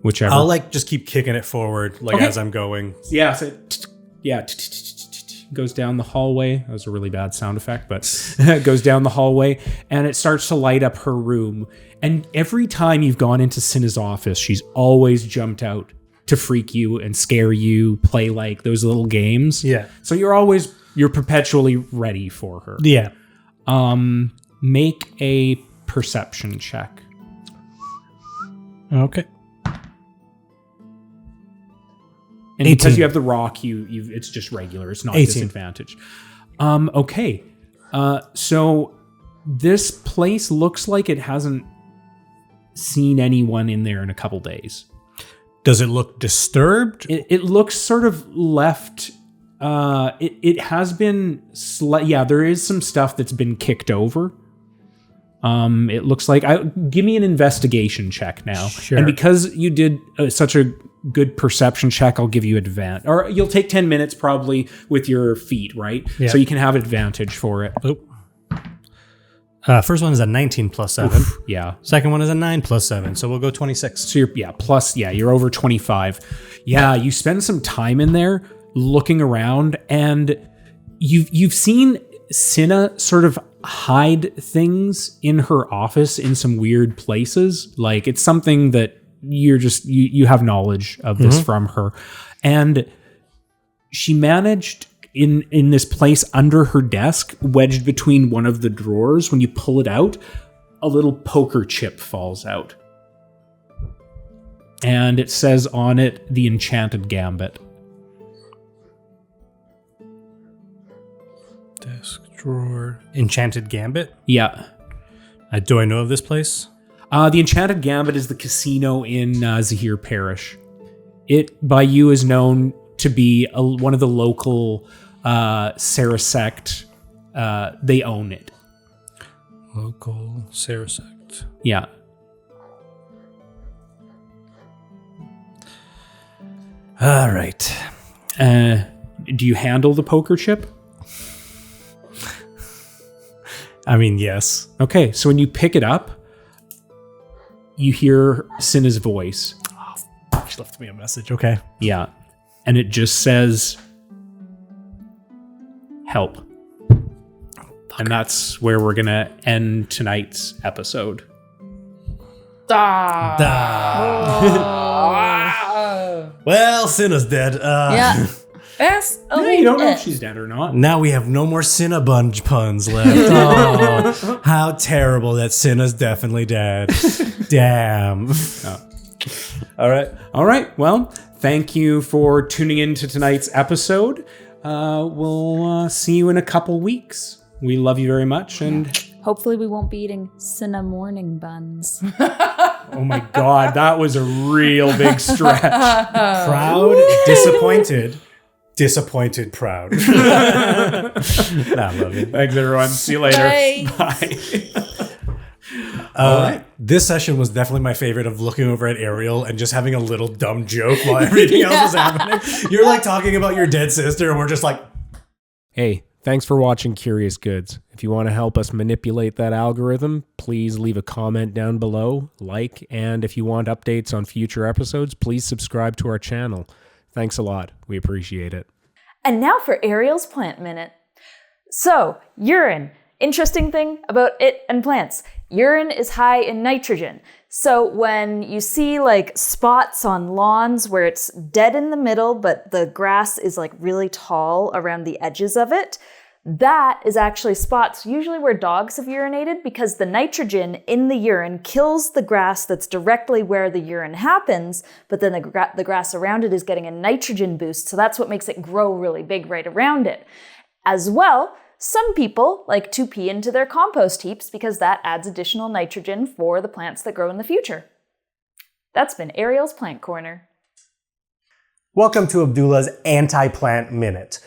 whichever. I'll just keep kicking it forward as I'm going. Yeah. So goes down the hallway. That was a really bad sound effect, but it goes down the hallway and it starts to light up her room. And every time you've gone into Cinna's office, she's always jumped out to freak you and scare you, play like those little games. Yeah. So you're perpetually ready for her. Yeah. Make a perception check. Okay. And 18. because you have the rock, it's just regular. It's not 18. disadvantage. Okay. So this place looks like it hasn't seen anyone in there in a couple days. Does it look disturbed? It looks sort of left. It has been. There is some stuff that's been kicked over. It looks like. Give me an investigation check now. Sure. And because you did such a good perception check, I'll give you advantage. Or you'll take 10 minutes probably with your feet, right? Yeah. So you can have advantage for it. Oop. First one is a 19 plus 7. Oof, yeah. Second one is a 9 plus 7. So we'll go 26. So you're over 25. Yeah, you spend some time in there looking around, and you've seen Cinna sort of hide things in her office in some weird places. Like it's something that you have knowledge of this from her. And she managed in this place under her desk, wedged between one of the drawers, when you pull it out, a little poker chip falls out. And it says on it, the Enchanted Gambit. Desk drawer. Enchanted Gambit? Yeah. Do I know of this place? The Enchanted Gambit is the casino in Zahir Parish. It, by you, is known to be one of the local Sarah sect. They own it. Local Sarah sect. Yeah. All right. Do you handle the poker chip? I mean, yes. Okay, so when you pick it up, you hear Cinna's voice. Oh, she left me a message. Okay. Yeah. And it just says, help. And that's where we're going to end tonight's episode. Well, Cinna's dead. Yeah. That's You don't know if she's dead or not. Now we have no more Cinna bunch puns left. Oh, how terrible that Cinna's definitely dead. Damn. All right. Well, thank you for tuning in to tonight's episode. We'll see you in a couple weeks. we love you very much. And Hopefully we won't be eating Cinna morning buns. oh my God, that was a real big stretch. Proud, disappointed, proud. I love it. Thanks, everyone. See you later. Bye. Bye. This session was definitely my favorite, of looking over at Ariel and just having a little dumb joke while everything else was happening. You're like talking about your dead sister, and we're just like, Hey, thanks for watching Curious Goods. If you want to help us manipulate that algorithm, please leave a comment down below, and if you want updates on future episodes, please subscribe to our channel. Thanks a lot. We appreciate it. And now for Ariel's Plant Minute. So, urine. Interesting thing about it and plants. Urine is high in nitrogen. So when you see like spots on lawns where it's dead in the middle, but the grass is like really tall around the edges of it, that is actually spots usually where dogs have urinated, because the nitrogen in the urine kills the grass that's directly where the urine happens, but then the grass around it is getting a nitrogen boost, so that's what makes it grow really big right around it. As well, some people like to pee into their compost heaps because that adds additional nitrogen for the plants that grow in the future. That's been Ariel's Plant Corner. Welcome to Abdullah's Anti-Plant Minute.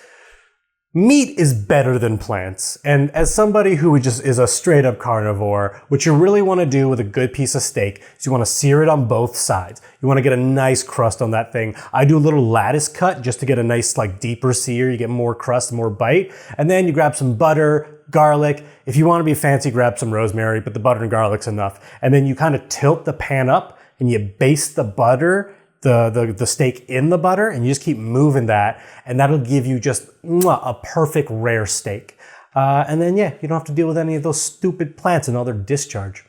Meat is better than plants, and as somebody who just is a straight up carnivore, what you really want to do with a good piece of steak is you want to sear it on both sides. You want to get a nice crust on that thing. I do a little lattice cut just to get a nice like deeper sear. You get more crust, more bite, and then you grab some butter, garlic. If you want to be fancy, grab some rosemary, but the butter and garlic's enough. And then you kind of tilt the pan up and you baste the butter, the steak in the butter, and you just keep moving that, and that'll give you just a perfect rare steak. And then, yeah, you don't have to deal with any of those stupid plants and all their discharge.